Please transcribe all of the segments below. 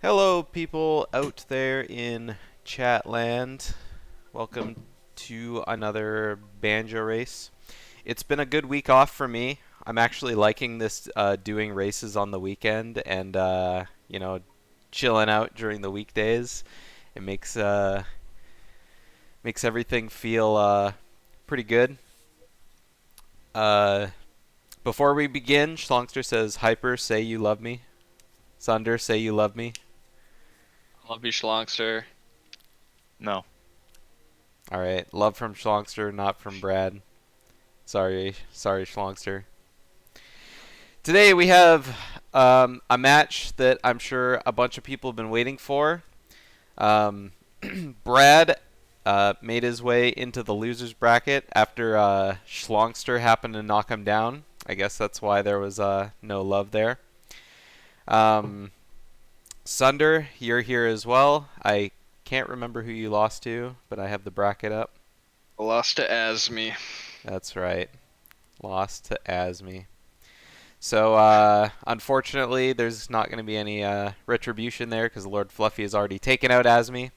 Hello, people out there in chat land. Welcome to another banjo race. It's been a good week off for me. I'm actually liking this doing races on the weekend and chilling out during the weekdays. It makes everything feel pretty good. Uh, Before we begin, Schlongster says, "Hyper, say you love me." Sunder, say you love me. Love you, Schlongster. No. All right, love from Schlongster, not from Brad. Sorry, Schlongster. Today we have a match that I'm sure a bunch of people have been waiting for. Um, Brad made his way into the losers bracket after Schlongster happened to knock him down. I guess that's why there was no love there. Um, Sunder, you're here as well. I can't remember who you lost to, but I have the bracket up. Lost to Asmi. That's right. Lost to Asmi. So, unfortunately, there's not going to be any retribution there because Lord Fluffy has already taken out Asmi.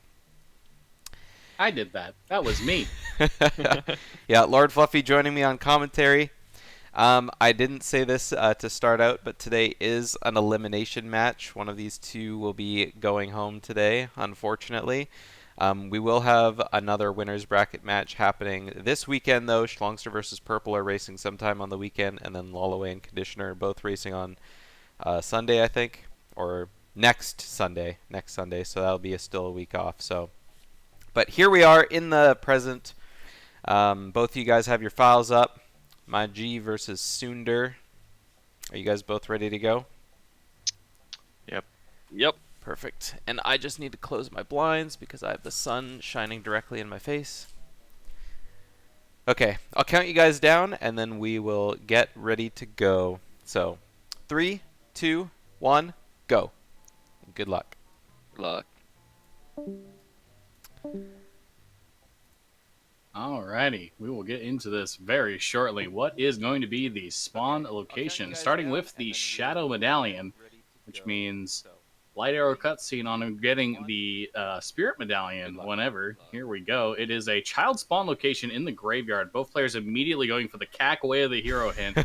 I did that. That was me. Yeah, Lord Fluffy joining me on commentary. I didn't say this to start out, but today is an elimination match. One of these two will be going home today, unfortunately. We will have another winner's bracket match happening this weekend, though. Schlongster versus Purple are racing sometime on the weekend, and then Lolloway and Conditioner are both racing on Sunday, I think, or next Sunday. So that'll be still a week off. So, but here we are in the present. Both of you guys have your files up. Maji versus Sunder. Are you guys both ready to go? Yep. Perfect. And I just need to close my blinds because I have the sun shining directly in my face. Okay, I'll count you guys down and then we will get ready to go. So, 3, 2, 1, go. Good luck. Good luck. Alrighty, we will get into this very shortly. What is going to be the spawn location? Starting with the Shadow Medallion, which means light arrow cutscene on getting the Spirit Medallion whenever. Here we go. It is a child spawn location in the graveyard. Both players immediately going for the cack away of the hero hint.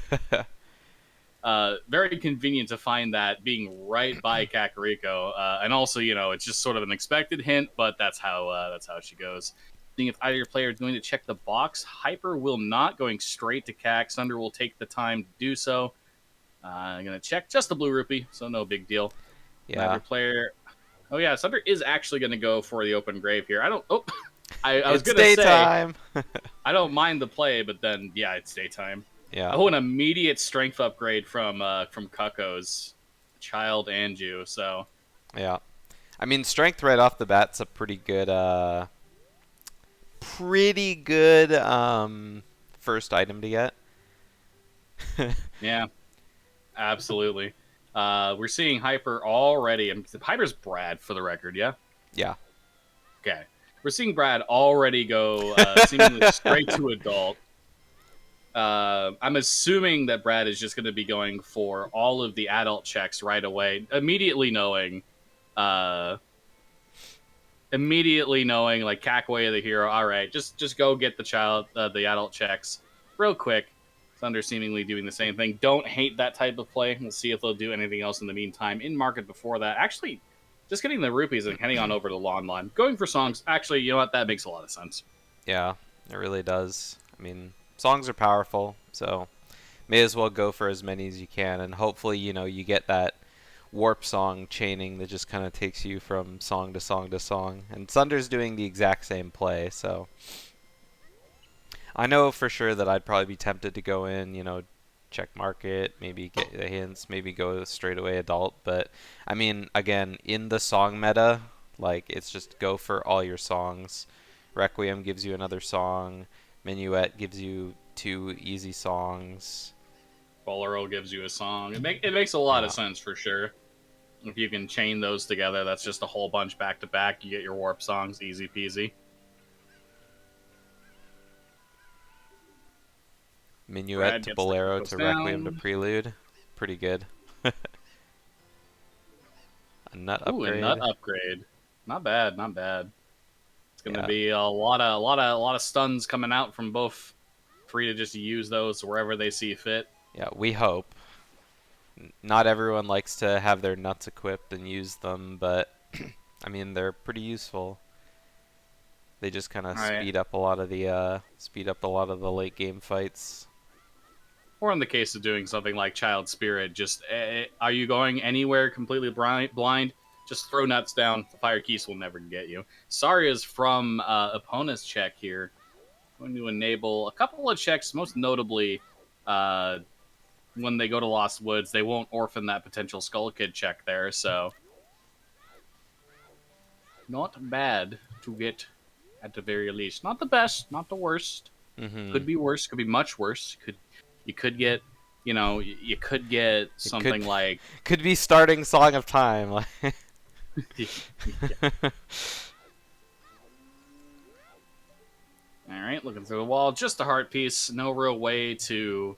Very convenient to find that being right by Kakariko, and also, it's just sort of an expected hint, but that's how she goes. Seeing if either player is going to check the box, Hyper will not, going straight to Cac. Sunder will take the time to do so. I'm going to check just the blue rupee, so no big deal. Yeah. Either player. Oh yeah, Sunder is actually going to go for the open grave here. I don't. Oh, I was going to say daytime. I don't mind the play, but then yeah, it's daytime. Yeah. Oh, an immediate strength upgrade from Cucko's Child and Jew. So Yeah. I mean, strength right off the bat's a pretty good first item to get. yeah, absolutely. We're seeing Hyper already. And Hyper's Brad, for the record, yeah? Yeah. Okay. We're seeing Brad already go seemingly straight to adult. I'm assuming that Brad is just going to be going for all of the adult checks right away, immediately knowing, like, cack away of the hero. All right, just go get the adult checks real quick. Thunder seemingly doing the same thing. Don't hate that type of play. We'll see if they'll do anything else in the meantime. In market before that, actually, just getting the rupees and heading on over to Lon Lon. Going for songs, actually, you know what? That makes a lot of sense. Yeah, it really does. I mean, songs are powerful, so may as well go for as many as you can, and hopefully, you get that warp song chaining that just kind of takes you from song to song to song. And Sunder's doing the exact same play, so I know for sure that I'd probably be tempted to go in, check market, maybe get the hints, maybe go straight away adult. But I mean, again, in the song meta, like, it's just go for all your songs. Requiem gives you another song. Minuet gives you 2 easy songs. Bolero gives you a song. It makes a lot of sense for sure. If you can chain those together, that's just a whole bunch back to back. You get your warp songs, easy peasy. Minuet to Bolero to Requiem to Prelude. Pretty good. A nut Ooh, a upgrade. nut upgrade. Not bad, not bad. It's gonna Yeah. be a lot of stuns coming out from both. Free to just use those wherever they see fit. Yeah, we hope. Not everyone likes to have their nuts equipped and use them, but I mean they're pretty useful. They just kind of All right. speed up a lot of the late game fights. Or in the case of doing something like Child Spirit, just are you going anywhere completely blind? Just throw nuts down. The fire keys will never get you. Saria's from opponent's check here. Going to enable a couple of checks, most notably when they go to Lost Woods, they won't orphan that potential Skull Kid check there, so not bad to get at the very least. Not the best, not the worst. Mm-hmm. Could be worse, could be much worse. You could get, you could get something like could be starting Song of Time. All right, looking through the wall, just a heart piece. No real way to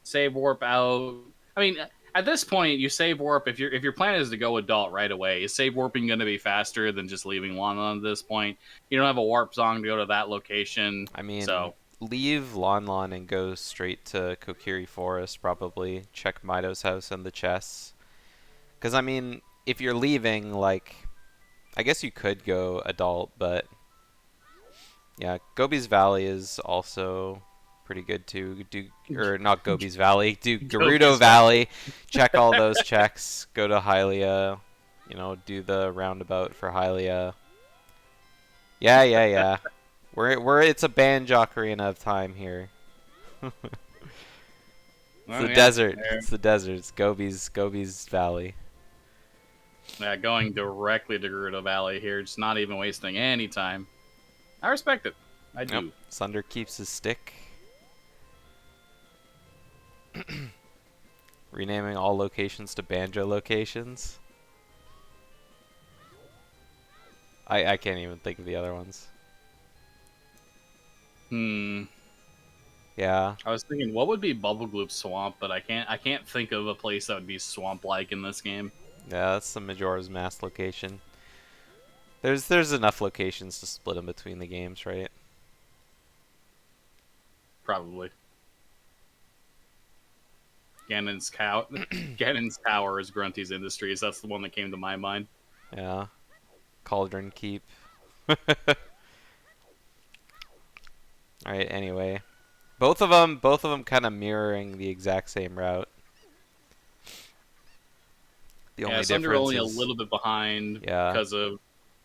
save warp out. I mean, at this point, you save warp if your plan is to go adult right away. Is save warping going to be faster than just leaving Lon at this point? You don't have a warp song to go to that location. I mean, so leave Lon Lon and go straight to Kokiri Forest. Probably check Mido's house and the chests. Because I mean, if you're leaving, like, I guess you could go adult, but yeah, Gobi's Valley is also pretty good too. Or not Gobi's Valley. Do Gerudo Valley. Check all those checks. Go to Hylia. Do the roundabout for Hylia. Yeah. It's a BanjOcarina of time here. It's the desert. There. It's the desert. It's Gobi's Valley. Yeah, going directly to Gerudo Valley here, just not even wasting any time. I respect it. I do. Yep. Sunder keeps his stick. Renaming all locations to Banjo locations. I can't even think of the other ones. Yeah. I was thinking, what would be Bubblegloop Swamp, but I can't think of a place that would be swamp-like in this game. Yeah, that's the Majora's Mask location. There's enough locations to split them between the games, right? Probably. Ganon's Tower is Grunty's Industries. That's the one that came to my mind. Yeah. Cauldron Keep. Alright, anyway. Both of them kind of mirroring the exact same route. The only Sunder difference only is a little bit behind because of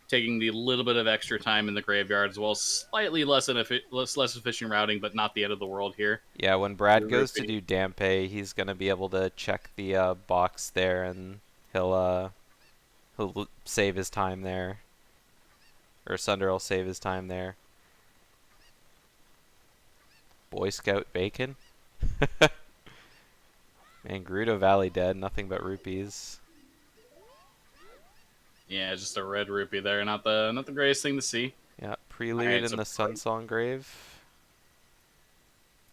taking the little bit of extra time in the graveyard, as well as slightly less efficient routing, but not the end of the world here. Yeah, when Brad goes to do Dampe, he's gonna be able to check the box there, and he'll save his time there, or Sunder will save his time there. Boy Scout bacon. Man, Gerudo Valley dead. Nothing but rupees. Yeah, just a red rupee there. Not the greatest thing to see. Yeah, Prelude in the Sunsong Grave.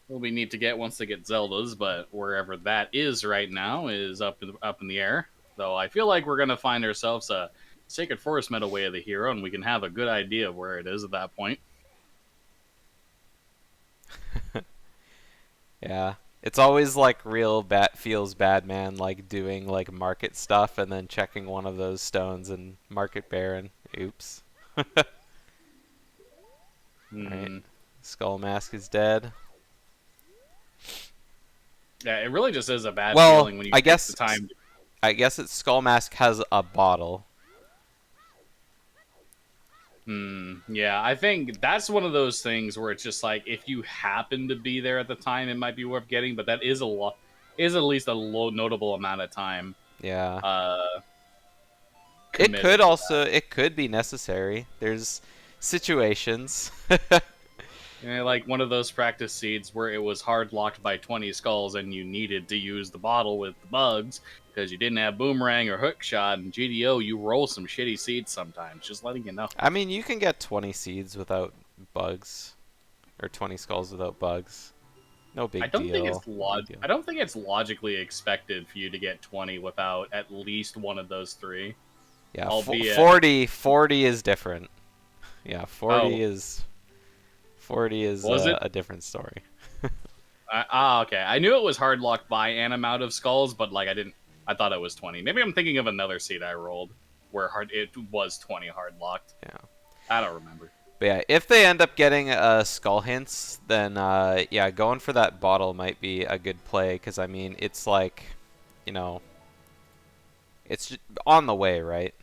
Will be neat to get once they get Zelda's, but wherever that is right now is up in the air. Though I feel like we're gonna find ourselves a Sacred Forest Meadow Way of the Hero, and we can have a good idea of where it is at that point. Yeah. It's always like real feels bad, man, like doing like market stuff and then checking one of those stones and Market Baron. Oops. Right. Skull Mask is dead. Yeah, it really just is a bad feeling when you take the time. I guess it's Skull Mask has a bottle. Yeah, I think that's one of those things where it's just like, if you happen to be there at the time, it might be worth getting, but that is at least a notable amount of time. Yeah. It could be necessary. There's situations. Like one of those practice seeds where it was hard locked by 20 skulls and you needed to use the bottle with the bugs because you didn't have boomerang or hook shot. And GDO, you roll some shitty seeds sometimes. Just letting you know. I mean, you can get 20 seeds without bugs, or 20 skulls without bugs. No I big don't think deal. it's No big deal. I don't think it's logically expected for you to get 20 without at least one of those three. Yeah, Albeit, 40 is different. Yeah, oh, 40 is was it? a different story. Okay. I knew it was hard locked by an amount of skulls, but like I didn't. I thought it was 20. Maybe I'm thinking of another seed I rolled where it was 20 hard locked. Yeah. I don't remember. But yeah, if they end up getting skull hints, then yeah, going for that bottle might be a good play because I mean it's like, you know, it's on the way, right?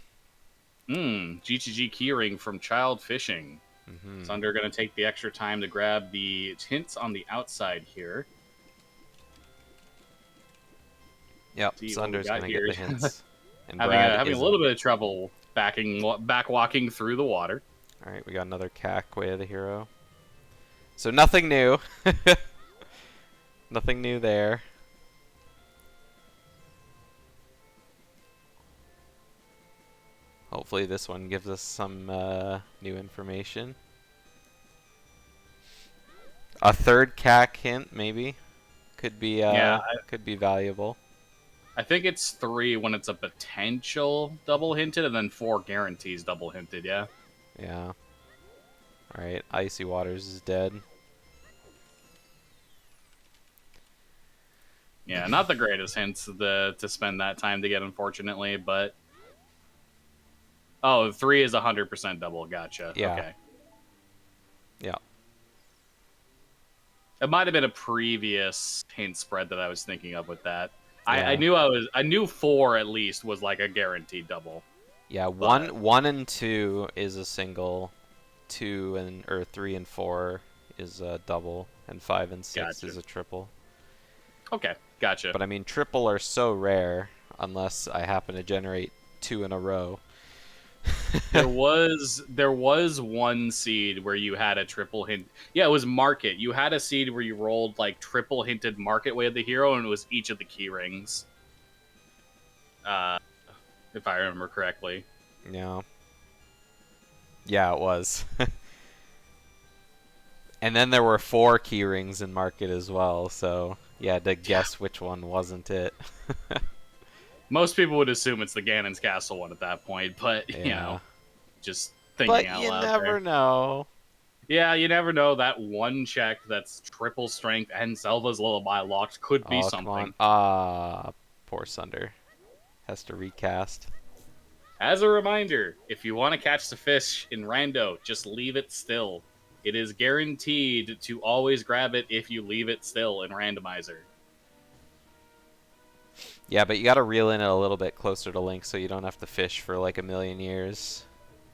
GTG keyring from Child Fishing. Mm-hmm. Sunder going to take the extra time to grab the hints on the outside here. Yep, See what we Sunder's got gonna get here. the hints, and having Brad a isn't. little bit of trouble back walking through the water. All right, we got another cack way of the hero. So nothing new. Nothing new there. Hopefully this one gives us some new information. A third cack hint, maybe, could be Yeah, could be valuable. I think it's 3 when it's a potential double hinted, and then 4 guarantees double hinted. Yeah. Yeah. All right, Icy Waters is dead. Yeah, not the greatest hints to spend that time to get, unfortunately, but oh, 3 is 100% double. Gotcha. Yeah. Okay. Yeah. It might have been a previous hint spread that I was thinking of with that. Yeah. I knew 4 at least was like a guaranteed double. Yeah, But- one and 2 is a single, 2 and or 3 and 4 is a double, and 5 and 6 is Gotcha. a triple. Okay, gotcha. But I mean, triple are so rare unless I happen to generate 2 in a row. there was one seed where you had a triple hint. Yeah, it was market. You had a seed where you rolled like triple hinted market way of the hero, and it was each of the key rings. If I remember correctly. Yeah. Yeah, it was. And then there were 4 key rings in market as well, so you had to guess which one wasn't it. Most people would assume it's the Ganon's Castle one at that point, but you know, just thinking But out you loud never there. know. Yeah, you never know. That one check that's triple strength and Zelda's Lullaby locked could be Oh, something. come on. Ah, poor Sunder. Has to recast. As a reminder, if you want to catch the fish in Rando, just leave it still. It is guaranteed to always grab it if you leave it still in Randomizer. Yeah, but you gotta reel in it a little bit closer to Link so you don't have to fish for like a million years.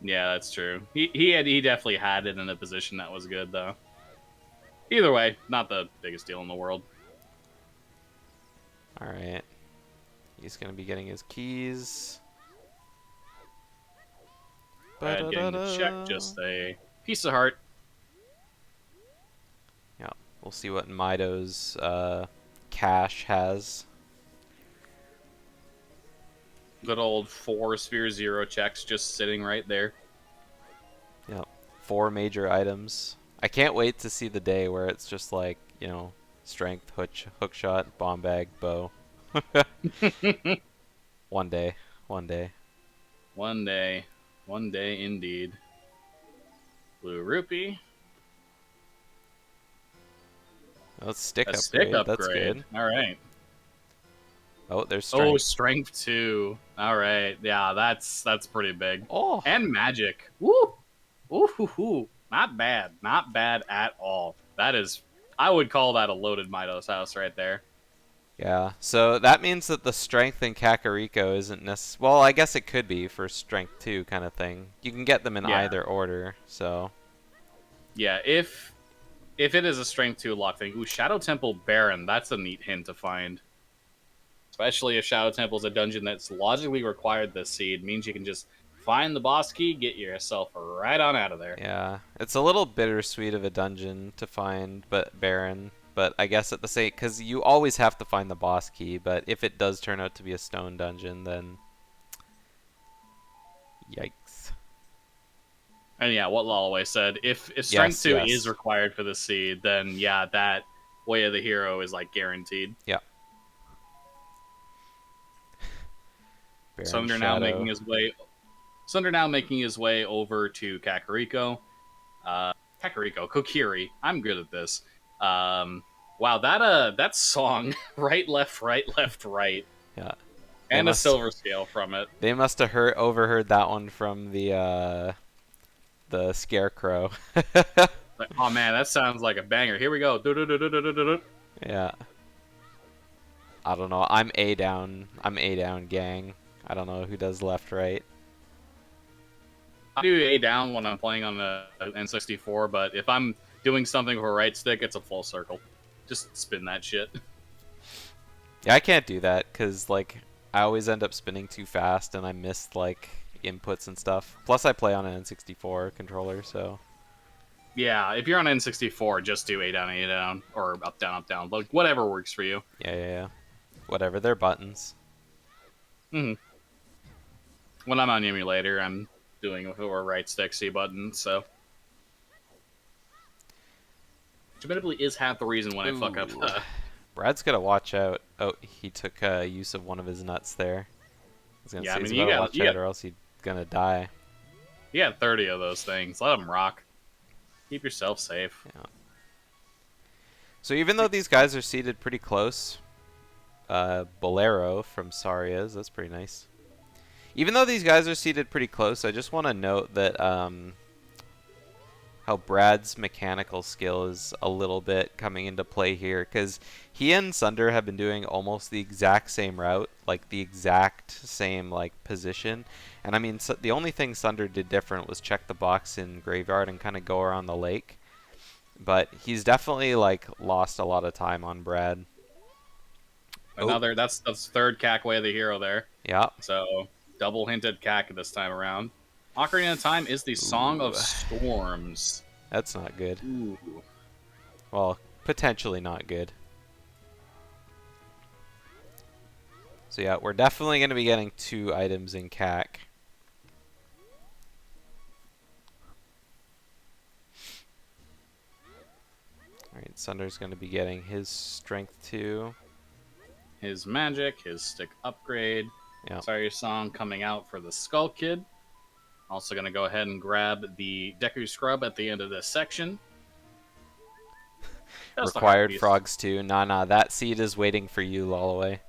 Yeah, that's true. He definitely had it in a position that was good though. Either way, not the biggest deal in the world. Alright. He's gonna be getting his keys. Brad getting the check, just a piece of heart. Yeah, we'll see what Mido's cash has. Good old 4 sphere 0 checks just sitting right there. Yep. 4 major items. I can't wait to see the day where it's just like, you know, strength, hook shot, bomb bag, bow. One day. One day. One day indeed. Blue rupee. Oh, stick A upgrade. stick upgrade. That's good. All right. Oh, there's Oh, strength. strength 2. All right. Yeah, that's pretty big. Oh. And magic. Woo! Ooh, hoo, hoo. Not bad. Not bad at all. That is, I would call that a loaded Midos house right there. Yeah, so that means that the strength in Kakariko isn't necessarily... Well, I guess it could be for strength 2 kind of thing. You can get them in Yeah. either order, so... Yeah, if it is a strength 2 lock thing. Ooh, Shadow Temple Baron. That's a neat hint to find. Especially if Shadow Temple's a dungeon that's logically required this seed. Means you can just find the boss key, get yourself right on out of there. Yeah, it's a little bittersweet of a dungeon to find, but Baron. But I guess at the same... Because you always have to find the boss key, but if it does turn out to be a stone dungeon, then... Yikes. And yeah, what Lal always said, if strength Yes, 2 yes. is required for the seed, then yeah, that Way of the Hero is like guaranteed. Yeah. Baron Sunder now Shadow. making his way. Sunder now making his way over to Kakariko. Kakariko, Kokiri. I'm good at this. Wow, that song, right, left, right, Yeah. and a silver scale from it. They must have overheard that one from the Scarecrow. Like, oh man, that sounds like a banger. Here we go. Yeah. I don't know. I'm A down. I'm A down, gang. I don't know who does left, right. I do A down when I'm playing on the N64, but if I'm doing something with a right stick, it's a full circle. Just spin that shit. Yeah, I can't do that because like I always end up spinning too fast and I miss like inputs and stuff. Plus, I play on an N64 controller, so. Yeah, if you're on N64, just do A down, or up, down, like whatever works for you. Yeah. Whatever, they're buttons. When I'm on emulator, I'm doing with a right stick C button, so. Which admittedly is half the reason when I fuck up. Brad's gotta watch out. Oh, he took use of one of his nuts there. I was gonna say he's you gotta got watch out or else he's gonna die. You got 30 of those things. Let them rock. Keep yourself safe. Yeah. So even though these guys are seated pretty close, Bolero from Saria's, that's pretty nice. Even though these guys are seated pretty close, I just want to note that how Brad's mechanical skill is a little bit coming into play here, because he and Sunder have been doing almost the exact same route, like the exact same like position. And I mean, the only thing Sunder did different was check the box in Graveyard and kind of go around the lake. But he's definitely like lost a lot of time on Brad. That's the third CAC way of the hero there. Yeah. So double hinted CAC this time around. Ocarina of Time is the Song of Storms. That's not good. Ooh. Well, potentially not good. So yeah, we're definitely going to be getting 2 items in CAC. Alright, Sunder's going to be getting his strength 2. His magic, his stick upgrade. Yep. Sorry, song coming out for the Skull Kid. Also going to go ahead and grab the Deku Scrub at the end of this section. Required frogs too. Nah, that seed is waiting for you, Lolloway.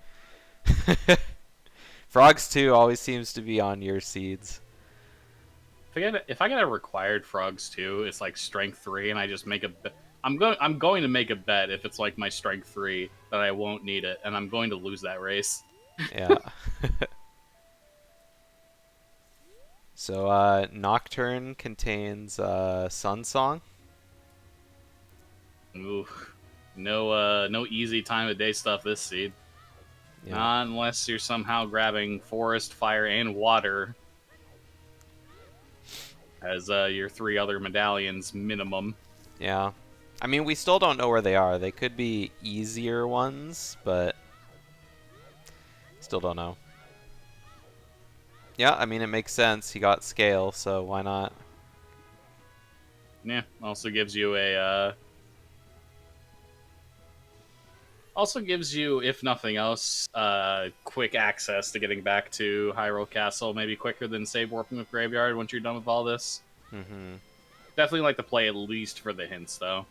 Frogs 2 always seems to be on your seeds. If I get a required frogs 2, it's like strength 3, and I just make a. I'm going to make a bet if it's like my strength 3 that I won't need it, and I'm going to lose that race. Yeah. So Nocturne contains Sun Song. Ooh, no easy time of day stuff this seed. Yeah. Not unless you're somehow grabbing forest, fire, and water as your 3 other medallions minimum. Yeah. I mean, we still don't know where they are. They could be easier ones, but still don't know. Yeah, I mean, it makes sense. He got scale, so why not? Yeah, also gives you a... Also gives you, if nothing else, quick access to getting back to Hyrule Castle, maybe quicker than save warping with Graveyard once you're done with all this. Definitely like to play at least for the hints, though.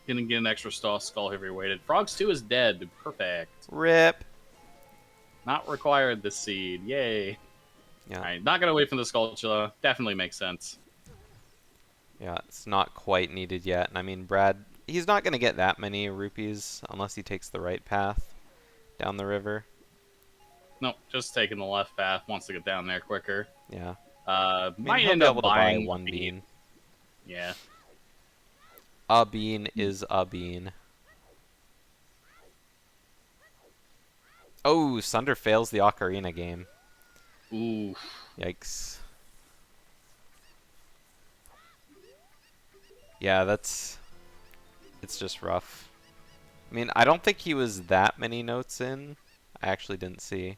Gonna get an extra skull heavy weighted. Frogs 2 is dead. Perfect. RIP. Not required this seed. Yay. Yeah. Alright, not gonna wait for the Skulltula. Definitely makes sense. Yeah, it's not quite needed yet. And I mean, Brad, he's not gonna get that many rupees unless he takes the right path down the river. Nope, just taking the left path. Wants to get down there quicker. Yeah. Might end up buying 1 bean. Yeah. A bean is a bean. Oh, Sunder fails the Ocarina game. Ooh. Yikes. Yeah, it's just rough. I mean, I don't think he was that many notes in. I actually didn't see.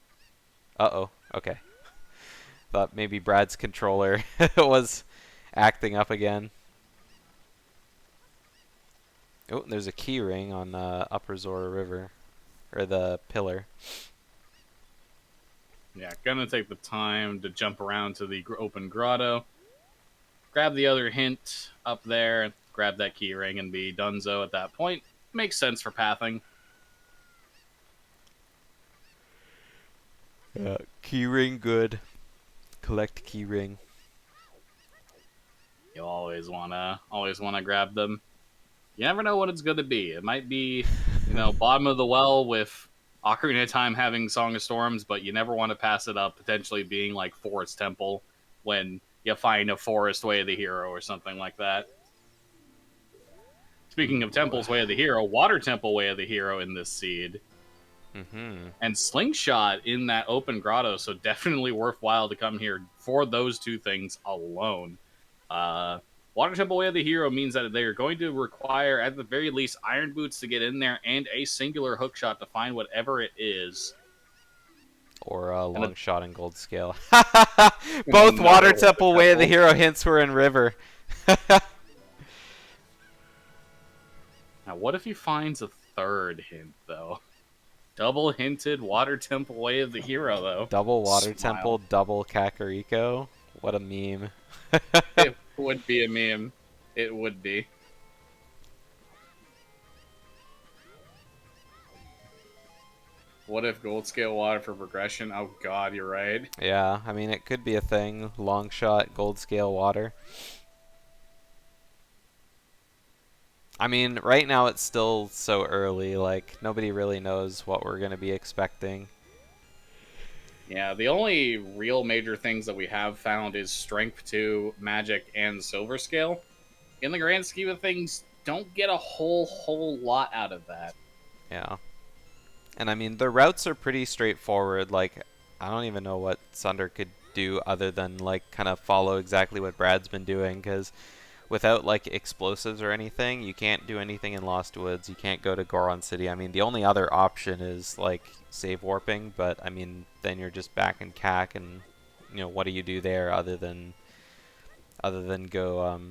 Uh-oh. Okay. Thought maybe Brad's controller was acting up again. Oh, there's a key ring on Upper Zora River, or the pillar. Yeah, gonna take the time to jump around to the open grotto, grab the other hint up there, grab that key ring, and be donezo at that point. Makes sense for pathing. Yeah, key ring good. Collect key ring. You always wanna grab them. You never know what it's gonna be. It might be, bottom of the well with Ocarina of Time having Song of Storms, but you never want to pass it up potentially being like Forest Temple when you find a Forest Way of the Hero or something like that. Speaking of Ooh. Temple's Way of the Hero, Water Temple Way of the Hero in this seed, Mm-hmm. and Slingshot in that open grotto, so definitely worthwhile to come here for those two things alone. Uh, Water Temple Way of the Hero means that they are going to require, at the very least, Iron Boots to get in there and a singular hookshot to find whatever it is. Or a And long shot and gold scale. Both another Water Water Temple Way of the Temple. Hero hints were in River. Now, what if he finds a third hint, though? Double hinted Water Temple Way of the Hero, though. Double Water Smile. Temple, double Kakariko. What a meme. It would be a meme. It would be. What if gold scale water for progression? Oh god, you're right. Yeah, I mean, it could be a thing. Long shot, gold scale water. I mean, right now it's still so early, like, nobody really knows what we're going to be expecting. Yeah, the only real major things that we have found is Strength 2, Magic, and Silver Scale. In the grand scheme of things, don't get a whole lot out of that. Yeah. And I mean, the routes are pretty straightforward. Like, I don't even know what Sunder could do other than, like, kind of follow exactly what Brad's been doing, because without, like, explosives or anything, you can't do anything in Lost Woods. You can't go to Goron City. I mean, the only other option is, like, save warping, but, I mean, then you're just back in CAC, and, what do you do there other than go,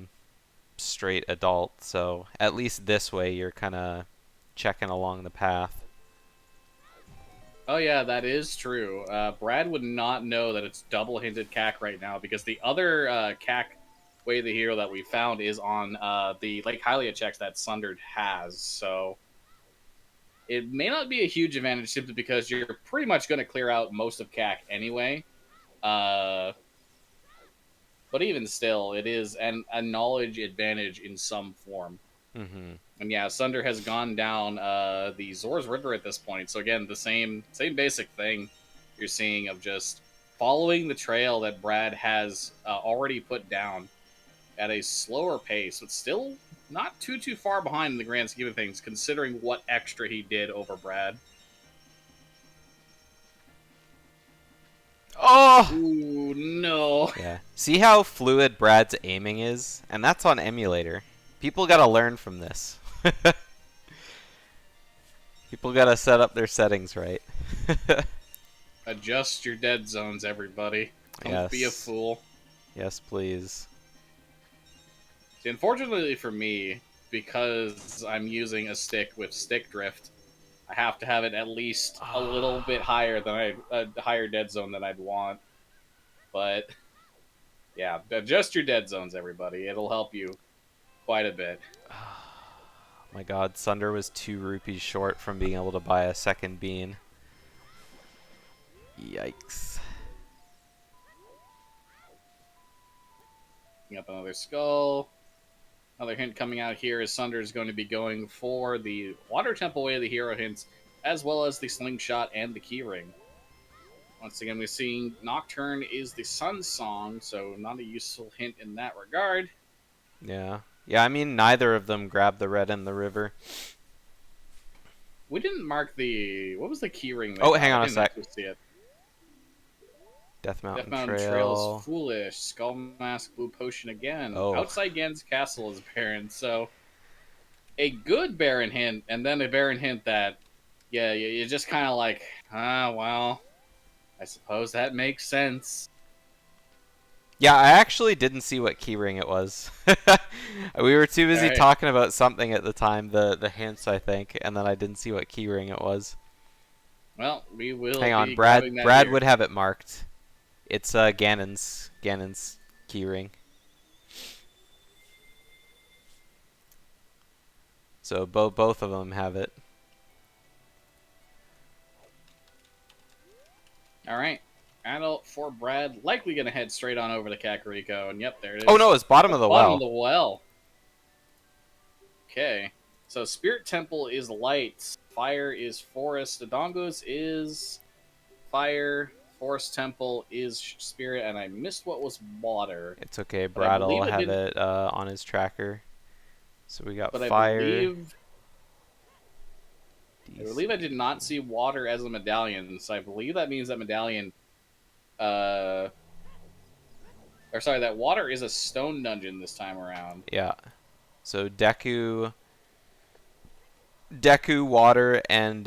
straight adult? So, at least this way, you're kind of checking along the path. Oh yeah, that is true. Brad would not know that it's double hinted CAC right now because the other CAC way of the hero that we found is on the Lake Hylia checks that Sundered has. So it may not be a huge advantage simply because you're pretty much going to clear out most of CAC anyway. Uh, but even still, it is a knowledge advantage in some form. Mm-hmm. And yeah, Sunder has gone down the Zor's River at this point. So again, the same basic thing you're seeing of just following the trail that Brad has already put down at a slower pace, but still not too far behind in the grand scheme of things, considering what extra he did over Brad. Oh! Ooh, no. Yeah. See how fluid Brad's aiming is? And that's on emulator. People gotta learn from this. People gotta set up their settings right. Adjust your dead zones, everybody. Don't be a Yes. fool. Yes, please. See, unfortunately for me, because I'm using a stick with stick drift, I have to have it at least a little bit higher than a higher dead zone than I'd want. But yeah, adjust your dead zones, everybody. It'll help you quite a bit. My god, Sunder was 2 rupees short from being able to buy a second bean. Yikes. Up another skull. Another hint coming out here is Sunder is going to be going for the Water Temple Way of the Hero hints, as well as the Slingshot and the Keyring. Once again, we're seeing Nocturne is the Sun Song, so not a useful hint in that regard. Yeah. Yeah, I mean, neither of them grabbed the red in the river. We didn't mark the... What was the Keyring? Oh, hang on a sec. See it. Death Mountain, Death Mountain Trail is foolish. Skull Mask, Blue Potion again. Oh. Outside Gan's Castle is barren, so a good Baron hint, and then a Baron hint that, yeah, you just kind of like, well, I suppose that makes sense. Yeah, I actually didn't see what keyring it was. We were too busy Alright. talking about something at the time, the hints, I think, and then I didn't see what keyring it was. Well, we will Hang on, be grabbing that Brad here. would have it marked. It's Ganon's keyring. So both of them have it. Alright. Adult for Brad. Likely going to head straight on over to Kakariko. And yep, there it is. Oh no, it's bottom of the Bottom well. of the well. Okay. So Spirit Temple is light. Fire is forest. Dodongos is fire. Forest Temple is spirit. And I missed what was water. It's okay, But I Brad believe will it have did. it on his tracker. So we got But I fire. believe I did not see water as a medallion. So I believe that means that medallion. Or sorry, that water is a stone dungeon this time around. Yeah. So Deku, water, and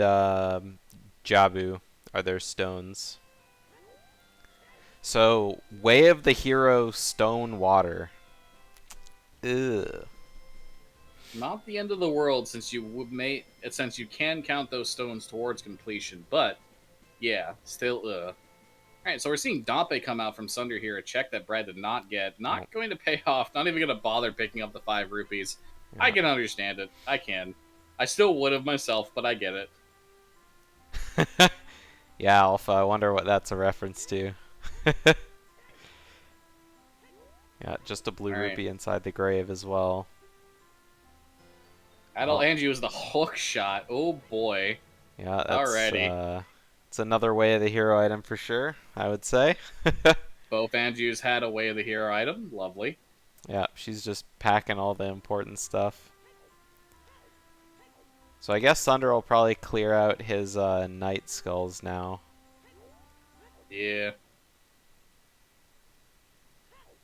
Jabu are their stones. So Way of the Hero, stone, water. Ugh. Not the end of the world since you can count those stones towards completion, but yeah, still Alright, so we're seeing Dompe come out from Sunder here, a check that Brad did not get. Not going to pay off, not even gonna bother picking up the 5 rupees. Yeah. I can understand it. I can. I still would have myself, but I get it. Yeah, Alpha. I wonder what that's a reference to. Yeah, just a blue Alright. rupee inside the grave as well. Adult Angie was the hook shot. Oh boy. Yeah, that's Alrighty. it's another Way of the Hero item for sure, I would say. Both Angies had a Way of the Hero item. Lovely. Yeah, she's just packing all the important stuff. So I guess Thunder will probably clear out his Night Skulls now. Yeah.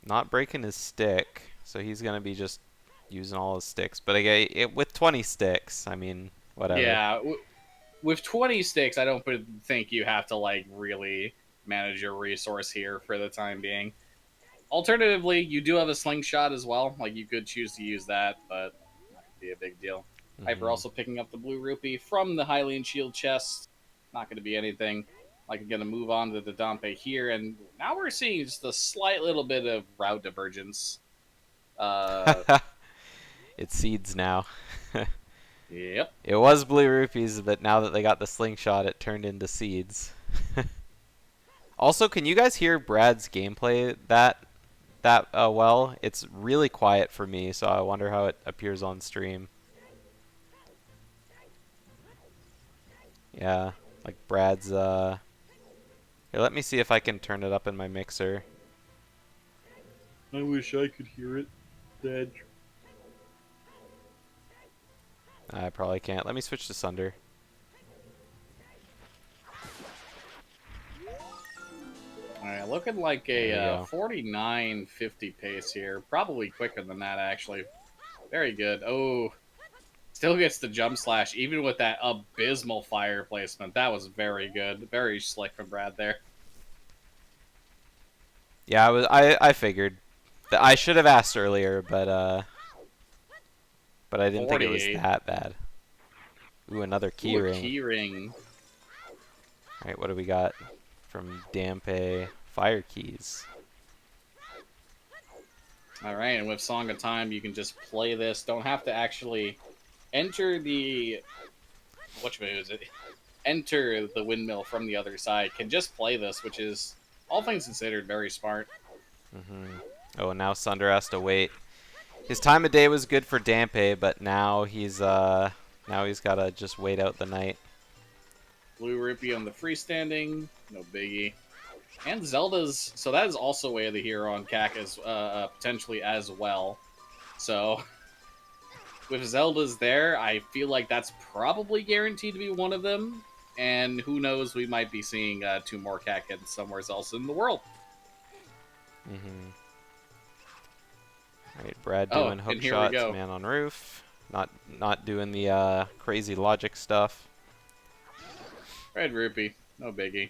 Not breaking his stick, so he's gonna be just using all his sticks. But again, with 20 sticks, I mean, whatever. Yeah. With 20 sticks, I don't think you have to like really manage your resource here for the time being. Alternatively, you do have a slingshot as well. Like you could choose to use that, but not gonna be a big deal. Hyper also picking up the blue rupee from the Hylian Shield chest. Not going to be anything. Like, I'm going to move on to the Dompe here, and now we're seeing just a slight little bit of route divergence. It's seeds now. Yep. It was blue rupees, but now that they got the slingshot, it turned into seeds. Also, can you guys hear Brad's gameplay that well? It's really quiet for me, so I wonder how it appears on stream. Yeah, like Brad's Here, let me see if I can turn it up in my mixer. I wish I could hear it, Dad. I probably can't. Let me switch to Sunder. Alright, looking like a 49.50 pace here. Probably quicker than that, actually. Very good. Oh, still gets the jump slash, even with that abysmal fire placement. That was very good. Very slick from Brad there. Yeah, I figured. I should have asked earlier, but I didn't think it was 48. that bad. Ooh, another keyring. Keyring. Alright, what do we got from Dampe? Fire keys. Alright, and with Song of Time, you can just play this. Don't have to actually enter the... Enter the windmill from the other side. Can just play this, which is, all things considered, very smart. Oh, now Sunder has to wait. His time of day was good for Dampe, but now he's gotta just wait out the night. Blue Rupee on the freestanding, no biggie. And Zelda's, so that is also Way of the Hero on CAC as potentially as well. So with Zelda's there, I feel like that's probably guaranteed to be one of them. And who knows, we might be seeing 2 more CAC hits somewhere else in the world. Alright, Brad doing hook shots, man on roof. Not doing the crazy logic stuff. Red Rupee, no biggie.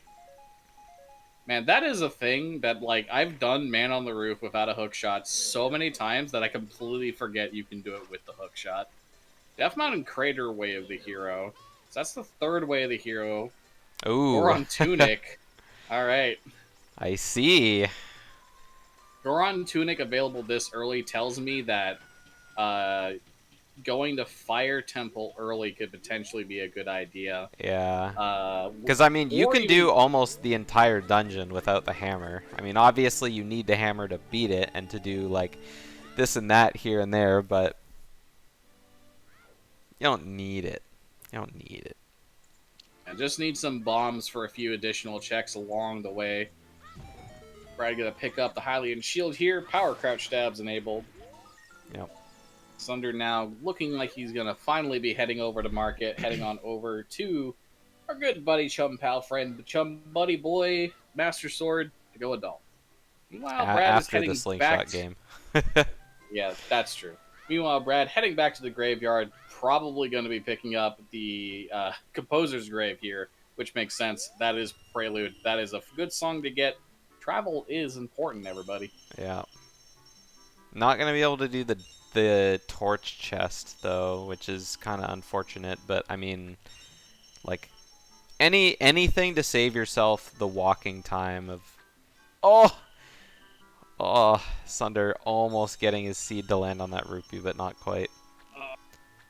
Man, that is a thing that, like, I've done Man on the Roof without a hook shot so many times that I completely forget you can do it with the hook shot. Death Mountain Crater Way of the Hero. So that's the third Way of the Hero. Ooh. Goron Tunic. Alright. I see. Goron Tunic available this early tells me that going to Fire Temple early could potentially be a good idea. Yeah. Uh, Because, I mean, you or can even do almost the entire dungeon without the hammer. I mean, obviously you need the hammer to beat it and to do, like, this and that here and there, but you don't need it. You don't need it. I just need some bombs for a few additional checks along the way. Brad gonna pick up the Hylian shield here. Power crouch stabs enabled. Yep. Sunder now looking like he's gonna finally be heading over to market, heading on over to our good buddy, chum pal friend, the chum buddy boy, Master Sword, to go adult. Meanwhile, Brad is After the heading slingshot back. game. Yeah, that's true. Meanwhile, Brad heading back to the graveyard, probably going to be picking up the Composer's Grave here, which makes sense. That is Prelude. That is a good song to get. Travel is important, everybody. Yeah. Not gonna be able to do the torch chest though, which is kind of unfortunate. But I mean, like anything to save yourself the walking time of. Oh, Sunder almost getting his seed to land on that rupee, but not quite.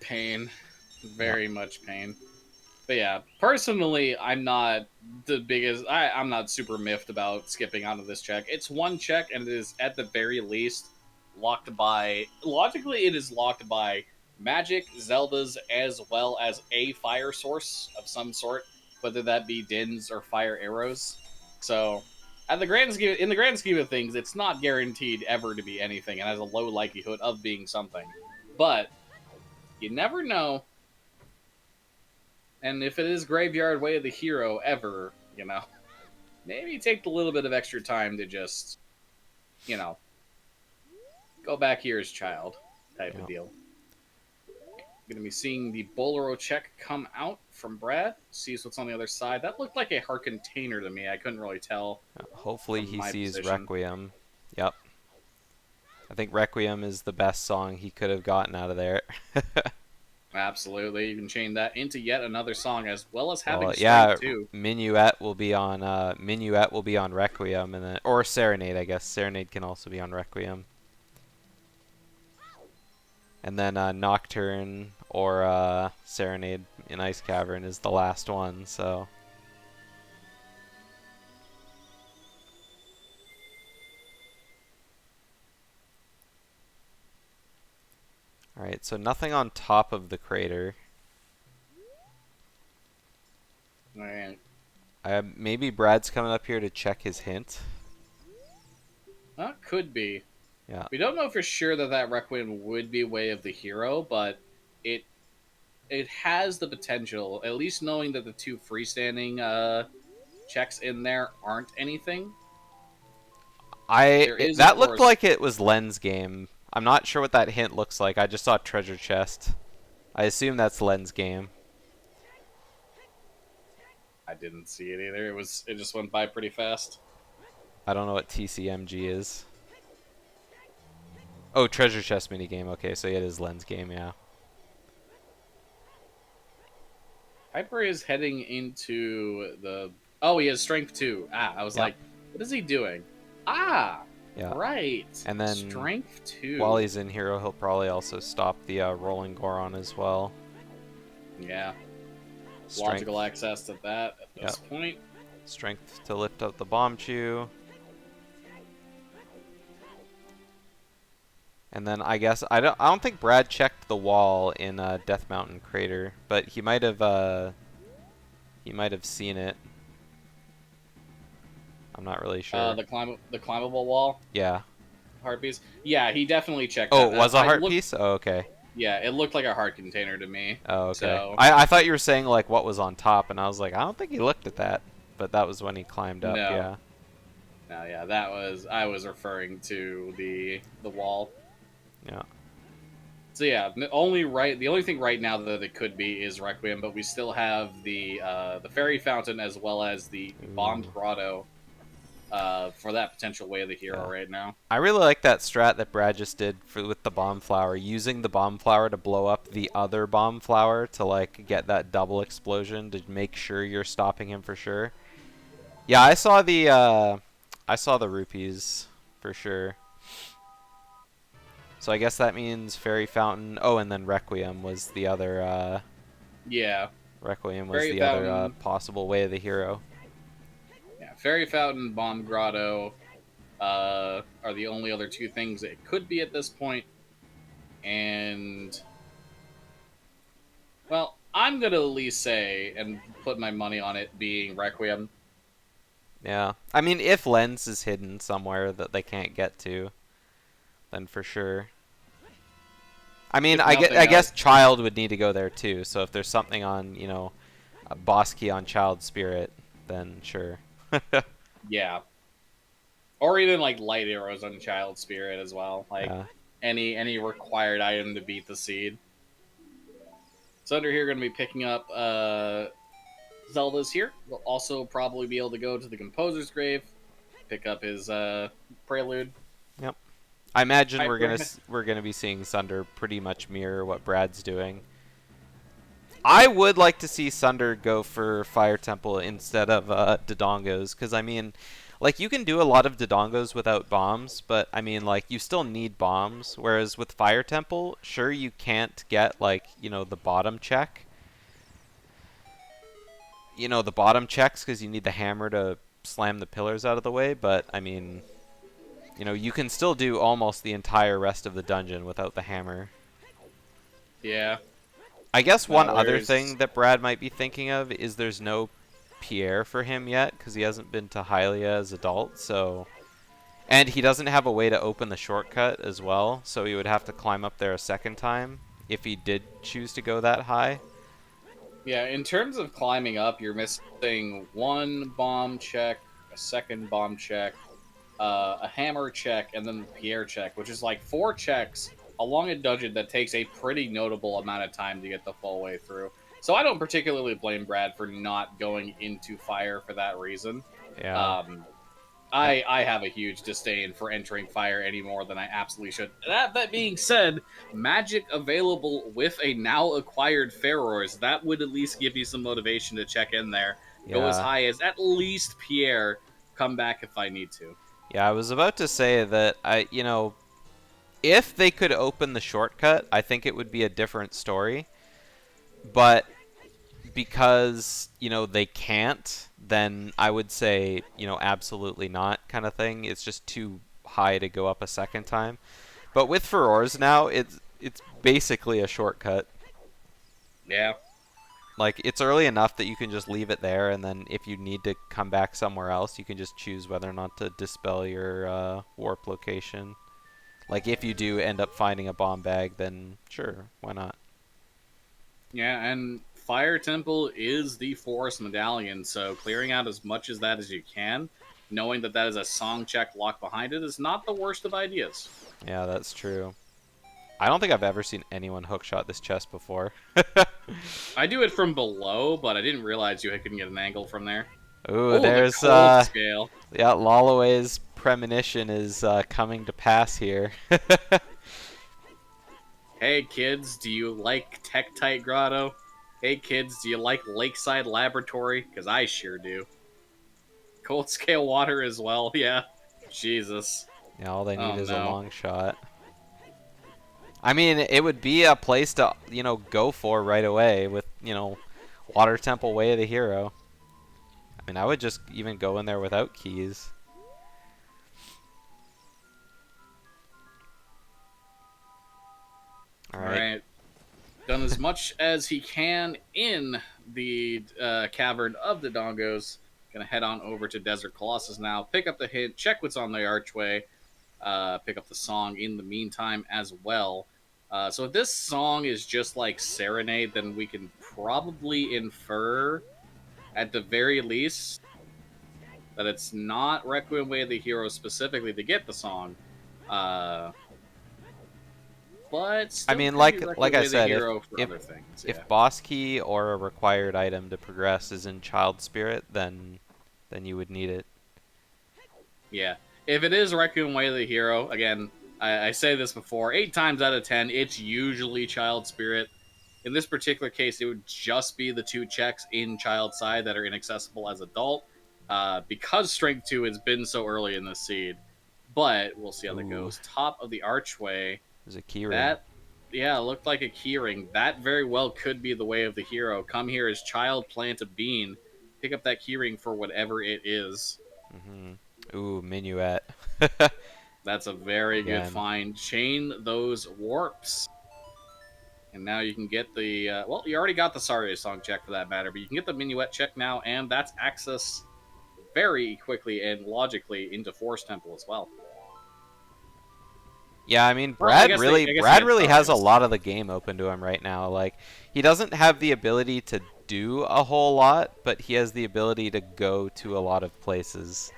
Pain. Very much pain. But yeah, personally, I'm not the biggest. I'm not super miffed about skipping onto this check. It's one check, and it is at the very least locked by. Logically, it is locked by magic, Zeldas, as well as a fire source of some sort, whether that be Dins or fire arrows. So, in the grand scheme of things, it's not guaranteed ever to be anything, and has a low likelihood of being something. But you never know. And if it is Graveyard Way of the Hero ever, maybe take a little bit of extra time to just, go back here as child type of deal. Going to be seeing the Bolero check come out from Brad. Sees what's on the other side. That looked like a heart container to me. I couldn't really tell. Hopefully he sees position. Requiem. Yep. I think Requiem is the best song he could have gotten out of there. Absolutely, you can chain that into yet another song as well as having yeah, too. Minuet will be on Requiem, and then or Serenade. I guess Serenade can also be on Requiem. And then Nocturne or Serenade in Ice Cavern is the last one. So. Alright, so nothing on top of the crater. Alright. Maybe Brad's coming up here to check his hint. That could be. Yeah. We don't know for sure that Requiem would be Way of the Hero, but it has the potential, at least knowing that the two freestanding checks in there aren't anything. That looked like it was Len's game. I'm not sure what that hint looks like. I just saw treasure chest. I assume that's Len's game. I didn't see it either. It just went by pretty fast. I don't know what TCMG is. Oh, treasure chest minigame. Okay, so it is Len's game, yeah. Piper is heading into the... Oh, he has strength 2. I was like, what is he doing? Yeah. Right. And then strength 2. While he's in Hero, he'll probably also stop the Rolling Goron as well. Yeah. Strength. Logical access to that at this point. Strength to lift up the Bomb Chew. And then I guess I don't think Brad checked the wall in Death Mountain Crater, but he might have seen it. I'm not really sure. The climbable wall. Yeah. Heart piece. Yeah, he definitely checked. Oh, that. it was a heart piece. Oh, okay. Yeah, it looked like a heart container to me. Oh, okay. So... I thought you were saying like what was on top, and I was like, I don't think he looked at that, but that was when he climbed up. No. Yeah. No, yeah, I was referring to the wall. Yeah. So yeah, the only thing right now that it could be is Requiem, but we still have the fairy fountain as well as the bombed grotto for that potential way of the hero right now. I really like that strat that Brad just did with the bomb flower, using the bomb flower to blow up the other bomb flower to like get that double explosion to make sure you're stopping him for sure. Yeah, I saw the rupees for sure. So I guess that means Fairy Fountain. Oh, and then Requiem was the other. Yeah, Requiem was Fairy the other Fountain. possible way of the hero. Yeah, Fairy Fountain, Bomb Grotto are the only other two things it could be at this point. And, well, I'm going to at least say and put my money on it being Requiem. Yeah, I mean, if Lens is hidden somewhere that they can't get to, then for sure. I mean, If I nothing guess else. Child would need to go there too. So if there's something on, you know, a boss key on Child Spirit, then sure. Yeah. Or even like light arrows on Child Spirit as well. Like Yeah. any required item to beat the seed. So under here, going to be picking up Zelda's here. We'll also probably be able to go to the Composer's Grave, pick up his Prelude. Yep. I imagine Hyper. we're gonna be seeing Sunder pretty much mirror what Brad's doing. I would like to see Sunder go for Fire Temple instead of Dodongos, because I mean, like you can do a lot of Dodongos without bombs, but I mean, like you still need bombs. Whereas with Fire Temple, sure you can't get like the bottom check. The bottom checks because you need the hammer to slam the pillars out of the way, but I mean, you can still do almost the entire rest of the dungeon without the hammer. Yeah. I guess one other whereas- thing that Brad might be thinking of is there's no Pierre for him yet because he hasn't been to Hylia as adult, so... And he doesn't have a way to open the shortcut as well, so he would have to climb up there a second time if he did choose to go that high. Yeah, in terms of climbing up, you're missing one bomb check, a second bomb check, a hammer check, and then the Pierre check, which is like 4 checks along a dungeon that takes a pretty notable amount of time to get the full way through. So I don't particularly blame Brad for not going into fire for that reason. Yeah. I have a huge disdain for entering fire any more than I absolutely should. That being said, magic available with a now acquired Ferrors, that would at least give you some motivation to check in there. Go as Yeah. high as at least Pierre, come back if I need to. Yeah, I was about to say that if they could open the shortcut, I think it would be a different story. But because, they can't, then I would say, absolutely not kind of thing. It's just too high to go up a second time. But with Furores now, it's basically a shortcut. Yeah. Like, it's early enough that you can just leave it there, and then if you need to come back somewhere else, you can just choose whether or not to dispel your warp location. Like, if you do end up finding a bomb bag, then sure, why not? Yeah, and Fire Temple is the Forest Medallion, so clearing out as much as that as you can, knowing that that is a song check locked behind it, is not the worst of ideas. Yeah, that's true. I don't think I've ever seen anyone hookshot this chest before. I do it from below, but I didn't realize you couldn't get an angle from there. Ooh, Oh, there's the cold scale. yeah, Lolaway's premonition is coming to pass here. Hey kids, do you like Tektite Grotto? Hey kids, do you like Lakeside Laboratory? Because I sure do. Cold scale water as well, yeah. Jesus. Yeah, all they need Oh, is a no. long shot. I mean, it would be a place to, go for right away with, Water Temple Way of the Hero. I mean, I would just even go in there without keys. Alright. Done as much as he can in the cavern of the Dongos. Gonna head on over to Desert Colossus now. Pick up the hint, check what's on the archway. Pick up the song in the meantime as well. So if this song is just like Serenade, then we can probably infer, at the very least, that it's not Requiem Way of the Hero specifically to get the song. But still I mean, could like be Requiem I Way of the said, Hero for if other things. if Yeah. boss key or a required item to progress is in Child Spirit, then you would need it. Yeah. If it is Raccoon Way the hero, again, I say this before, 8 times out of 10, it's usually Child Spirit. In this particular case, it would just be the 2 checks in Child Side that are inaccessible as adult, because Strength 2 has been so early in the seed. But we'll see how that Ooh, goes. Top of the archway, there's a keyring. that, yeah, looked like a keyring. That very well could be the way of the hero. Come here as Child, plant a bean, pick up that keyring for whatever it is. Ooh, minuet. That's a very good Again. find. Chain those warps. And now you can get the, well, you already got the Saria song check for that matter, but you can get the Minuet check now, and that's access very quickly and logically into Forest Temple as well. Yeah, I mean, Well, I Brad guess really, they get Brad really has a Sarias. lot of the game open to him right now. Like, he doesn't have the ability to do a whole lot, but he has the ability to go to a lot of places.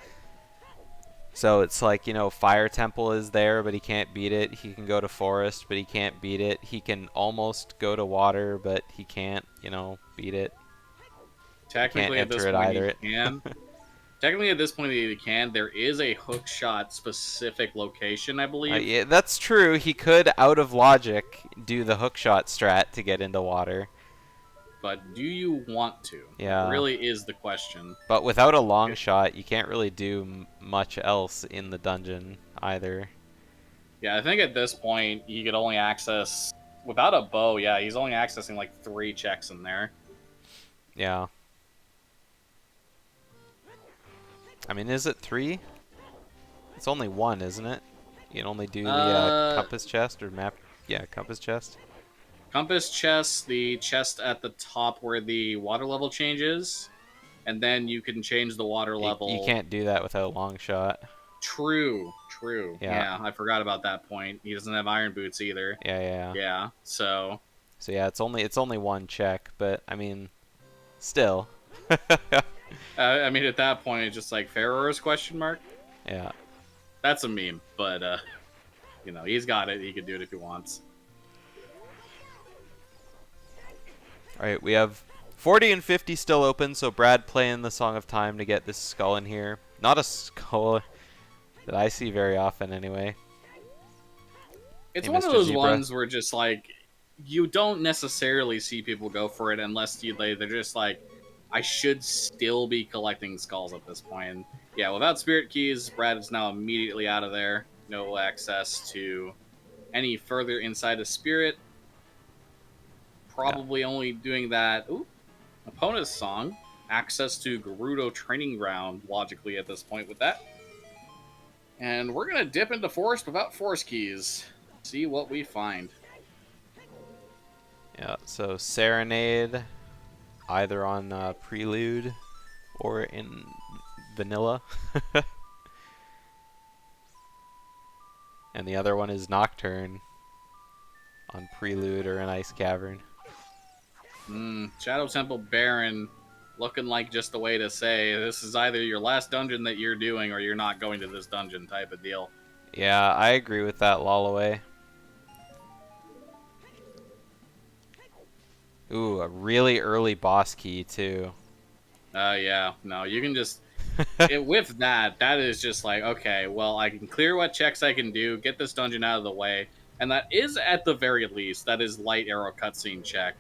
So it's like, you know, Fire Temple is there, but he can't beat it. He can go to Forest, but he can't beat it. He can almost go to Water, but he can't, you know, beat it. He can't Technically, at this enter it point, he either. can. Technically, at this point, he can. There is a hook shot specific location, I believe. Yeah, that's true. He could, out of logic, do the hookshot strat to get into Water. But do you want to? Yeah. That really is the question. But without a long shot, you can't really do much else in the dungeon either. Yeah, I think at this point, he could only access... Without a bow, yeah, he's only accessing like 3 checks in there. Yeah. I mean, is it 3? It's only 1, isn't it? You can only do the compass chest or map. Yeah, compass chest. Compass chest, the chest at the top where the water level changes, and then you can change the water level. You can't do that without a long shot. True. Yeah. I forgot about that point. He doesn't have iron boots either. Yeah. Yeah, so yeah, it's only 1 check, but I mean, still. I mean, at that point, it's just like Pharaoh's question mark. Yeah. That's a meme, but you know, he's got it. He can do it if he wants. All right, we have 40 and 50 still open, so Brad playing the Song of Time to get this skull in here. Not a skull that I see very often, anyway. It's Hey, one of Mr. those Zebra. ones where just like you don't necessarily see people go for it unless they're just like, I should still be collecting skulls at this point. And yeah, without spirit keys, Brad is now immediately out of there. No access to any further inside of spirit. Probably only doing that. Ooh, opponent's song. Access to Gerudo Training Ground logically at this point with that. And we're gonna dip into Forest without Forest keys. See what we find. Yeah, so Serenade, either on Prelude or in Vanilla. And the other one is Nocturne on Prelude or an Ice Cavern. Shadow Temple Baron looking like just a way to say this is either your last dungeon that you're doing or you're not going to this dungeon type of deal. Yeah, I agree with that, Lolloway. Ooh, a really early boss key, too. Yeah. No, you can just... with that is just like, okay, well, I can clear what checks I can do, get this dungeon out of the way, and that is, at the very least, that is light arrow cutscene check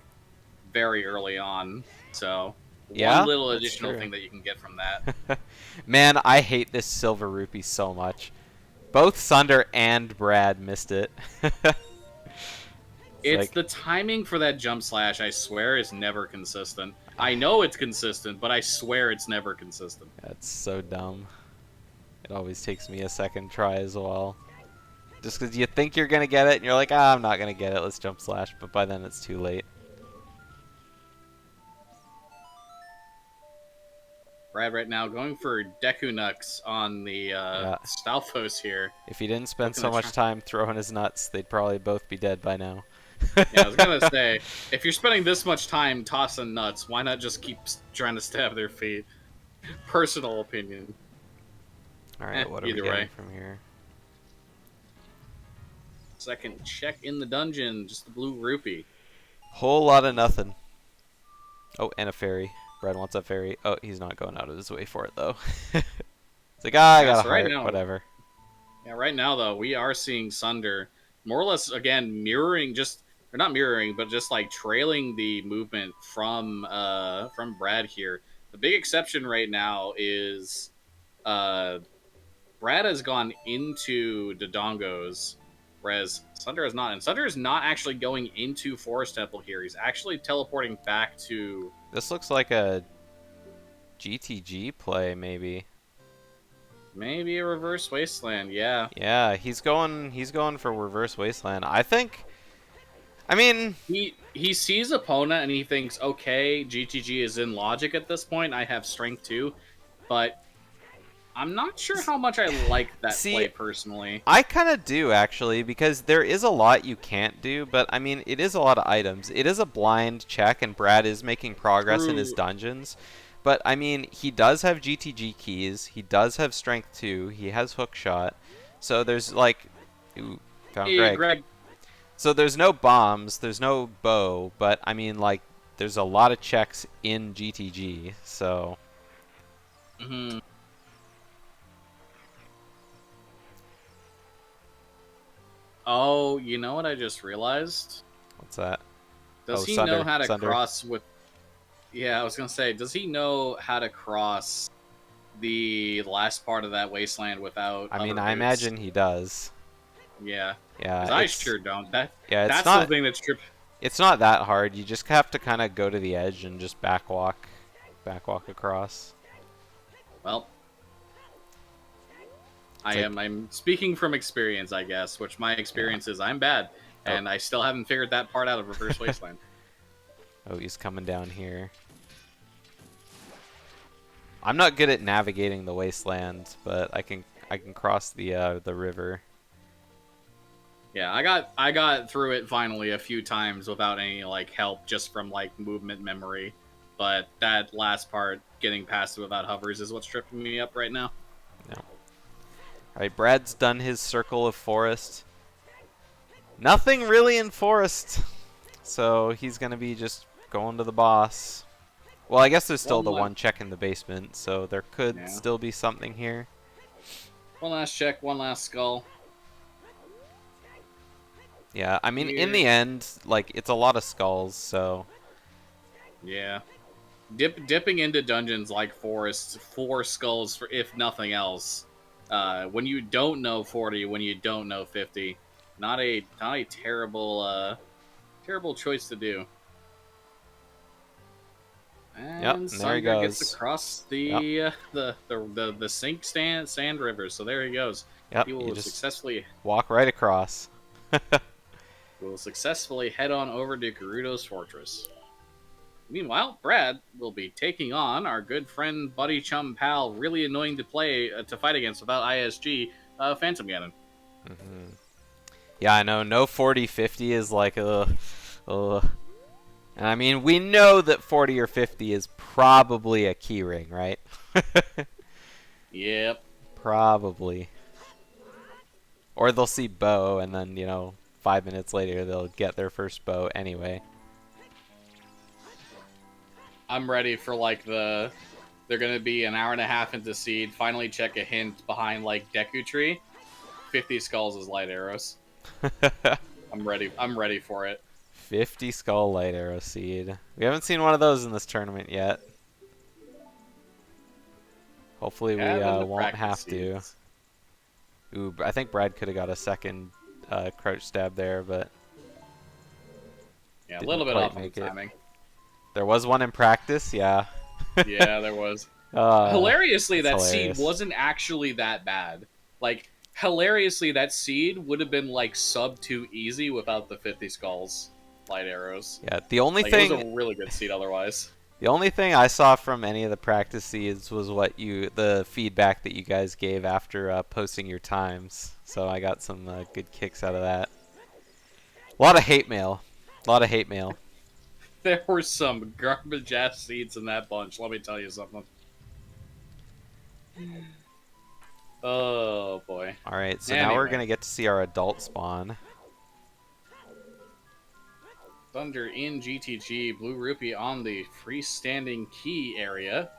very early on. So, Yeah, one little that's additional true. thing that you can get from that. Man, I hate this silver rupee so much. Both Sunder and Brad missed it. It's like, the timing for that jump slash, I swear, is never consistent. I know it's consistent, but I swear it's never consistent. that's so dumb. It always takes me a second try as well. Just because you think you're going to get it, and you're like, ah, I'm not going to get it, let's jump slash. But by then it's too late. Brad right now going for Deku Nux on the Stalfos here. If he didn't spend Looking so to much try- time throwing his nuts, they'd probably both be dead by now. Yeah, I was gonna say, if you're spending this much time tossing nuts, why not just keep trying to stab their feet? Personal opinion. Alright, what are we either getting way. from here? Second check in the dungeon, just the blue rupee. Whole lot of nothing. Oh, and a fairy. Brad wants a fairy. Oh, he's not going out of his way for it, though. It's like, I Yeah, got a so right heart, now, whatever. yeah, right now though, we are seeing Sunder more or less again mirroring just or not mirroring, but just like trailing the movement from Brad here. The big exception right now is uh Brad has gone into Dodongo's, whereas Sunder is not. And Sunder is not actually going into Forest Temple here. He's actually teleporting back to This looks like a GTG play, maybe. maybe a Reverse Wasteland. Yeah, Yeah, he's going for Reverse Wasteland. I think. I mean, he sees opponent and he thinks, okay, GTG is in logic at this point. I have strength too, but I'm not sure how much I like that see, play personally. I kind of do actually, because there is a lot you can't do, but I mean, it is a lot of items. It is a blind check, and Brad is making progress in his True. dungeons. But I mean, he does have GTG keys. He does have strength 2. He has hook shot. So there's like, ooh, found Hey, Greg. Greg. So there's no bombs, there's no bow, but I mean, like, there's a lot of checks in GTG. So Mhm. Oh, you know what I just realized? what's that? Does Oh, he know how to Sunder. cross with? Yeah, I was gonna say, does he know how to cross the last part of that wasteland without I mean, hover I boots? imagine he does. Yeah, Yeah, because I it's sure don't. it's That's the not thing that's trip. it's not that hard. You just have to kind of go to the edge and just backwalk across. Well, It's like, I'm speaking from experience, I guess. Which my yeah. experience is I'm bad, Oh. and I still haven't figured that part out of Reverse Wasteland. Oh, he's coming down here. I'm not good at navigating the wasteland, but I can cross the river. Yeah, I got through it finally a few times without any like help, just from like movement memory. But that last part, getting past it without hovers, is what's tripping me up right now. No. All right, Brad's done his circle of forest. Nothing really in forest, so he's gonna be just going to the boss. Well, I guess there's still the one check in the basement, so there could Yeah. still be something here. One last check, one last skull. Yeah, I mean, in Yeah. the end, like, it's a lot of skulls, so Yeah. Dipping into dungeons like forests, 4 skulls for if nothing else. When you don't know 40, when you don't know 50, not a terrible choice to do. yep, And and there he Sunder gets goes. across Yep, the sink sand river. So there he goes. yep, He you just walk right across. will successfully head on over to Gerudo's fortress. Meanwhile, Brad will be taking on our good friend, buddy, chum, pal, really annoying to play to fight against without ISG, Phantom Ganon. Hmm. Yeah, I know, no 40-50 is like, ugh. And I mean, we know that 40 or 50 is probably a keyring, right? Yep. Probably. Or they'll see bow, and then, 5 minutes later they'll get their first bow anyway. I'm ready for like they're gonna be an hour and a half into seed. Finally, check a hint behind like Deku Tree. 50 skulls is light arrows. I'm ready. I'm ready for it. 50 skull light arrow seed. We haven't seen one of those in this tournament yet. Hopefully we Having the won't practice have to. seeds. Ooh, I think Brad could have got a second crouch stab there, but Yeah, a didn't little bit quite off on the make it. timing. There was one in practice, yeah. Yeah, there was. Hilariously, that seed wasn't actually that bad. Like, hilariously, that seed would have been like sub 2 easy without the 50 skulls light arrows. Yeah, the only Like, thing it was a really good seed otherwise. the only thing I saw from any of the practice seeds was the feedback that you guys gave after posting your times. So I got some good kicks out of that. A lot of hate mail. A lot of hate mail. There were some garbage ass seeds in that bunch, let me tell you something. Oh boy. Alright, so now we're going to get to see our adult spawn. Thunder in GTG, Blue Rupee on the freestanding key area.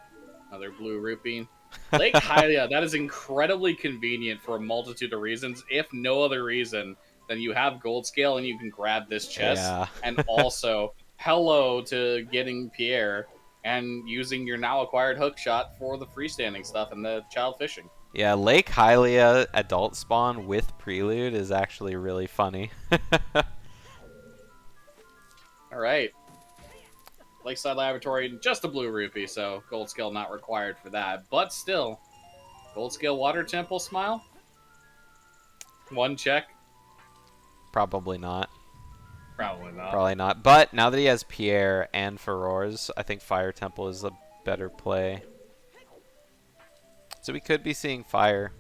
Another Blue Rupee. Lake Hylia, that is incredibly convenient for a multitude of reasons, if no other reason than you have gold scale and you can grab this chest. Yeah. And also, hello to getting Pierre and using your now acquired hook shot for the freestanding stuff and the child fishing. Yeah, Lake Hylia adult spawn with Prelude is actually really funny. All right. Lakeside Laboratory, just a blue rupee, so gold scale not required for that. But still, gold scale water temple smile? One check? Probably not. Probably not. Probably not. But now that he has Pierre and Furores, I think Fire Temple is a better play. So we could be seeing Fire.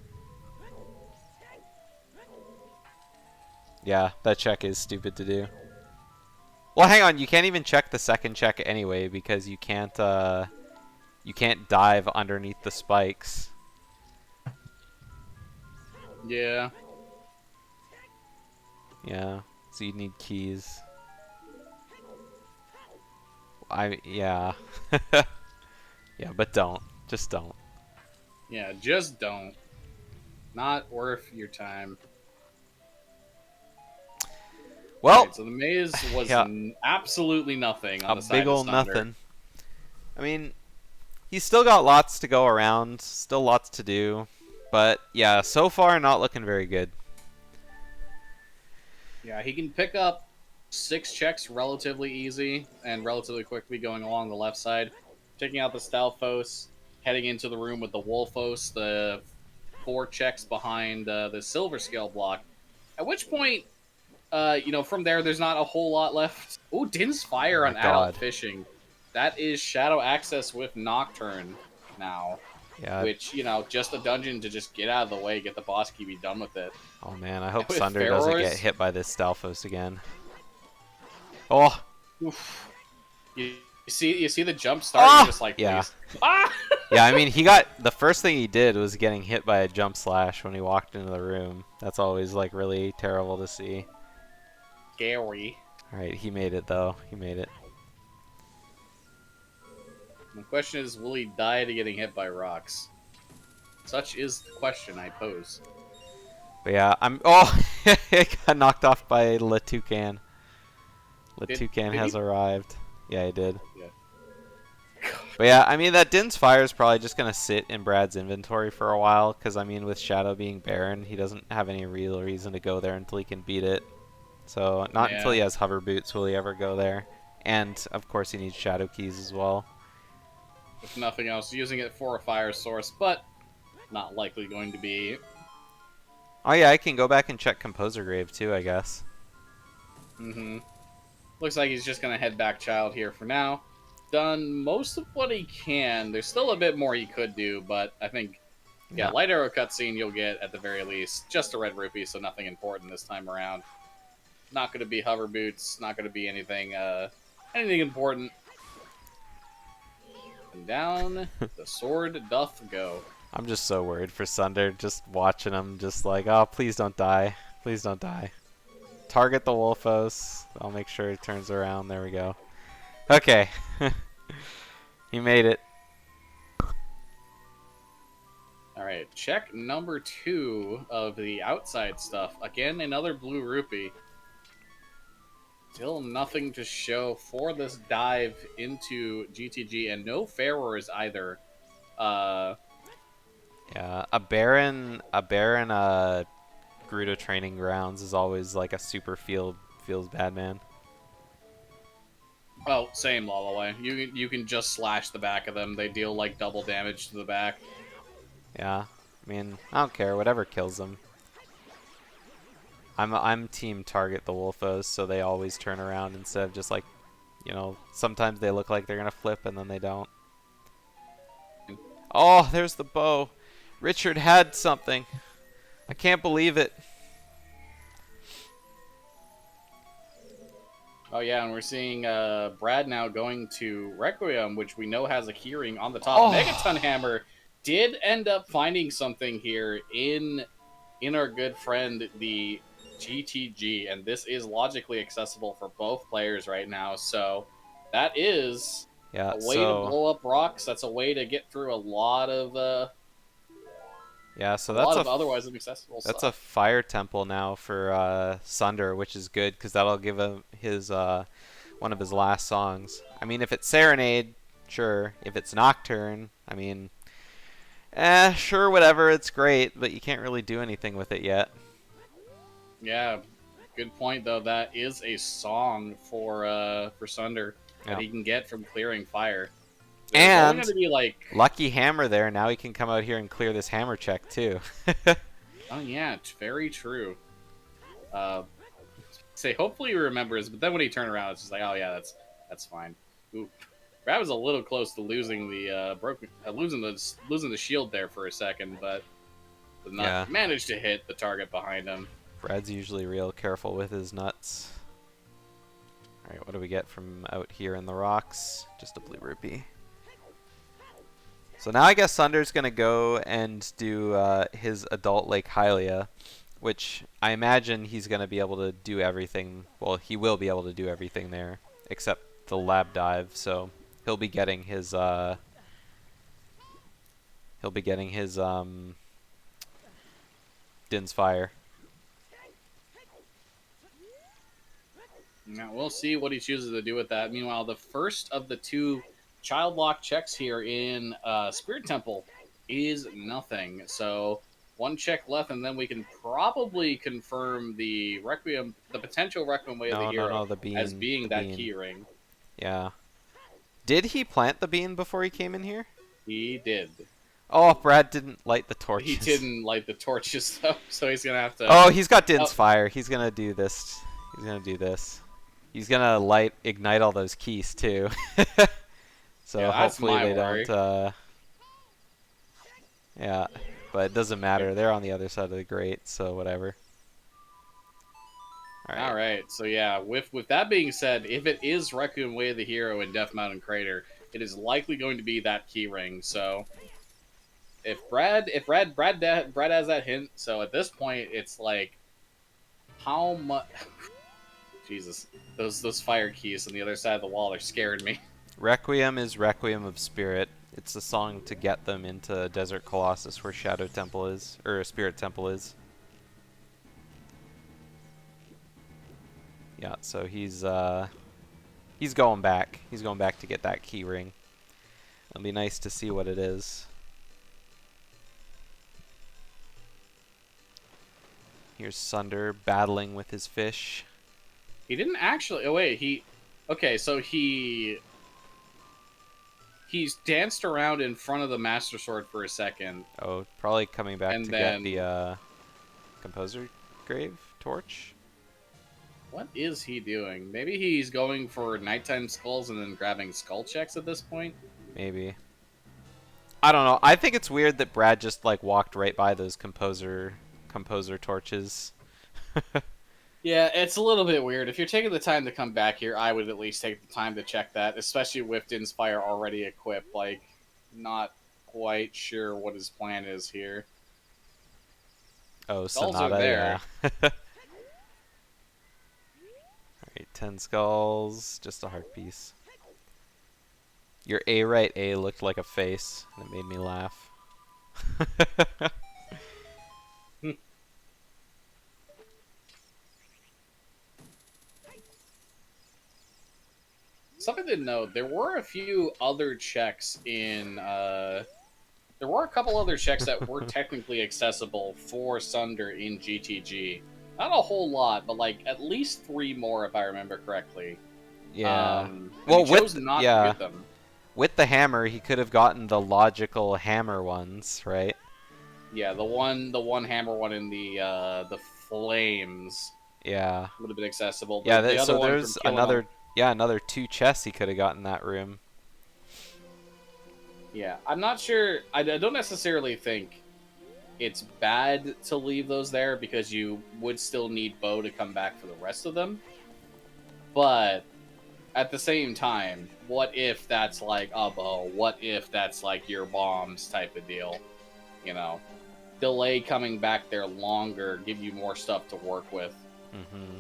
Yeah, that check is stupid to do. Well, hang on. You can't even check the second check anyway because you can't dive underneath the spikes. Yeah. Yeah. So you need keys. Yeah. Yeah, but don't. Just don't. Yeah, just don't. Not worth your time. Well, Alright, so the maze was yeah. absolutely nothing on A the side big of ol' Thunder. nothing. I mean, he's still got lots to go around, still lots to do. But yeah, so far not looking very good. Yeah, he can pick up 6 checks relatively easy and relatively quickly going along the left side. Taking out the Stalfos, heading into the room with the Wolfos, the 4 checks behind the Silver Scale block. At which point, from there's not a whole lot left. Oh, Din's Fire Oh on my Adult God. Fishing. That is Shadow Access with Nocturne now. Yeah. Which, just a dungeon to just get out of the way, get the boss key, be done with it. Oh man, I hope With Sunder doesn't get Ferrors? hit by this Stalfos again. Oh! Oof. You see the jump start, Ah! you're just like, please. Yeah. Ah! Yeah, I mean, the first thing he did was getting hit by a jump slash when he walked into the room. That's always, like, really terrible to see. Scary. Alright, he made it, though. He made it. The question is, will he die to getting hit by rocks? Such is the question I pose. But yeah, Oh! It got knocked off by Le Toucan. Le Toucan did has he? arrived. Yeah, he did. Yeah. But yeah, I mean, that Din's Fire is probably just going to sit in Brad's inventory for a while, because, I mean, with Shadow being Baron, he doesn't have any real reason to go there until he can beat it. So, not until he has Hover Boots will he ever go there. And, of course, he needs Shadow Keys as well. If nothing else, using it for a fire source, but not likely going to be. Oh yeah, I can go back and check Composer Grave too, I guess. Mm-hmm. Looks like he's just going to head back Child here for now. Done most of what he can. There's still a bit more he could do, but I think, yeah, Light Arrow cutscene you'll get at the very least. Just a red rupee, so nothing important this time around. Not going to be Hover Boots, not going to be anything important. And down the sword doth go. I'm just so worried for Sunder, just watching him, just like, oh, please don't die. Please don't die. Target the Wolfos. I'll make sure he turns around. There we go. Okay. He made it. Alright, check number 2 of the outside stuff. Again, another blue rupee. Still nothing to show for this dive into GTG, and no Ferrors either. Yeah, a Baron Gerudo Training Grounds is always like a super feels bad man. Oh, same Lalaway. You can just slash the back of them. They deal like double damage to the back. Yeah, I mean, I don't care. Whatever kills them. I'm team target the Wolfos, so they always turn around instead of just like, sometimes they look like they're gonna flip and then they don't. Oh, there's the bow. Richard had something. I can't believe it. Oh yeah, and we're seeing Brad now going to Requiem, which we know has a keyring on the top. Oh. Megaton Hammer did end up finding something here in our good friend the GTG, and this is logically accessible for both players right now. So that is a way to blow up rocks. That's a way to get through a lot of Yeah, so A that's lot a of otherwise inaccessible that's stuff. a fire temple now for Sunder, which is good because that'll give him his one of his last songs. I mean, if it's Serenade, sure. If it's Nocturne, I mean, sure, whatever. It's great, but you can't really do anything with it yet. Yeah, good point though. That is a song for Sunder that Yeah. he can get from clearing fire. There's only going And to be like, Lucky Hammer there. Now he can come out here and clear this hammer check too. oh yeah, it's very true. Uh, say hopefully he remembers, but then when he turned around, it's just like, oh yeah, that's fine. Ooh, Brad was a little close to losing the losing the shield there for a second, but did not Yeah. manage to hit the target behind him. Brad's usually real careful with his nuts. Alright, what do we get from out here in the rocks? Just a blue rupee. So now I guess Sunder's going to go and do his adult Lake Hylia, which I imagine he's going to be able to do everything. Well, he will be able to do everything there, except the lab dive. So he'll be getting his Din's Fire. Now we'll see what he chooses to do with that. Meanwhile, the first of the two child lock checks here in Spirit Temple is nothing. So one check left, and then we can probably confirm the Requiem, the potential Requiem Way of the Hero, The bean. as being the that bean. key ring. Yeah. Did he plant the bean before he came in here? He did. Oh, Brad didn't light the torches. He didn't light the torches though, so he's gonna have to. Oh, he's got Din's Fire. He's gonna do this. He's gonna do this. He's gonna ignite all those keys too. So Yeah, that's hopefully my they worry. don't. Yeah, but it doesn't matter. They're on the other side of the grate, so whatever. All right. So yeah, with that being said, if it is Requiem Way of the Hero in Death Mountain Crater, it is likely going to be that key ring. So if Brad has that hint, so at this point it's like how much Jesus, those fire keys on the other side of the wall are scaring me. Requiem is Requiem of Spirit. It's the song to get them into Desert Colossus, where Shadow Temple is, or Spirit Temple is. Yeah, so he's going back. He's going back to get that key ring. It'll be nice to see what it is. Here's Sunder battling with his fish. He didn't actually. Oh wait, okay, so he's danced around in front of the Master Sword for a second. Oh, probably coming back And to then- get the Composer Grave torch. What is he doing? Maybe he's going for nighttime skulls and then grabbing skull checks at this point. Maybe. I don't know. I think it's weird that Brad just walked right by those composer torches. Yeah, it's a little bit weird. If you're taking the time to come back here, I would at least take the time to check that, especially with Din's Fire already equipped. Not quite sure what his plan is here. Oh, Skulls are Sonata, there. yeah. Alright, 10 skulls, just a heart piece. Your right A looked like a face, and it made me laugh. Something to note, there were a few other checks in, there were a couple other checks that were technically accessible for Sunder in GTG. Not a whole lot, but at least 3 more if I remember correctly. Yeah. Well, he chose not to get them. With the hammer, he could have gotten the logical hammer ones, right? Yeah, the one hammer one in the flames. Yeah. Would have been accessible. Yeah, The other so one there's from killing another them- another 2 chests he could have gotten in that room. Yeah, I'm not sure. I don't necessarily think it's bad to leave those there because you would still need Bo to come back for the rest of them. But at the same time, what if that's a Bo? What if that's your bombs type of deal? Delay coming back there longer, give you more stuff to work with. Mm-hmm.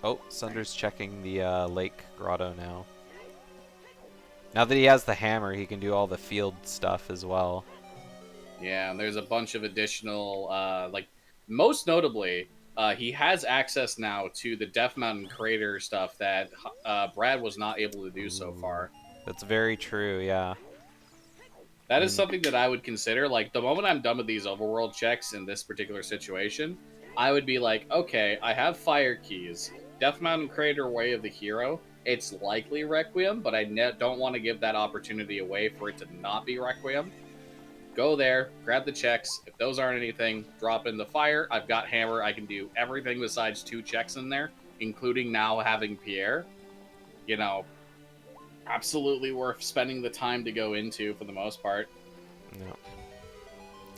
Oh, Sunder's checking the lake grotto now. Now that he has the hammer, he can do all the field stuff as well. Yeah, and there's a bunch of additional, like, most notably, he has access now to the Death Mountain crater stuff that Brad was not able to do so Ooh, far. that's very true, yeah. That I is mean, something that I would consider. Like, the moment I'm done with these overworld checks in this particular situation, I would be like, okay, I have fire keys. Death Mountain Crater, Way of the Hero. It's likely Requiem, but I don't want to give that opportunity away for it to not be Requiem. Go there, grab the checks. If those aren't anything, drop in the fire. I've got hammer. I can do everything besides 2 checks in there, including now having Pierre. You know, absolutely worth spending the time to go into for the most part. no.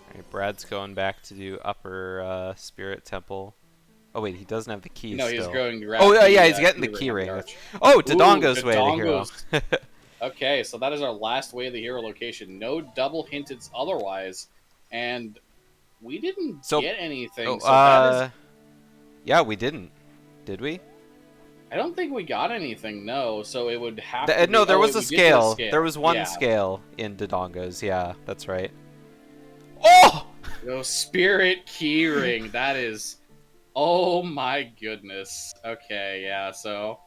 Alright, Brad's going back to do upper spirit temple. Oh wait, he doesn't have the keys No, he's still. going to grab Oh the, yeah, he's getting the key key ring ring. on the arch. Oh, Ooh, Dodongo's Way of the Hero. Dodongo's. Okay, so that is our last Way of the Hero location. No double hinted otherwise, and we didn't get anything. Oh, so that is. yeah, we didn't. Did we? I don't think we got anything. No, so it would have to. No, be, there oh, was wait, a we did get scale. There was one Yeah. scale in Dodongo's. Yeah, that's right. Oh! Oh, Spirit Keyring. That is. Oh my goodness. Okay, yeah. So,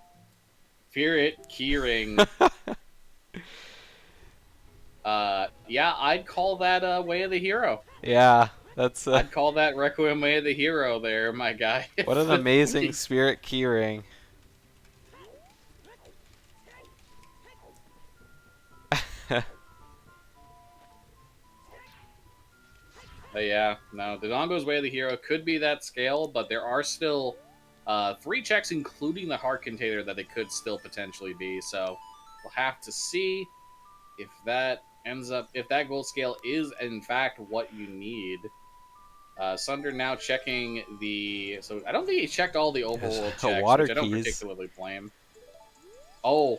Spirit Keyring. Yeah, I'd call that Way of the Hero. Yeah, that's I'd call that Requiem Way of the Hero there, my guy. what an amazing spirit keyring. But yeah, no, Dodongo's Way of the Hero could be that scale, but there are still 3 checks, including the heart container, that it could still potentially be. So we'll have to see if that ends up, if that gold scale is in fact what you need. Sunder now checking the. So I don't think he checked all the overworld checks, water which I don't keys. particularly blame. Oh,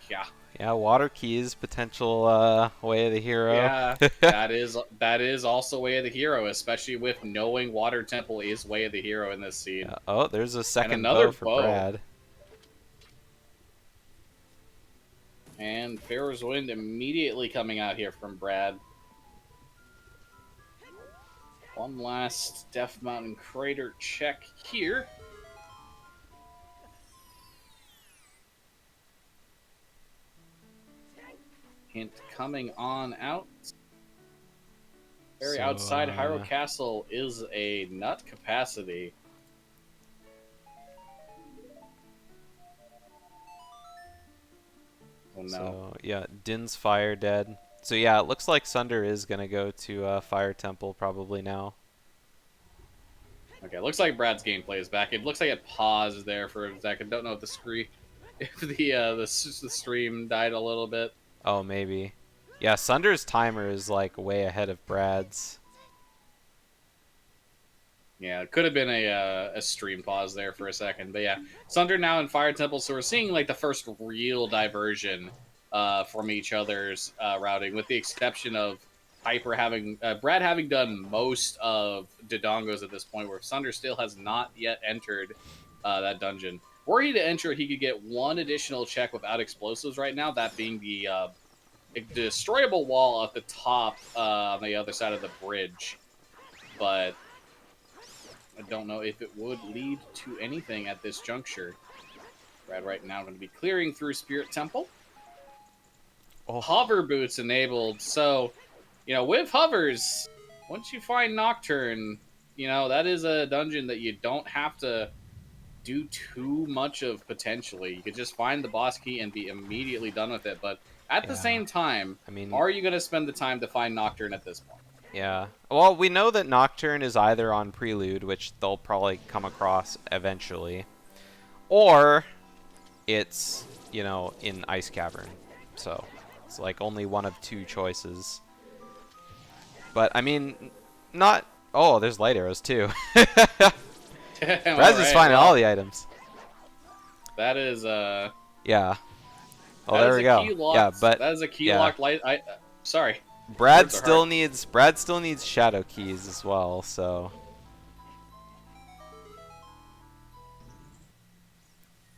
yeah. Yeah, water keys, potential Way of the Hero. Yeah, that is also Way of the Hero, especially with knowing Water Temple is Way of the Hero in this scene. Yeah. Oh, there's a second another bow for bow. Brad. And Pharaoh's Wind immediately coming out here from Brad. One last Death Mountain Crater check here. Hint coming on out. Very outside Hyrule Castle is a nut capacity. Oh no. So, yeah, Din's Fire dead. So yeah, it looks like Sunder is going to go to Fire Temple probably now. Okay, looks like Brad's gameplay is back. It looks like it paused there for a second. Don't know if the screen, if the stream died a little bit. Oh, maybe. Yeah, Sunder's timer is like way ahead of Brad's. Yeah, it could have been a stream pause there for a second, but yeah, Sunder now in Fire Temple, so we're seeing like the first real diversion from each other's routing, with the exception of Brad having done most of Dodongo's at this point, where Sunder still has not yet entered that dungeon. Were he to enter, he could get one additional check without explosives right now, that being the destroyable wall at the top on the other side of the bridge. But I don't know if it would lead to anything at this juncture. Brad right now going to be clearing through Spirit Temple. Oh. Hover boots enabled, so with hovers, once you find Nocturne, that is a dungeon that you don't have to do too much of potentially. You could just find the boss key and be immediately done with it, but at the same time, I mean, are you going to spend the time to find Nocturne at this point? Yeah. Well, we know that Nocturne is either on Prelude, which they'll probably come across eventually, or it's, in Ice Cavern. So it's like only one of 2 choices. But, I mean, not... Oh, there's light arrows, too. Brad's just finding all the items. That is, Yeah. Oh, there we go. Yeah, but... That is a key locked light... Sorry. Brad still needs shadow keys as well, so...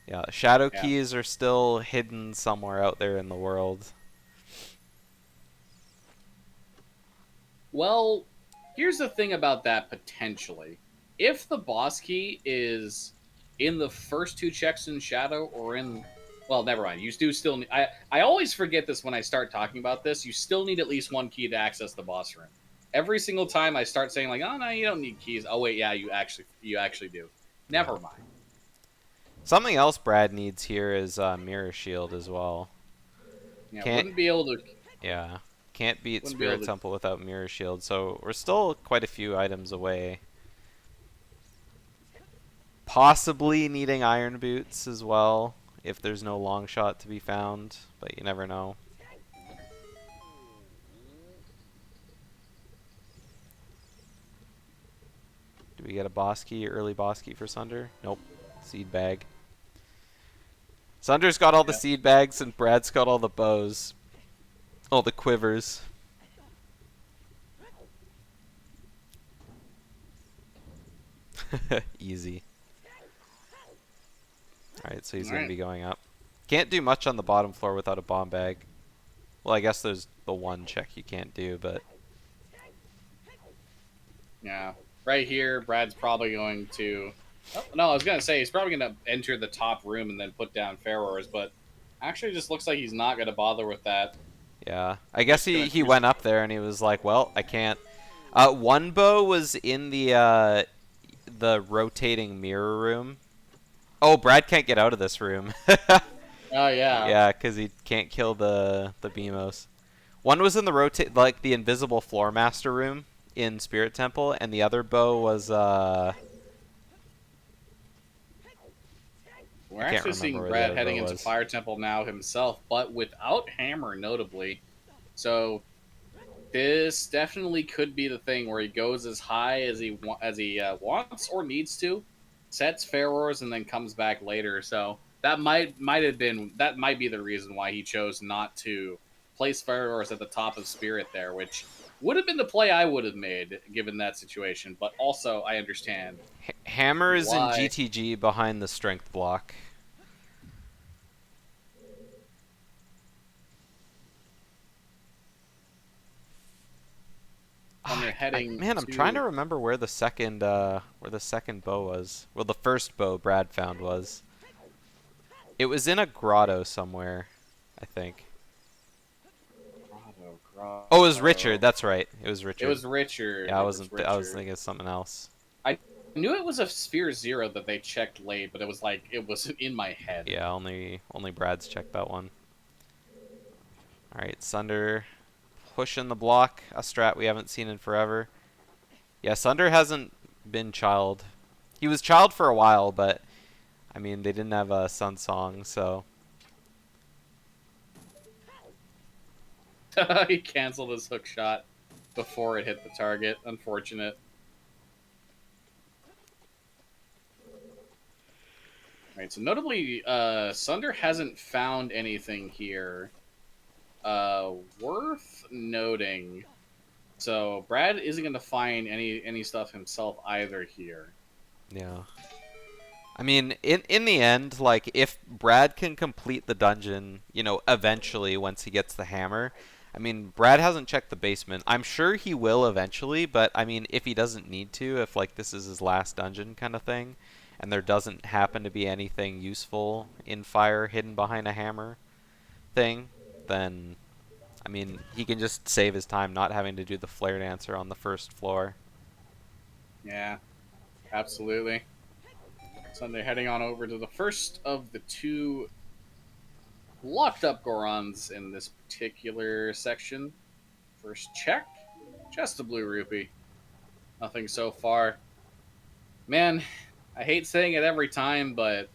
Yeah, shadow Yeah. keys are still hidden somewhere out there in the world. Well, here's the thing about that potentially. If the boss key is in the first two checks in Shadow or in. Well, never mind. You do still need. I always forget this when I start talking about this. You still need at least one key to access the boss room. Every single time I start saying, like, oh, no, you don't need keys. Oh, wait, yeah, you actually do. Yeah. Never mind. Something else Brad needs here is mirror shield as well. Yeah, Can't wouldn't be able to. Yeah, can't beat Wouldn't be able Spirit to. Temple without mirror shield. So we're still quite a few items away. Possibly needing iron boots as well if there's no long shot to be found, but you never know. Do we get a boss key, early boss key for Sunder? Nope. Seed bag. Sunder's got all the Yeah. seed bags and Brad's got all the bows. All the quivers. Easy. Alright, so he's going to be going up. Can't do much on the bottom floor without a bomb bag. Well, I guess there's the one check you can't do, but... Yeah. Right here, Brad's probably going to. Oh, no, I was going to say he's probably going to enter the top room and then put down Ferrors, but actually just looks like he's not going to bother with that. Yeah. I guess Just gonna he choose- went up there and he was like, well, I can't... one bow was in the rotating mirror room. Oh, Brad can't get out of this room. Oh, yeah. Yeah, because he can't kill the Beamos. One was in the like the invisible floor master room in Spirit Temple, and the other bow was We're I can't actually remember seeing where the Brad other heading bow into was. Fire Temple now himself, but without Hammer, notably. So this definitely could be the thing where he goes as high as he wants or needs to, sets Ferrors, and then comes back later. So that might be the reason why he chose not to place Ferrors at the top of Spirit there, which would have been the play I would have made given that situation. But also, I understand Hammer is in why. GTG behind the strength block. When they're heading Man, I'm to- trying to remember where the second bow was. Well, the first bow Brad found was. It was in a grotto somewhere, I think. Grotto. Oh, it was Richard. That's right. It was Richard. It was Richard. Yeah, It was I was Richard. thinking of something else. I knew it was a Sphere Zero that they checked late, but it was like it was in my head. Yeah, only Brad's checked that one. All right, Sunder pushing the block, a strat we haven't seen in forever. Yeah, Sunder hasn't been child. He was child for a while, but I mean they didn't have a Sun Song, so He canceled his hook shot before it hit the target. Unfortunate. Right, so notably, Sunder hasn't found anything here worth noting. So Brad isn't going to find any stuff himself either here. yeah. I mean, in the end, like if Brad can complete the dungeon, you know, eventually once he gets the hammer. I mean, Brad hasn't checked the basement. I'm sure he will eventually, but I mean, if he doesn't need to, if like this is his last dungeon kind of thing, and there doesn't happen to be anything useful in fire hidden behind a hammer thing, then I mean, he can just save his time not having to do the flare dancer on the first floor. Yeah, absolutely. So they're heading on over to the first of the two locked up Gorons in this particular section. First check, just a blue rupee. Nothing so far. Man, I hate saying it every time, but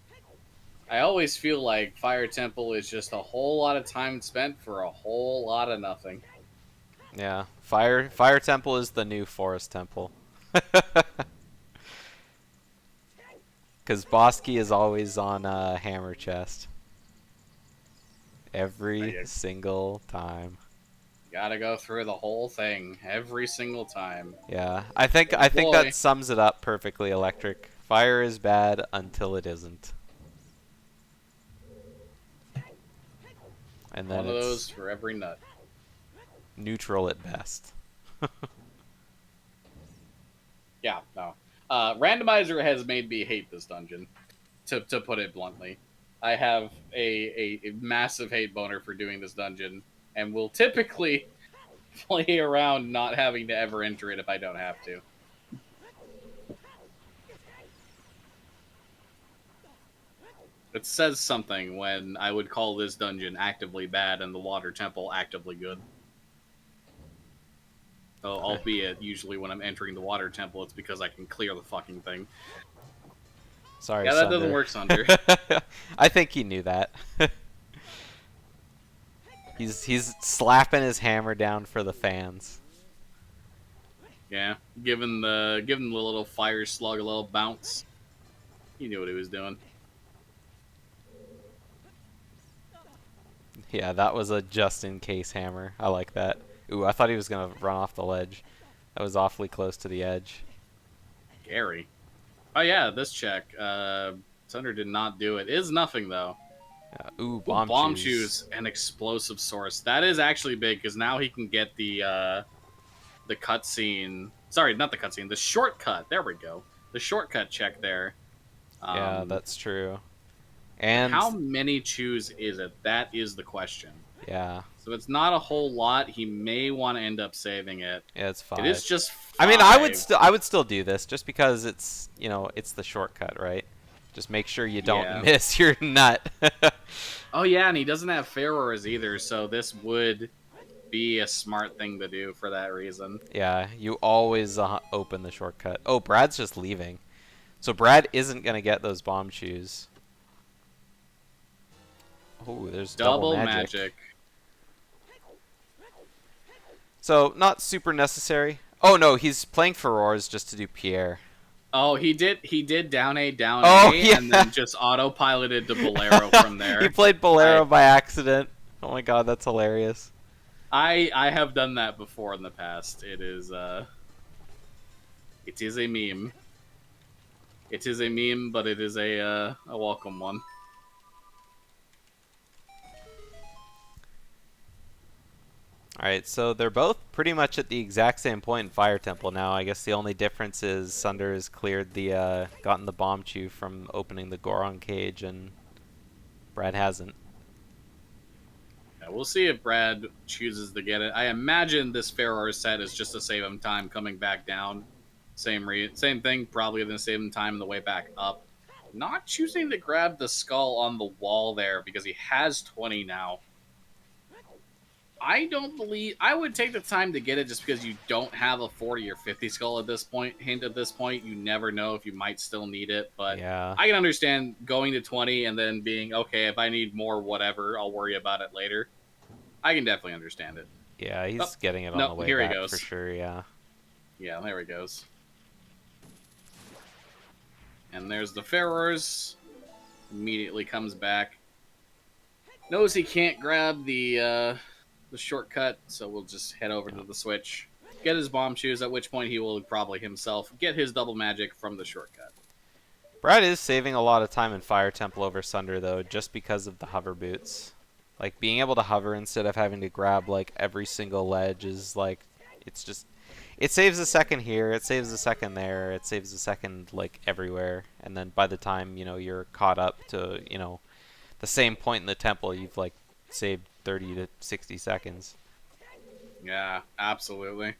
I always feel like Fire Temple is just a whole lot of time spent for a whole lot of nothing. Yeah, Fire Temple is the new Forest Temple. Because Bosky is always on a hammer chest. Every Yeah. single time. Gotta go through the whole thing every single time. Yeah, I think Boy. that sums it up perfectly. Electric fire is bad until it isn't. And then One of it's those for every nut. neutral at best. Yeah, no. Randomizer has made me hate this dungeon, to put it bluntly. I have a massive hate boner for doing this dungeon, and will typically play around not having to ever enter it if I don't have to. It says something when I would call this dungeon actively bad and the water temple actively good. Oh, albeit, usually when I'm entering the water temple, it's because I can clear the fucking thing. Sorry, Yeah, that Sunder. doesn't work, Sunder. I think he knew that. He's slapping his hammer down for the fans. Yeah, given the little fire slug a little bounce. He knew what he was doing. Yeah, that was a just-in-case hammer. I like that. Ooh, I thought he was gonna run off the ledge. That was awfully close to the edge. Gary. Oh yeah, this check. Sunder did not do it. Is nothing though. Ooh, Ooh, bomb, bomb shoes. shoes and explosive source. That is actually big because now he can get the cutscene. Sorry, not the cutscene. The shortcut. There we go. The shortcut check there. Yeah, that's true. But And how many chews is it? That is the question. yeah, So it's not a whole lot. He may want to end up saving it. yeah, it's 5. It is just 5. I mean, I would still do this just because it's, you know, it's the shortcut, right? Just make sure you don't Yeah. miss your nut. Oh yeah, and he doesn't have Ferrors either, so this would be a smart thing to do for that reason. Yeah, you always open the shortcut. Oh, Brad's just leaving. So Brad isn't going to get those bomb shoes. Oh, there's double magic. So, not super necessary. Oh no, he's playing Furores just to do Pierre. Oh, he did down A, Oh, yeah. and then just autopiloted to Bolero from there. He played Bolero by accident. Oh my god, that's hilarious. I have done that before in the past. It is a meme. It is a meme, but it is a welcome one. Alright, so they're both pretty much at the exact same point in Fire Temple now. I guess the only difference is Sunder has cleared the, gotten the bomb chew from opening the Goron cage, and Brad hasn't. Yeah, we'll see if Brad chooses to get it. I imagine this Ferror set is just to save him time coming back down. Same thing, probably going to save him time on the way back up. Not choosing to grab the skull on the wall there because he has 20 now. I would take the time to get it just because you don't have a 40 or 50 skull at this point. Hint, at this point, you never know if you might still need it, but Yeah. I can understand going to 20 and then being, okay, if I need more, whatever, I'll worry about it later. I can definitely understand it. Yeah, he's getting it on no, the way here he back goes. for sure, yeah. Yeah, there he goes. And there's the Ferrors. Immediately comes back. Knows he can't grab the shortcut, so we'll just head over to the switch. Get his bomb shoes, at which point he will probably himself get his double magic from the shortcut. Brad is saving a lot of time in Fire Temple over Sunder, though, just because of the hover boots. Like, being able to hover instead of having to grab, like, every single ledge is, like, it's just... It saves a second here, it saves a second there, it saves a second, like, everywhere. And then by the time, you know, you're caught up to, you know, the same point in the temple, you've, like, saved 30 to 60 seconds. Yeah, absolutely.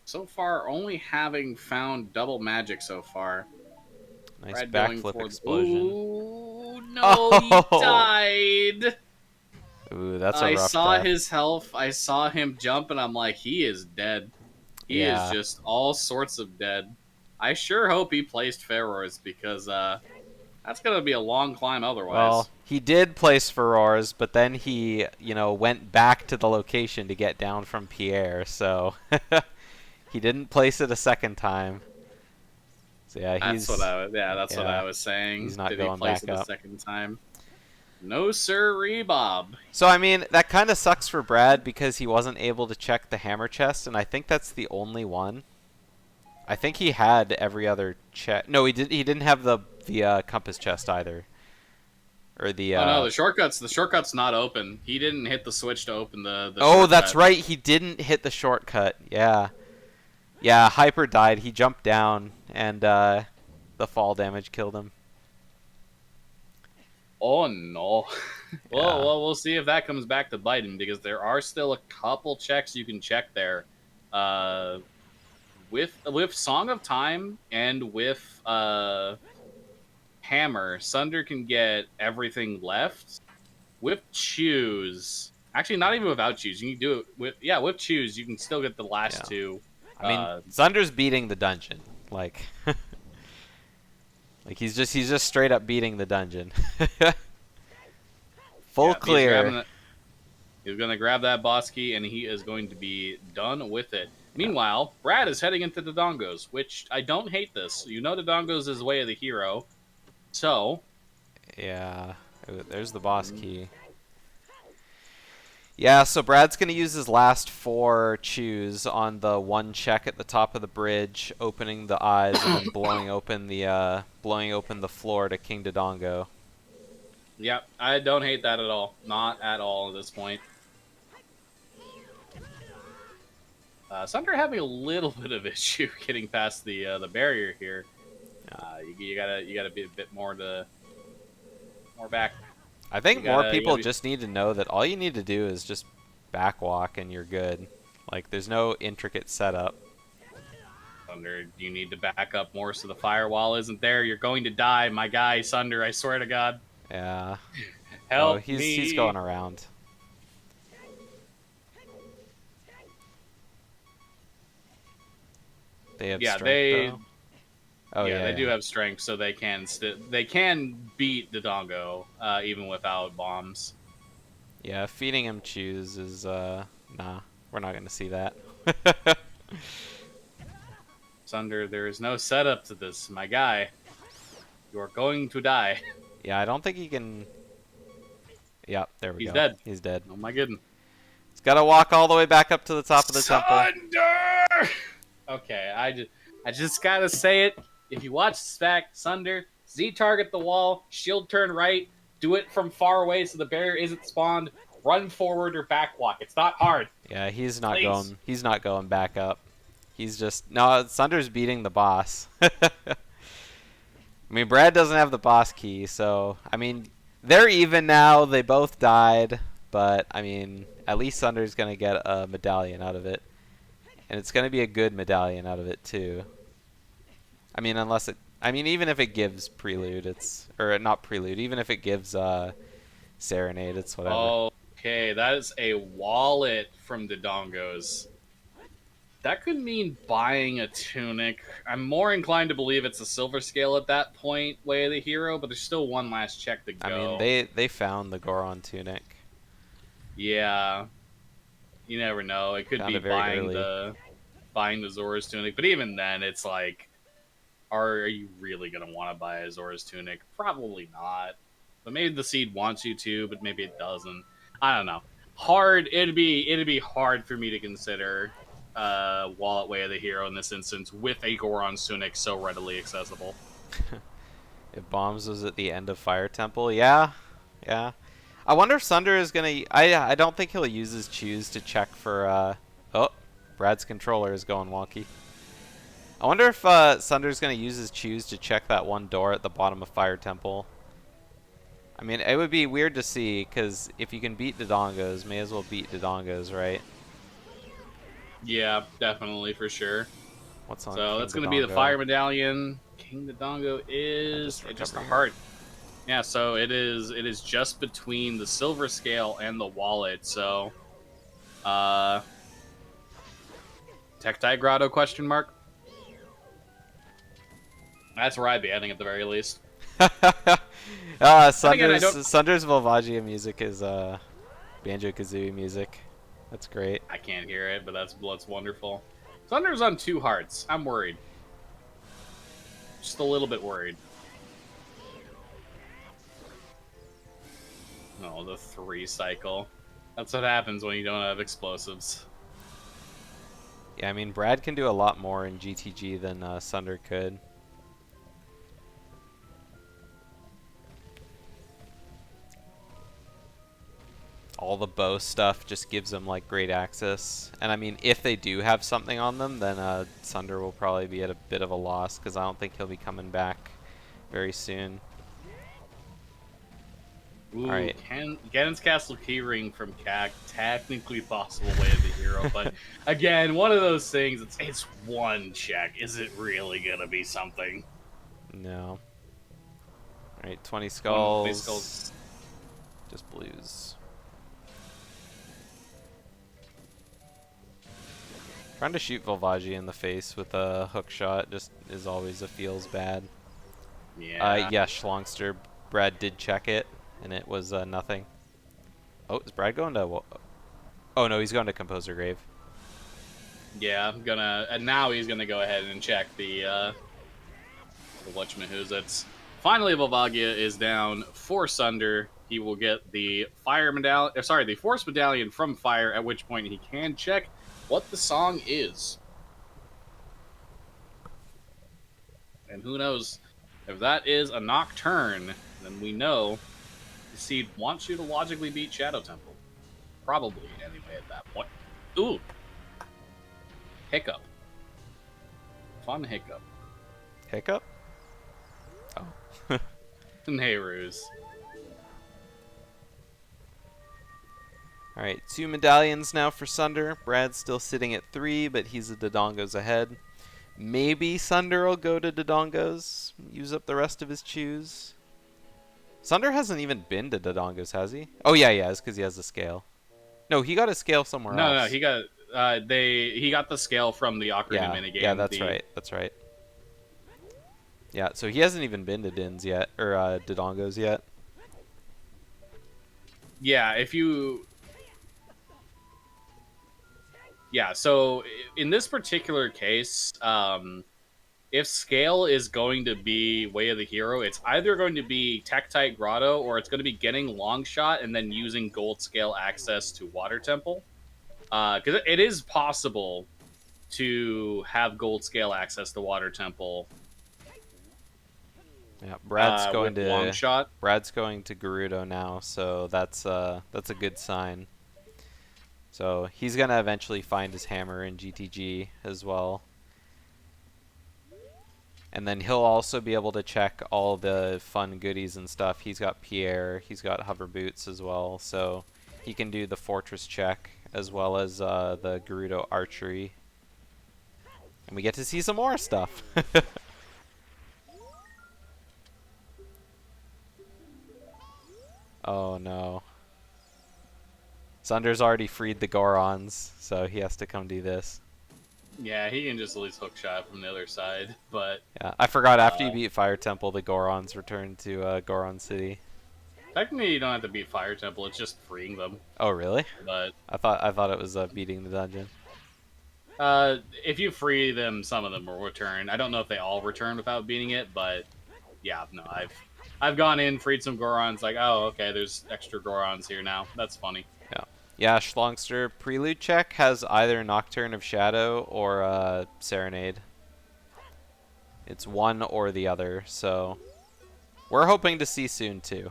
So far, only having found double magic so far. Nice Brad backflip explosion. Ooh, no, Oh! he died! Ooh, that's a I rough saw death. his health, I saw him jump, and I'm like, he is dead. He Yeah. is just all sorts of dead. I sure hope he placed Ferrors, because that's going to be a long climb otherwise. Well, he did place Furores, but then he, you know, went back to the location to get down from Pierre, so he didn't place it a second time. So yeah, that's what I was saying. He's not Did going he place back it a up. second time? No sir, Bob. So I mean, that kind of sucks for Brad because he wasn't able to check the hammer chest, and I think that's the only one. I think he had every other chest. No, he didn't have the compass chest either. or the. Oh no, the shortcut's not open. He didn't hit the switch to open the Oh, that's shortcut. right. He didn't hit the shortcut. Yeah. Yeah, Hyper died. He jumped down, and the fall damage killed him. Oh no. Yeah. Well, we'll see if that comes back to bite him, because there are still a couple checks you can check there. With Song of Time and with Hammer, Sunder can get everything left. With Choose, actually not even without Choose, you can do it with Choose, you can still get the last two. I mean, Sunder's beating the dungeon. Like, like he's just straight up beating the dungeon. Full clear. He's going to grab that boss key, and he is going to be done with it. Meanwhile, Brad is heading into the Dongos, which I don't hate this. You know the Dongos is way of the hero. So. Yeah, there's the boss key. Yeah, so Brad's going to use his last 4 choose on the one check at the top of the bridge, opening the eyes and then blowing open the floor to King Dodongo. Yep, I don't hate that at all. Not at all at this point. Sunder having a little bit of issue getting past the barrier here. You gotta be a bit more back. I think more people just need to know that all you need to do is just backwalk and you're good. Like, there's no intricate setup. Sunder, you need to back up more so the firewall isn't there. You're going to die, my guy, Sunder, I swear to God. Yeah. Help me. He's going around. They have strength, though? Oh, yeah, they do have strength, so they can beat the Dodongo even without bombs. Yeah, feeding him choose is nah, we're not gonna see that. Sunder, there is no setup to this, my guy. You are going to die. Yeah, I don't think he can. Yeah, there we go. He's dead. He's dead. Oh my goodness. He's got to walk all the way back up to the top of the temple. Sunder! Okay, I just gotta say it. If you watch this back, Sunder, Z target the wall, shield turn right, do it from far away so the barrier isn't spawned, run forward or backwalk. It's not hard. Yeah, he's not going back up. He's just Sunder's beating the boss. I mean, Brad doesn't have the boss key, so I mean, they're even now. They both died, but I mean, at least Sunder's gonna get a medallion out of it, and it's gonna be a good medallion out of it too. I mean, even if it gives Prelude, or not Prelude. Even if it gives Serenade, it's whatever. Okay, that is a wallet from the Dongos. That could mean buying a tunic. I'm more inclined to believe it's a silver scale at that point, way of the hero, but there's still one last check to go. I mean, they found the Goron tunic. Yeah. You never know. It could be buying the Zora's tunic, but even then, it's like, are you really gonna want to buy a Zora's tunic? Probably not. But maybe the seed wants you to, but maybe it doesn't. I don't know. It'd be hard for me to consider Wallet Way of the Hero in this instance with a Goron's tunic so readily accessible. If Bombs was at the end of Fire Temple, yeah. I wonder if Sunder is gonna. I don't think he'll use his choose to check for. Oh, Brad's controller is going wonky. I wonder if Sunder's gonna use his choose to check that one door at the bottom of Fire Temple. I mean, it would be weird to see, because if you can beat Dodongos, may as well beat Dodongos, right? Yeah, definitely, for sure. What's on So King that's going to Dodongo? be the Fire Medallion. King Dodongo is just a heart. Yeah, so it is just between the silver scale and the wallet. So, Tectite Grotto question mark? That's where I'd be heading at the very least. Sunder's Volvagia music is Banjo-Kazooie music. That's great. I can't hear it, but that's wonderful. Sunder's on 2 hearts. I'm worried. Just a little bit worried. Oh, the 3 cycle. That's what happens when you don't have explosives. Yeah, I mean, Brad can do a lot more in GTG than Sunder could. all the bow stuff just gives them like great access. And I mean, if they do have something on them, then Sunder will probably be at a bit of a loss because I don't think he'll be coming back very soon. Ooh, All right. Ganon's Castle Keyring from CAC, technically possible way of the hero, but again, one of those things, it's one check. Is it really gonna be something? No. All right, 20 20 skulls. skulls. Just blues. Trying to shoot Volvagia in the face with a hook shot just is always a feels bad. Yeah. Yeah, Schlongster. Brad did check it, and it was nothing. Oh, is Brad going to... Oh, no, he's going to Composer Grave. Yeah, and now he's gonna go ahead and check the whatchamahoos. That's finally Volvagia is down for Sunder. He will get the fire medallion, the force medallion from Fire, at which point he can check what the song is. And who knows, if that is a Nocturne, then we know the Seed wants you to logically beat Shadow Temple. Probably, anyway, at that point. Ooh. Hiccup. Fun hiccup. Hiccup? Oh. Nehru's. Alright, 2 medallions now for Sunder. Brad's still sitting at 3, but he's a Dodongos ahead. Maybe Sunder will go to Dodongos, use up the rest of his chews. Sunder hasn't even been to Dodongos, has he? Oh yeah, he has, because he has the scale. No, he got a scale somewhere else. No, he got he got the scale from the Ocarina minigame. Yeah, that's right. That's right. Yeah, so he hasn't even been to Dins yet, or Dodongos yet. Yeah, so in this particular case, if scale is going to be Way of the Hero, it's either going to be Tektite Grotto or it's going to be getting Long Shot and then using Gold Scale access to Water Temple. Because it is possible to have Gold Scale access to Water Temple. Yeah, Brad's going to Long Shot. Brad's going to Gerudo now, so that's a good sign. So he's gonna eventually find his hammer in GTG as well. And then he'll also be able to check all the fun goodies and stuff. He's got Pierre, he's got hover boots as well, so he can do the fortress check as well as the Gerudo archery. And we get to see some more stuff. Oh no. Sunder's already freed the Gorons, so he has to come do this. Yeah, he can just at least hook shot from the other side, but... Yeah, I forgot after you beat Fire Temple, the Gorons return to Goron City. Technically, you don't have to beat Fire Temple, it's just freeing them. Oh, really? But I thought it was beating the dungeon. if you free them, some of them will return. I don't know if they all return without beating it, but yeah, no, I've gone in, freed some Gorons, like, oh, okay, there's extra Gorons here now. That's funny. Yeah, Schlongster Prelude check has either Nocturne of Shadow or Serenade. It's one or the other, so we're hoping to see soon too.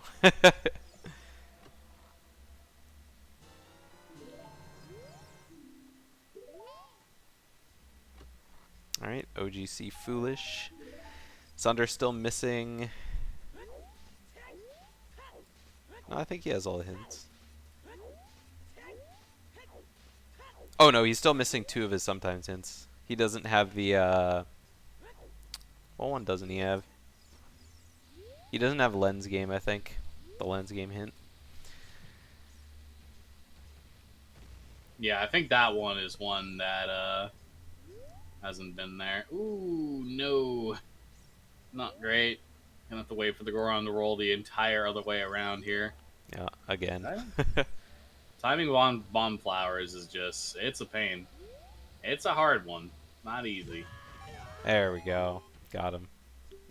Alright, OGC Foolish. Sunder's still missing. No, I think he has all the hints. Oh no, he's still missing 2 of his sometimes hints. He doesn't have the what one doesn't he have? He doesn't have lens game, I think. The lens game hint. Yeah, I think that one is one that hasn't been there. Ooh, no. Not great. Gonna have to wait for the Goron to roll the entire other way around here. Yeah, again. Timing bomb flowers is just, it's a pain. It's a hard one. Not easy. There we go. Got him.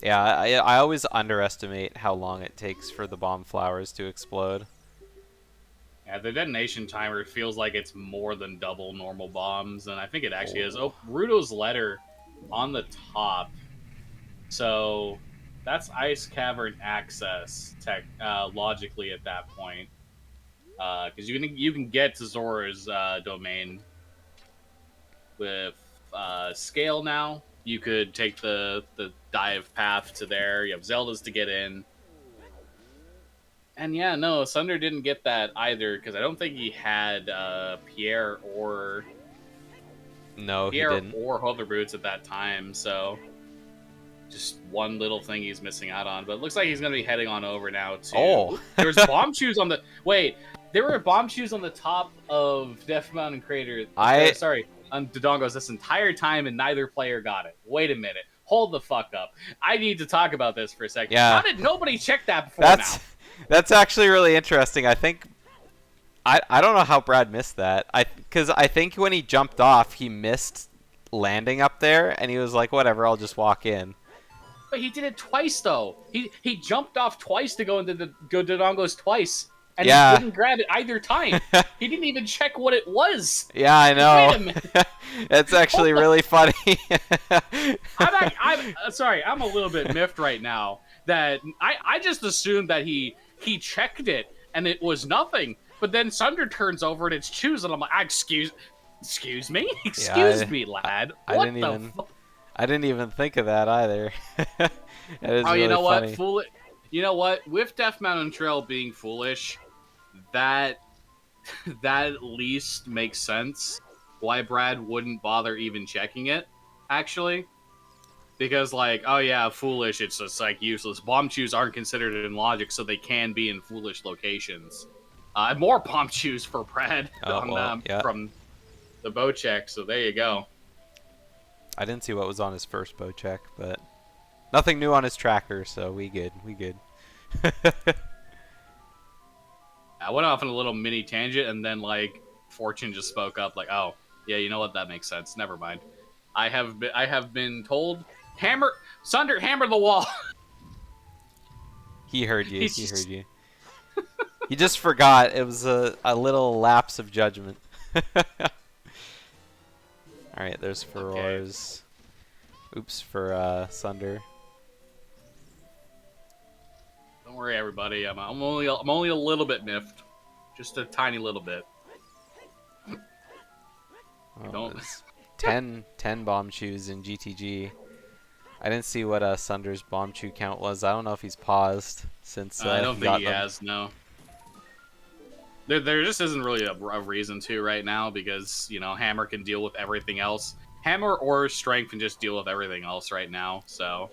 Yeah, I always underestimate how long it takes for the bomb flowers to explode. Yeah, the detonation timer feels like it's more than double normal bombs, and I think it actually is. Oh, Rudo's letter on the top. So that's Ice Cavern access logically at that point. because you can get to Zora's domain with scale now. You could take the dive path to there. You have Zelda's to get in. And yeah, no, Sunder didn't get that either because I don't think he had No, he Pierre didn't. or Hover Boots at that time. So just one little thing he's missing out on. But it looks like he's going to be heading on over now to. Oh. There's bomb shoes on the. Wait, there were bomb shoes on the top of Death Mountain Crater. Sorry, on Dodongos this entire time, and neither player got it. Wait a minute. Hold the fuck up. I need to talk about this for a second. Yeah. How did nobody check that before now? That's actually really interesting. I think I don't know how Brad missed that. Because I think when he jumped off, he missed landing up there, and he was like, "Whatever, I'll just walk in." But he did it twice though. He jumped off twice to go into the Dodongos twice, and Yeah. he didn't grab it either time. He didn't even check what it was. Yeah, I know. Wait a minute. It's actually really funny. I'm sorry. I'm a little bit miffed right now. That I just assumed that he checked it and it was nothing. But then Sunder turns over and it's Choose, and I'm like, excuse me, excuse me, lad. I What didn't the even. I didn't even think of that either. That is Oh, really you know funny. what? You know what? With Death Mountain Trail being foolish, that at least makes sense. Why Brad wouldn't bother even checking it, actually. Because, like, oh yeah, foolish, it's just, like, useless. Bomb chews aren't considered in logic, so they can be in foolish locations. More bomb chews for Brad Yeah. from the bow check, so there you go. I didn't see what was on his first bow check, but nothing new on his tracker, so we good. I went off on a little mini tangent, and then, like, Fortune just spoke up, like, oh, yeah, you know what, that makes sense. Never mind. I have been told, Sunder, hammer the wall. He heard you. He's He heard just- you. He just forgot. It was a little lapse of judgment. Alright, there's Furor's. Oops, for Sunder. Don't worry, everybody. I'm only a little bit miffed, just a tiny little bit. Oh, Don't- it's 10 bomb chews in GTG. I didn't see what Sunder's bomb chew count was. I don't know if he's paused since I don't he think got he them. has. No. There just isn't really a reason to right now because Hammer can deal with everything else. Hammer or Strength can just deal with everything else right now. So.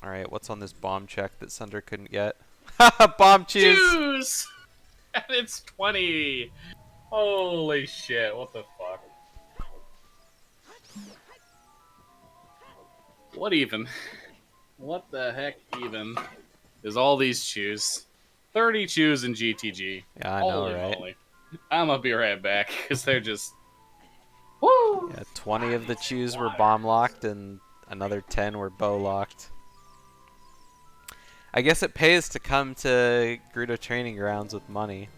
Alright, what's on this bomb check that Sunder couldn't get? Bomb chews! Choose! And it's 20! Holy shit, what the fuck? What even? What the heck even is all these chews? 30 chews in GTG. Yeah, I know, Holy right? moly. I'm gonna be right back, because they're just... Woo! Yeah, 20 of the chews were bomb locked and another 10 were bow locked. I guess it pays to come to Gerudo Training Grounds with money.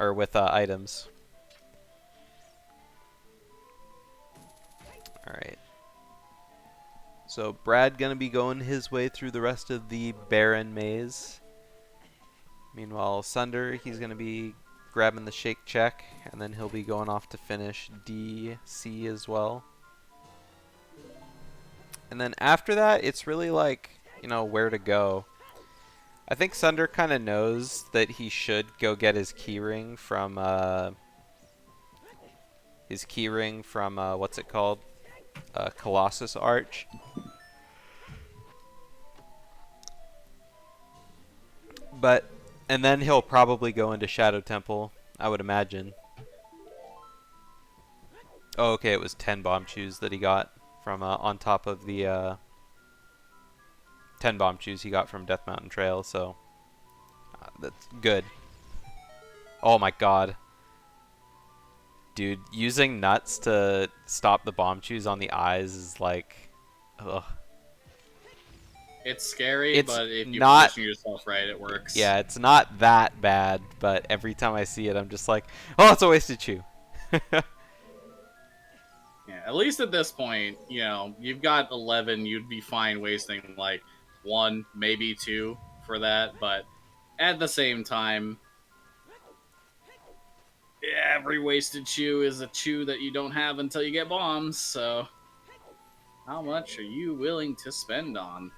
Or with items. Alright. So Brad gonna be going his way through the rest of the Baron Maze. Meanwhile, Sunder, he's gonna be grabbing the Shake Check, and then he'll be going off to finish DC as well. And then after that, it's really like, where to go. I think Sunder kind of knows that he should go get his keyring from what's it called? Colossus Arch. And then he'll probably go into Shadow Temple, I would imagine. Oh, okay, it was 10 bomb chews that he got from on top of the 10 bomb chews he got from Death Mountain Trail, so that's good. Oh my god. Dude, using nuts to stop the bomb chews on the eyes is like, ugh. It's scary, It's but if you not- position yourself right, it works. Yeah, it's not that bad, but every time I see it, I'm just like, oh, it's a wasted chew. Yeah, at least at this point, you've got 11, you'd be fine wasting, like, 1, maybe 2 for that, but at the same time, every wasted chew is a chew that you don't have until you get bombs, so how much are you willing to spend on?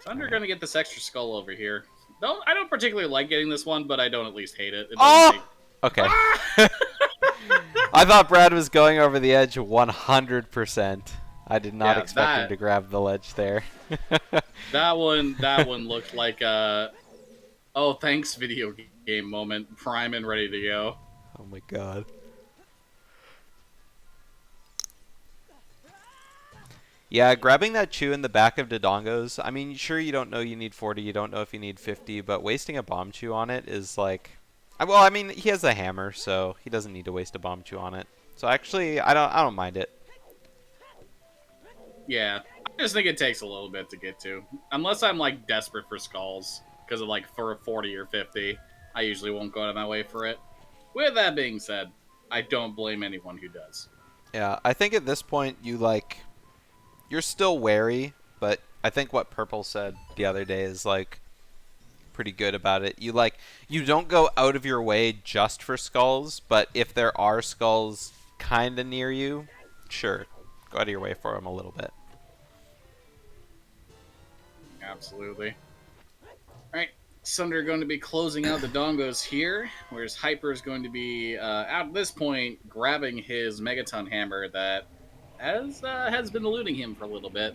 Thunder gonna get this extra skull over here. I don't particularly like getting this one, but I don't at least hate it. It doesn't take... Okay. Ah! I thought Brad was going over the edge 100%. I did not Yeah, expect him to grab the ledge there. That one looked like a oh thanks video game moment, prime and ready to go. Oh my god. Yeah, grabbing that chew in the back of Dodongo's, I mean, sure, you don't know you need 40, you don't know if you need 50, but wasting a bomb chew on it is like... Well, I mean, he has a hammer, so he doesn't need to waste a bomb chew on it. So actually, I don't mind it. Yeah, I just think it takes a little bit to get to. Unless I'm like desperate for skulls, because of like for a 40 or 50, I usually won't go out of my way for it. With that being said, I don't blame anyone who does. Yeah, I think at this point, you're still wary, but I think what Purple said the other day is like pretty good about it. You don't go out of your way just for skulls, but if there are skulls kind of near you, sure, go out of your way for them a little bit. Absolutely. Alright, Sunder going to be closing out the Dongos here, whereas Hyper is going to be, at this point, grabbing his Megaton Hammer that has been eluding him for a little bit.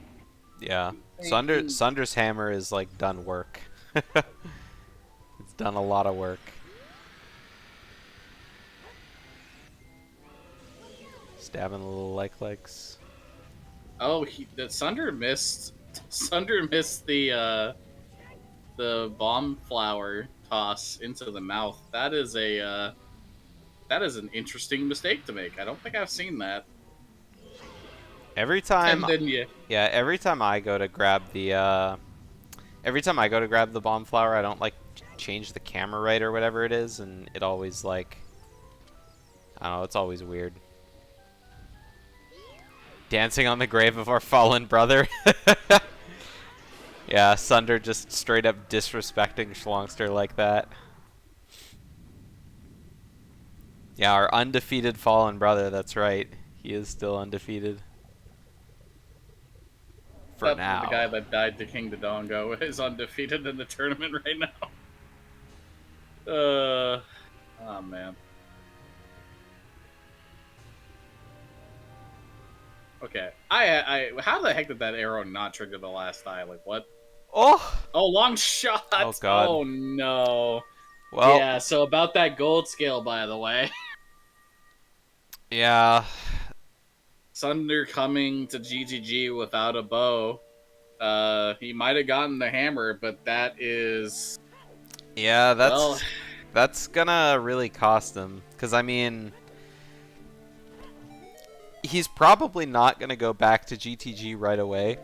Yeah, Sunder's hammer is like done work. It's done a lot of work. Stabbing the little legs. Oh, Sunder missed. Sunder missed the bomb flower toss into the mouth. That is an interesting mistake to make. I don't think I've seen that. Every time, And then you... yeah, every time I go to grab the bomb flower, I don't like change the camera right or whatever it is, and it always like, I don't know, it's always weird. Dancing on the grave of our fallen brother. Yeah, Sunder just straight up disrespecting Schlongster like that. Yeah, our undefeated fallen brother, that's right. He is still undefeated. For now. The guy that died to King Dodongo is undefeated in the tournament right now. Oh man. Okay, how the heck did that arrow not trigger the last eye? Like what? Oh! Oh, long shot! Oh god. Oh no. Well, yeah, so about that gold scale, by the way. Yeah. Sunder coming to GGG without a bow. He might have gotten the hammer, but that is... Yeah, well, that's gonna really cost him. Because, I mean... He's probably not gonna go back to GTG right away.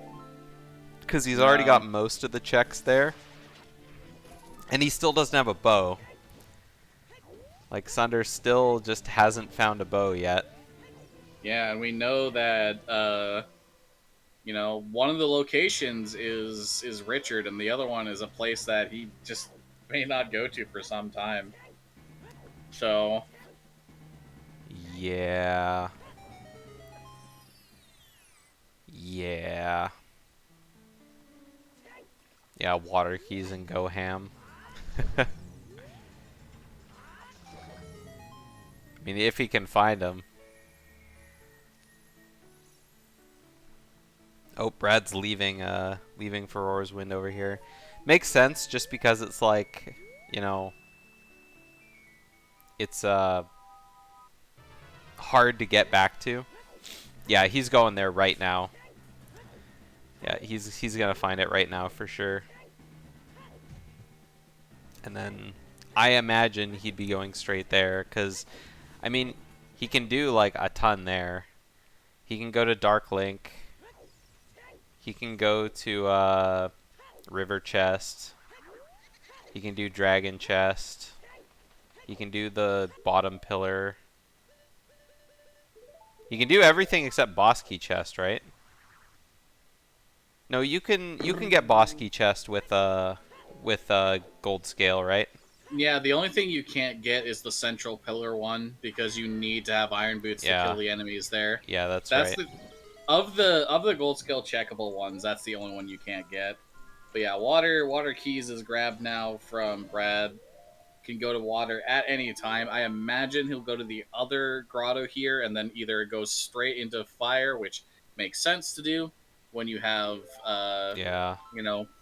Because he's already got most of the checks there. And he still doesn't have a bow. Like, Sunder still just hasn't found a bow yet. yeah, and we know that, you know, one of the locations is Richard, and the other one is a place that he just may not go to for some time. So... yeah. Yeah. Yeah, water keys and go ham. I mean, if he can find them. Oh, Brad's leaving for Roar's Wind over here. Makes sense, just because it's like, you know, it's hard to get back to. Yeah, he's going there right now. Yeah, he's gonna find it right now for sure. And then I imagine he'd be going straight there, because, I mean, he can do like a ton there. He can go to Dark Link. He can go to River Chest. He can do Dragon Chest. He can do the bottom pillar. He can do everything except Boss Key Chest, right? No, you can get Boss Key Chest with with gold scale, right? Yeah, the only thing you can't get is the central pillar one because you need to have iron boots to kill Yeah. the enemies there. Yeah, that's That's right. the of the gold scale checkable ones. That's the only one you can't get. But yeah, water keys is grabbed now from Brad. Can go to water at any time. I imagine he'll go to the other grotto here and then either go straight into fire, which makes sense to do when you have Yeah.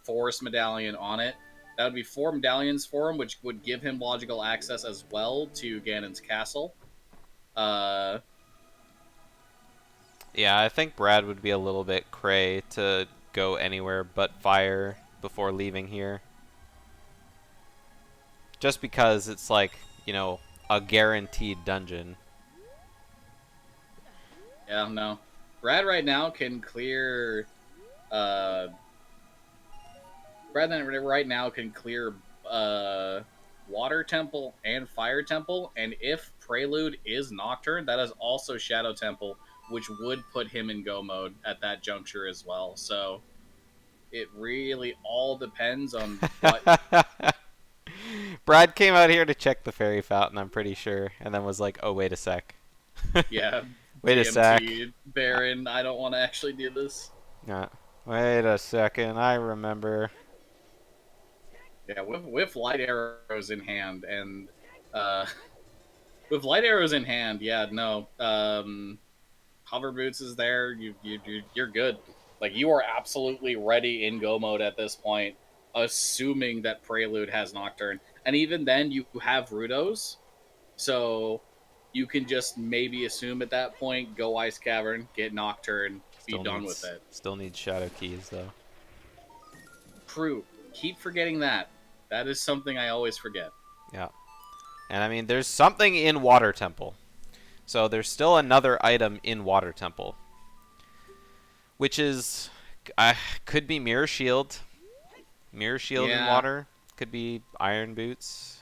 forest medallion on it. That would be 4 medallions for him, which would give him logical access as well to Ganon's castle. Uh, Yeah, I think Brad would be a little bit cray to go anywhere but fire before leaving here. Just because it's like, a guaranteed dungeon. yeah, no. Brad right now can clear. Uh, Brad right now can clear Water Temple and Fire Temple, and if Prelude is Nocturne, that is also Shadow Temple, which would put him in go mode at that juncture as well. So it really all depends on what. Brad came out here to check the fairy fountain, I'm pretty sure, and then was like, "Oh, wait a sec." Yeah, Wait a sec. DMT, Baron, I don't want to actually do this. Yeah. Wait a second, I remember. Yeah, with light arrows in hand and uh, with light arrows in hand, yeah, no. Hover boots is there. You're good. Like you are absolutely ready in go mode at this point, assuming that Prelude has Nocturne, and even then you have Rudos, so you can just maybe assume at that point go Ice Cavern, get Nocturne, be done with it. Still needs shadow keys though. True. Keep forgetting that. That is something I always forget. Yeah. And I mean, there's something in Water Temple. So there's still another item in Water Temple, which is could be Mirror Shield. Mirror Shield in water. Could be Iron Boots.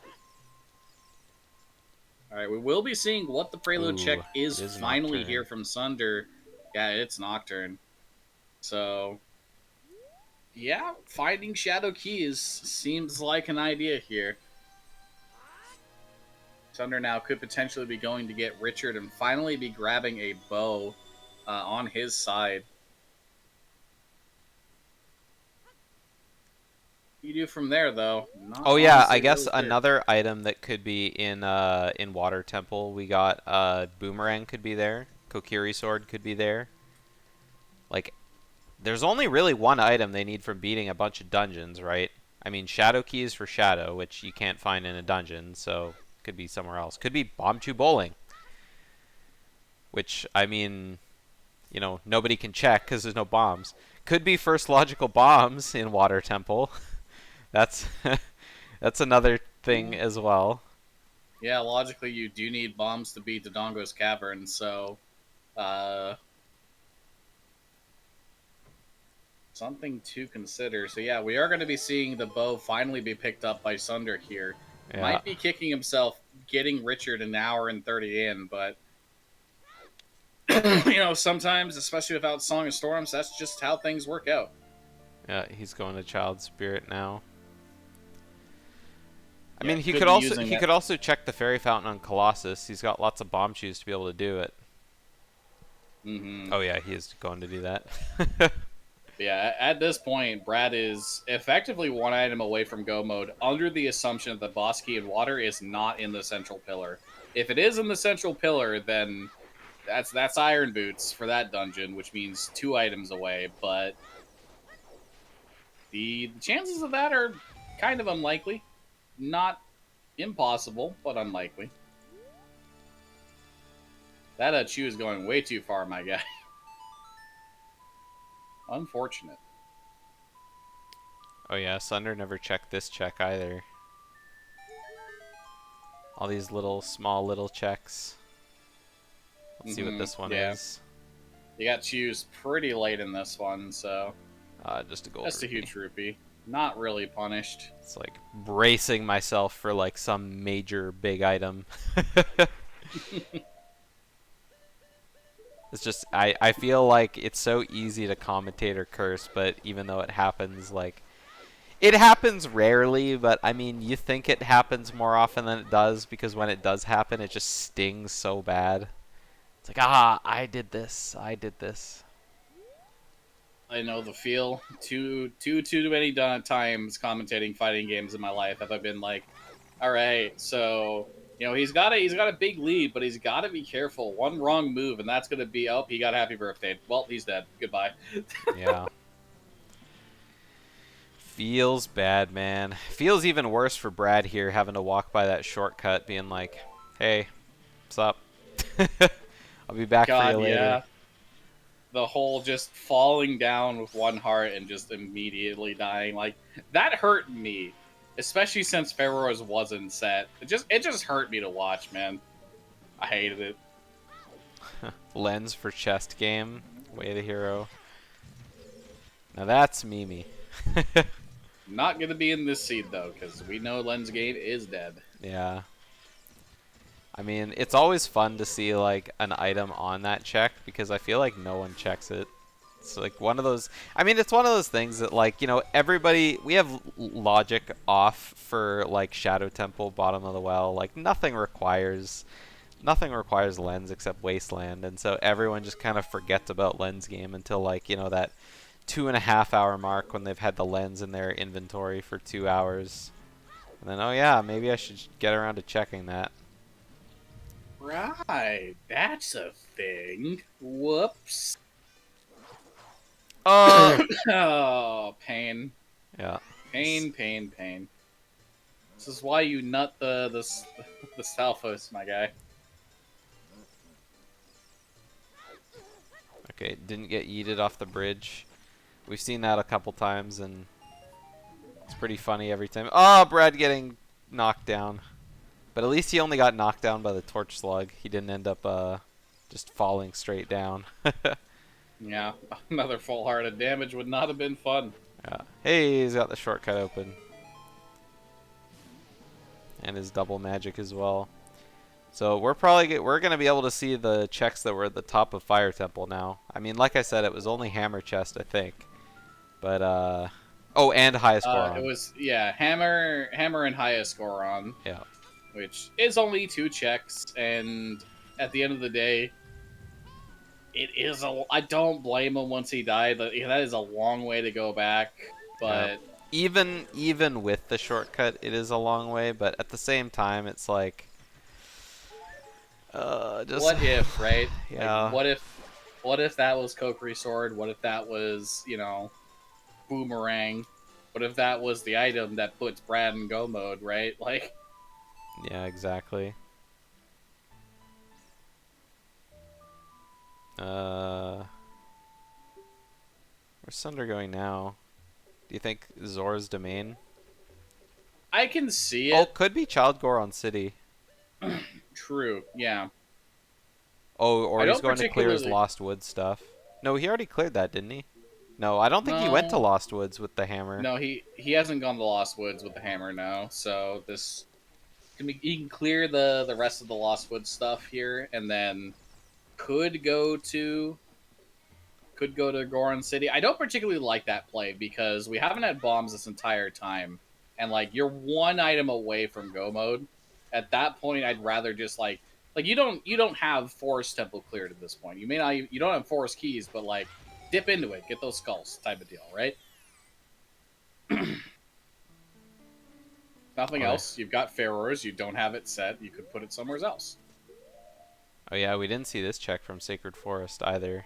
All right, we will be seeing what the Prelude check is finally Nocturne. here from Sunder. Yeah, it's Nocturne. So, yeah, finding Shadow Keys seems like an idea here. Sunder now could potentially be going to get Richard and finally be grabbing a bow on his side. What do you do from there, though? Oh yeah, I guess another item that could be in Water Temple. We got Boomerang could be there. Kokiri Sword could be there. Like, there's only really one item they need from beating a bunch of dungeons, right? I mean, Shadow Keys for Shadow, which you can't find in a dungeon, so could be somewhere else. Could be Bomb Chew Bowling, which, I mean, nobody can check because there's no bombs. Could be First Logical Bombs in Water Temple. That's that's another thing as well. Yeah, logically you do need bombs to beat Dodongo's Cavern, so something to consider. So yeah, we are going to be seeing the bow finally be picked up by Sunder here. Yeah. Might be kicking himself getting Richard an hour and 30 in, but sometimes, especially without Song of Storms, that's just how things work out. Yeah, he's going to Child Spirit now. I Yeah, mean, he could also check the Fairy Fountain on Colossus. He's got lots of bomb chews to be able to do it. Mm-hmm. Oh yeah, he is going to do that. Yeah, at this point, Brad is effectively one item away from go mode under the assumption that the boss key in water is not in the central pillar. If it is in the central pillar, then that's Iron Boots for that dungeon, which means 2 items away, but the chances of that are kind of unlikely. Not impossible, but unlikely. That Chew is going way too far, my guy. Unfortunate. Oh yeah, Sunder never checked this check either. All these small little checks. Let's see what this one is. You got Chews pretty late in this one, so just a gold. Just a huge rupee. Not really punished. It's like bracing myself for like some major big item. It's just I feel like it's so easy to commentate or curse, but even though it happens, like It happens rarely, but I mean, you think it happens more often than it does because when it does happen, it just stings so bad. It's like, ah, I did this. I did this. I know the feel. Too many times commentating fighting games in my life have I been like, all right, so he's got a big lead, but he's got to be careful. One wrong move, and that's gonna be he got happy birthday. Well, he's dead. Goodbye. Yeah. Feels bad, man. Feels even worse for Brad here, having to walk by that shortcut, being like, hey, what's up? I'll be back for you God, later. yeah. The whole just falling down with one heart and just immediately dying, like that hurt me, especially since Pharaoh's wasn't set. It just hurt me to watch, man. I hated it. Lens for chest game. Way the hero. Now that's Mimi. Not gonna be in this seed though, because we know Lens Game is dead. Yeah. I mean, it's always fun to see like an item on that check because I feel like no one checks it. It's like one of those. I mean, it's one of those things that like everybody we have logic off for like Shadow Temple, Bottom of the Well. Like nothing requires lens except Wasteland, and so everyone just kind of forgets about lens game until like that 2.5 hour mark when they've had the lens in their inventory for 2 hours, and then oh yeah, maybe I should get around to checking that. Right, that's a thing. Whoops. Uh, Oh, pain, yeah. pain. This is why you nut the Stalfos, my guy. Okay, didn't get yeeted off the bridge. We've seen that a couple times, and it's pretty funny every time. Oh, Brad getting knocked down. But at least he only got knocked down by the torch slug. He didn't end up just falling straight down. Yeah, another full heart of damage would not have been fun. Yeah. Hey, he's got the shortcut open. And his double magic as well. So we're gonna be able to see the checks that were at the top of Fire Temple now. I mean, like I said, it was only Hammer Chest, I think. But oh, and highest Goron. It was Hammer and highest Goron. Yeah. Which is only 2 checks, and at the end of the day, it is I don't blame him once he died. That is a long way to go back, but even with the shortcut, it is a long way. But at the same time, it's like, just what if, right? Yeah. Like, what if that was Kokiri Sword? What if that was Boomerang? What if that was the item that puts Brad in go mode, right? Like. Yeah, exactly. Where's Sunder going now? Do you think Zora's domain? I can see it. Oh, could be Child Goron City. True, yeah. Oh, or he's going to clear his Lost Woods stuff. No, he already cleared that, didn't he? No, I don't think he went to Lost Woods with the hammer. No, he hasn't gone to Lost Woods with the hammer now, so he can clear the rest of the Lost Woods stuff here, and then could go to Goron City. I don't particularly like that play because we haven't had bombs this entire time, and like you're one item away from go mode. At that point, I'd rather just like you don't have Forest Temple cleared at this point. You don't have Forest Keys, but like dip into it, get those skulls type of deal, right? Nothing else. You've got Pharaohs. You don't have it set. You could put it somewhere else. Oh yeah, we didn't see this check from Sacred Forest either.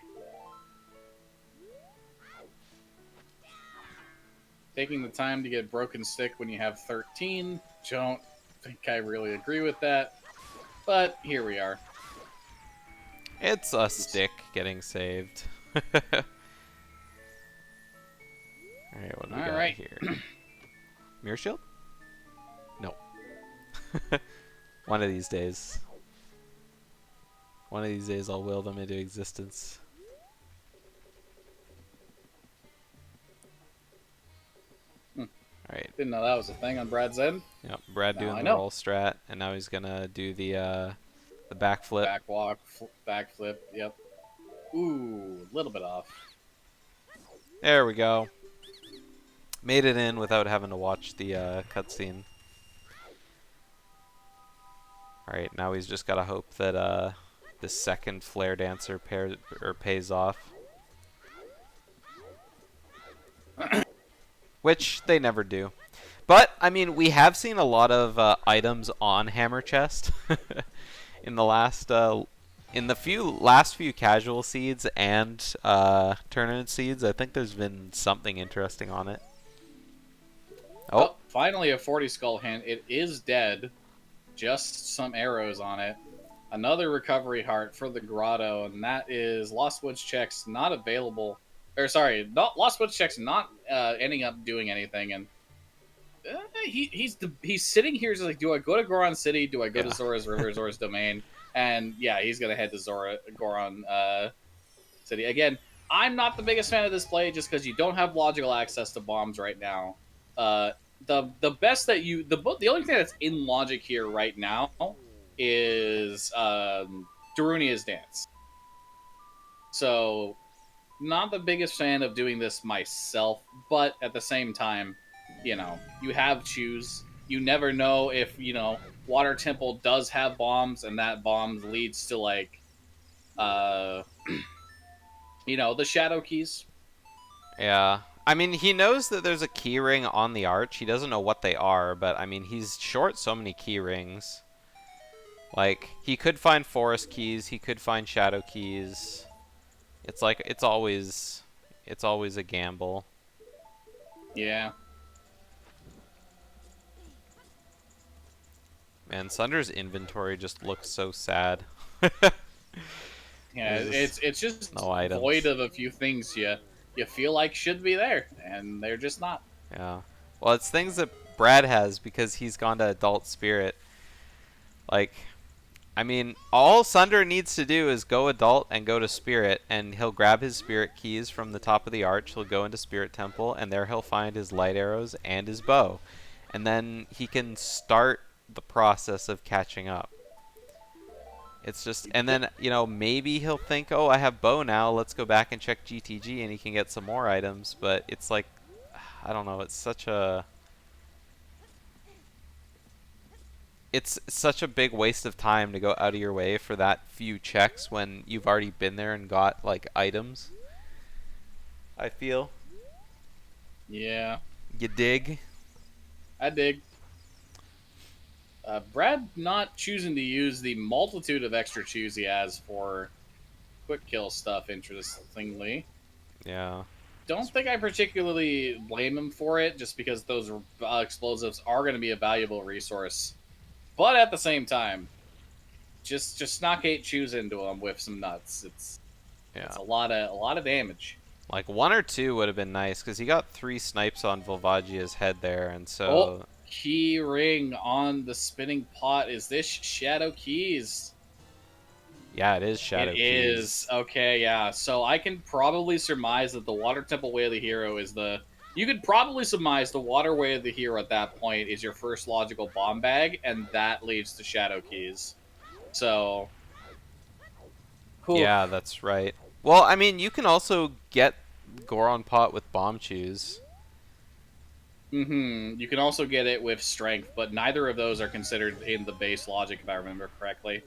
Taking the time to get Broken Stick when you have 13. Don't think I really agree with that. But here we are. It's a stick getting saved. Alright, what do we got here? Mirror Shield? No. One of these days. One of these days I'll will them into existence. Alright. Didn't know that was a thing on Brad's end. Yep, Brad doing the roll strat, and now he's gonna do the backflip. Backwalk, backflip, yep. Ooh, a little bit off. There we go. Made it in without having to watch the cutscene. Alright, now he's just gotta hope that the second Flare Dancer pays off. Which they never do. But, I mean, we have seen a lot of items on Hammer Chest in the last, in the last few casual seeds and tournament seeds. I think there's been something interesting on it. Oh, finally a 40 skull hint. It is dead. Just some arrows on it. Another recovery heart for the grotto, and that is Lost Woods checks not available. Or sorry, not Lost Woods checks not ending up doing anything, and he's sitting here just like, do I go to Goron City? Do I go to Zora's River, Zora's Domain? And yeah, he's gonna head to Goron City again. I'm not the biggest fan of this play just because you don't have logical access to bombs right now. The best that the only thing that's in logic here right now is Darunia's dance. So, not the biggest fan of doing this myself, but at the same time, you know, you have choose. You never know if, you know, Water Temple does have bombs and that bomb leads to, like, you know, the Shadow Keys. Yeah. I mean, he knows that there's a key ring on the arch. He doesn't know what they are, but I mean, he's short so many key rings. Like, he could find forest keys, he could find shadow keys. It's like it's always a gamble. Yeah. Man, Sunder's inventory just looks so sad. Yeah, it's just no items. Void of a few things you feel like should be there, and they're just not. Yeah. Well, it's things that Brad has because he's gone to Adult Spirit. Like, I mean, all Sunder needs to do is go Adult and go to Spirit, and he'll grab his Spirit keys from the top of the arch, he'll go into Spirit Temple, and there he'll find his light arrows and his bow. And then he can start the process of catching up. It's just, and then, you know, maybe he'll think, oh, I have bow now, let's go back and check GTG, and he can get some more items, but it's like, I don't know, it's such a big waste of time to go out of your way for that few checks when you've already been there and got, like, items. I feel. Yeah. You dig? I dig. Brad not choosing to use the multitude of extra chews he has for quick kill stuff, interestingly. Yeah. Don't think I particularly blame him for it, just because those explosives are going to be a valuable resource. But at the same time, just knock 8 chews into them with some nuts. It's a lot of damage. Like 1 or 2 would have been nice because he got 3 snipes on Volvagia's head there, and so. Oh, key ring on the spinning pot. Is this Shadow Keys? Yeah, it is Shadow Keys. It is. Okay, yeah. So I can probably surmise that the Water Temple Way of the Hero is the. You could probably surmise the Water Way of the Hero at that point is your first logical bomb bag, and that leads to Shadow Keys. So. Yeah, that's right. Well, I mean, you can also get Goron Pot with bomb chews. You can also get it with strength, but neither of those are considered in the base logic, if I remember correctly.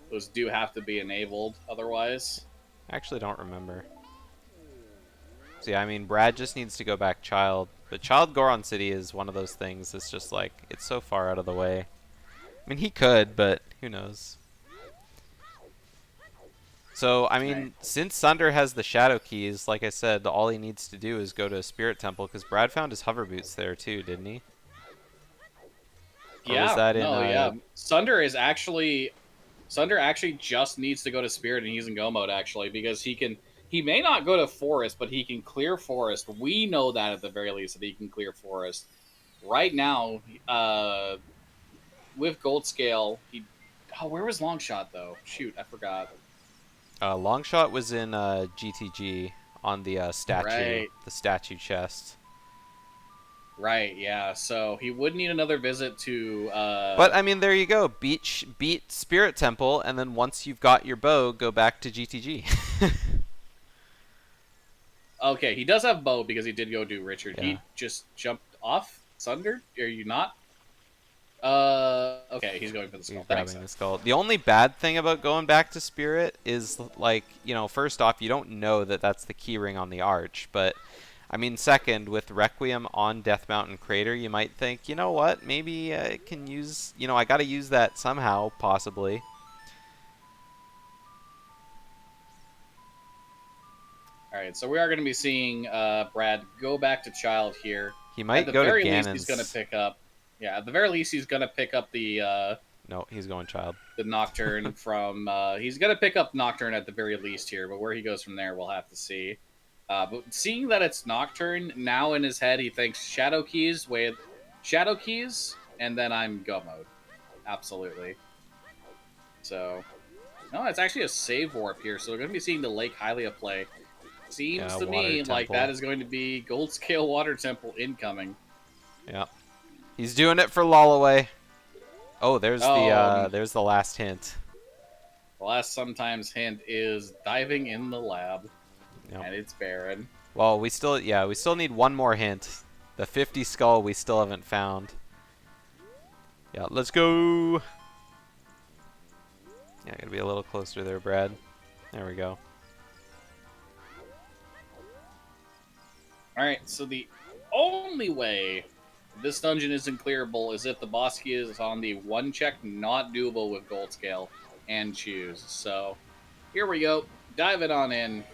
Those do have to be enabled, otherwise. I actually don't remember. See, I mean, Brad just needs to go back Child. But Child Goron City is one of those things that's just like, it's so far out of the way. I mean, he could, but who knows. So, I mean, since Sunder has the Shadow Keys, like I said, all he needs to do is go to a Spirit Temple, because Brad found his hover boots there too, didn't he? Or was that yeah. Sunder actually just needs to go to Spirit, and he's in Go mode, actually, because he may not go to Forest, but he can clear Forest. We know that at the very least, that he can clear Forest. Right now, with Gold Scale, where was Longshot, though? Shoot, I forgot. Longshot was in GTG on the statue, the statue chest. Right, yeah. So he would need another visit to. But I mean, there you go. Beat Spirit Temple, and then once you've got your bow, go back to GTG. Okay, he does have bow because he did go do Richard. Yeah. He just jumped off Sunder. Are you not? Okay, he's going for the skull. He's That makes grabbing the sense. skull. The only bad thing about going back to Spirit is, like, you know, first off, you don't know that that's the key ring on the arch. But, I mean, second, with Requiem on Death Mountain Crater, you might think, you know what, maybe I can use, you know, I gotta use that somehow, possibly. All right, so we are going to be seeing Brad go back to Child here. He At might the go to very least, he's going to Ganon's. pick up. Yeah, at the very least, he's going to pick up the No, he's going Child. Nocturne from. He's going to pick up Nocturne at the very least here, but where he goes from there, we'll have to see. But seeing that it's Nocturne, now in his head, he thinks Shadow Keys with Shadow Keys, and then I'm Go Mode. Absolutely. So, no, it's actually a save warp here, so we're going to be seeing the Lake Hylia play. Seems to Water me like Temple. that is going to be Gold Scale Water Temple incoming. Yeah. He's doing it for Lullaway. Oh, there's the last hint. The last sometimes hint is diving in the lab, Yep. and it's barren. Well, we still need one more hint. The 50 skull we still haven't found. Yeah, let's go. Yeah, gotta be a little closer there, Brad. There we go. Alright, so the only way this dungeon isn't clearable is if the boss key is on the one check not doable with Gold Scale and choose. So, here we go. Dive it on in.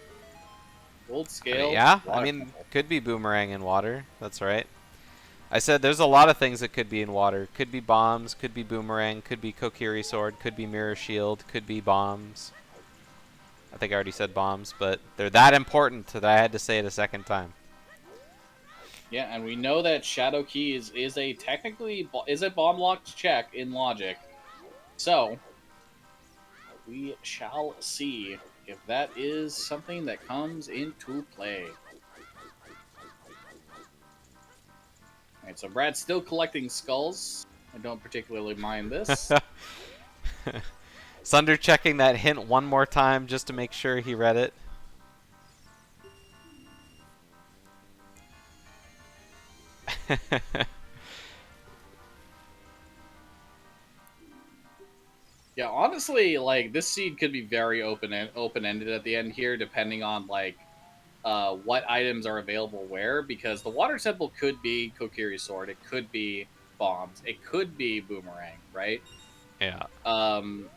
Gold Scale. Yeah, I Water mean, Temple. could be boomerang in water. That's right. I said there's a lot of things that could be in water. Could be bombs, could be boomerang, could be Kokiri sword, could be mirror shield, could be bombs. I think I already said bombs, but they're that important that I had to say it a second time. Yeah, and we know that Shadow Keys is a bomb locked check in logic. So we shall see if that is something that comes into play. Alright, so Brad's still collecting skulls. I don't particularly mind this. Sunder checking that hint one more time just to make sure he read it. Yeah, honestly, like this seed could be very open-ended at the end here, depending on like what items are available where. Because the Water Temple could be Kokiri sword, it could be bombs, it could be boomerang, right? Yeah. Um,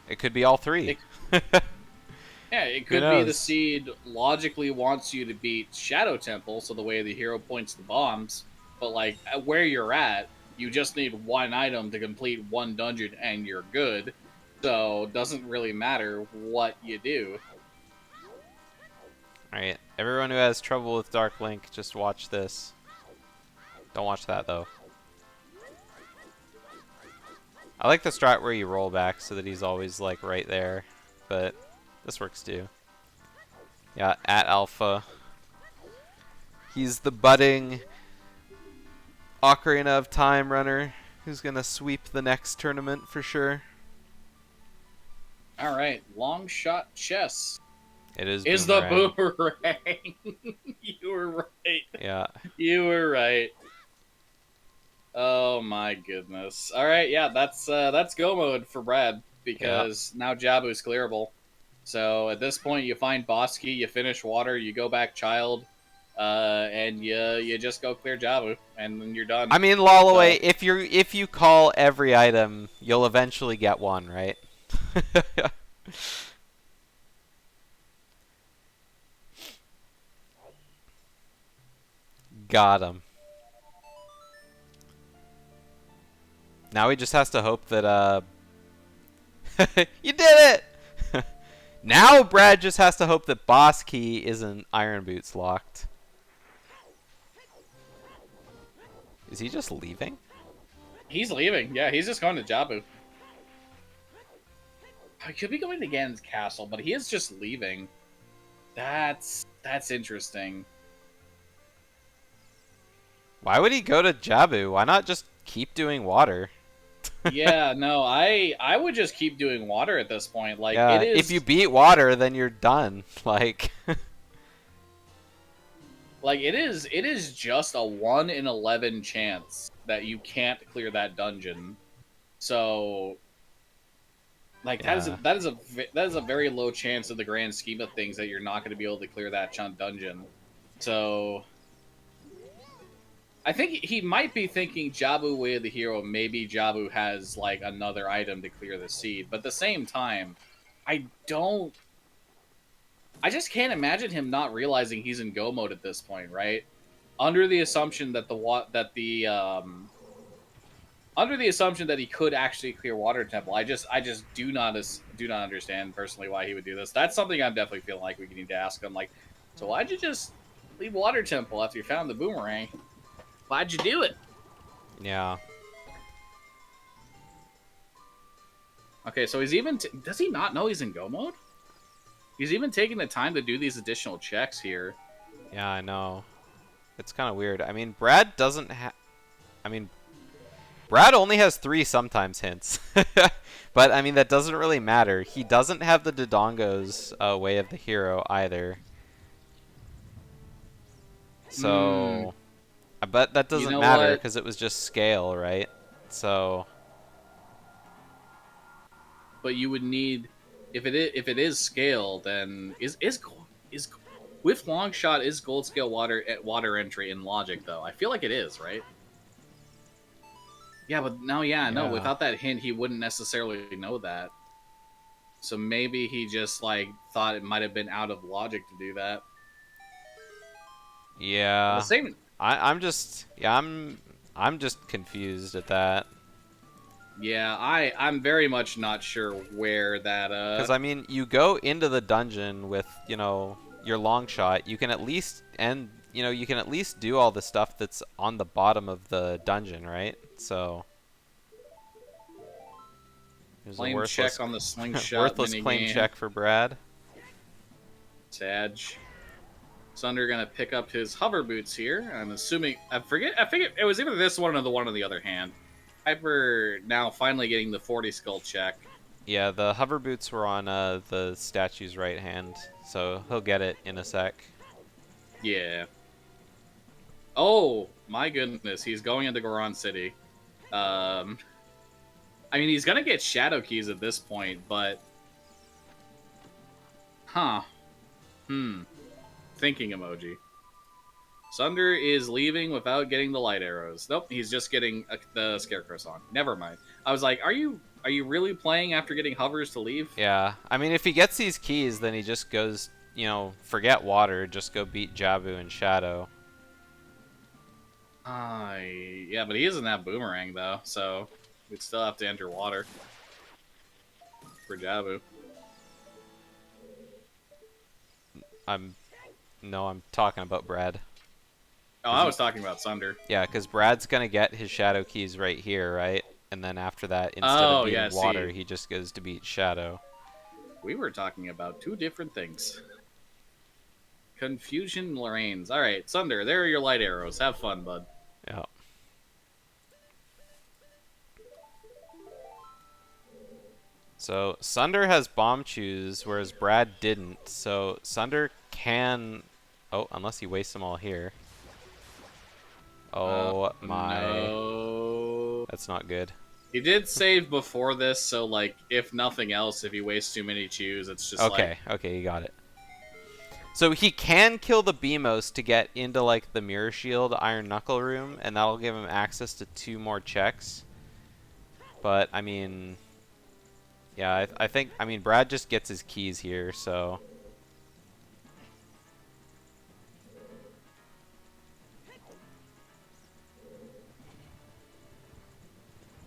It could be all three. yeah, it Who could be the knows? seed logically wants you to beat Shadow Temple, so the way the hero points the bombs. But like at where you're at, you just need one item to complete one dungeon, and you're good. So it doesn't really matter what you do. Alright, everyone who has trouble with Dark Link, just watch this. Don't watch that, though. I like the strat where you roll back so that he's always, like, right there. But this works, too. Yeah, at Alpha. He's the budding Ocarina of Time runner who's gonna sweep the next tournament for sure. All right, long shot chess It is the boomerang. boomerang. You were right. Yeah. You were right. Oh my goodness. All right, yeah, that's go mode for Brad because now Jabu's clearable. So at this point, you find boss key, you finish water, you go back child, and you just go clear Jabu, and then you're done. I mean, Lullaway, if you call every item, you'll eventually get one, right? Got him. Now he just has to hope that, you did it! Now Brad just has to hope that boss key isn't Iron Boots locked. Is he just leaving? He's leaving. Yeah, he's just going to Jabu. I could be going to Ganon's castle, but he is just leaving. That's interesting. Why would he go to Jabu? Why not just keep doing water? Yeah, no, I would just keep doing water at this point. Like Yeah, it is. if you beat water, then you're done. Like, Like it is just a 1 in 11 chance that you can't clear that dungeon. So like Yeah. that is a very low chance in the grand scheme of things that you're not going to be able to clear that dungeon. So I think he might be thinking Jabu Way of the Hero. Maybe Jabu has like another item to clear the seed, but at the same time, I don't. I just can't imagine him not realizing he's in go mode at this point, right? Under the assumption that under the assumption that he could actually clear Water Temple, I just do not understand personally why he would do this. That's something I'm definitely feeling like we need to ask him. Like, so why'd you just leave Water Temple after you found the boomerang? Why'd you do it? Yeah. Okay, so he's even does he not know he's in go mode? He's even taking the time to do these additional checks here. Yeah, I know. It's kind of weird. I mean, Brad doesn't have. I mean, Brad only has 3 sometimes hints. But, I mean, that doesn't really matter. He doesn't have the Dodongo's Way of the Hero either. So, but that doesn't matter because it was just scale, right? So. But you would need, if it is scale, then is with long shot is gold scale water entry in logic though? I feel like it is, right? Yeah, but no, no. Without that hint, he wouldn't necessarily know that. So maybe he just like thought it might have been out of logic to do that. Yeah. The same. I'm just confused at that. Yeah, I'm very much not sure where that. Because I mean, you go into the dungeon with your long shot. You can at least you can at least do all the stuff that's on the bottom of the dungeon, right? So. Claim check on the slingshot. Worthless claim check for Brad. Sadge. Sunder gonna pick up his hover boots here. I'm assuming I figured it was either this one or the one on the other hand. Hyper now finally getting the 40 skull check. Yeah, the hover boots were on the statue's right hand, so he'll get it in a sec. Yeah. Oh my goodness, he's going into Goron City. I mean, he's gonna get shadow keys at this point, but thinking emoji. Sunder is leaving without getting the light arrows. Nope, he's just getting the Scarecrow song. Never mind. I was like, are you really playing after getting hovers to leave? Yeah, I mean, if he gets these keys, then he just goes, forget water, just go beat Jabu and Shadow. Yeah, but he doesn't have boomerang though, so we'd still have to enter water for Jabu. I'm talking about Brad. Oh, I was talking about Sunder. Yeah, because Brad's gonna get his shadow keys right here, right? And then after that, instead of beating water, he just goes to beat Shadow. We were talking about 2 different things. Confusion reigns. All right, Sunder, there are your light arrows. Have fun, bud. Yeah. So Sunder has bomb chews, whereas Brad didn't. So Sunder can. Oh, unless he wastes them all here. Oh my. No. That's not good. He did save before this, so like, if nothing else, if he wastes too many chews, it's just okay. Okay, you got it. So he can kill the Beamos to get into like the Mirror Shield Iron Knuckle room, and that'll give him access to 2 more checks. But I mean, yeah, I think Brad just gets his keys here, so.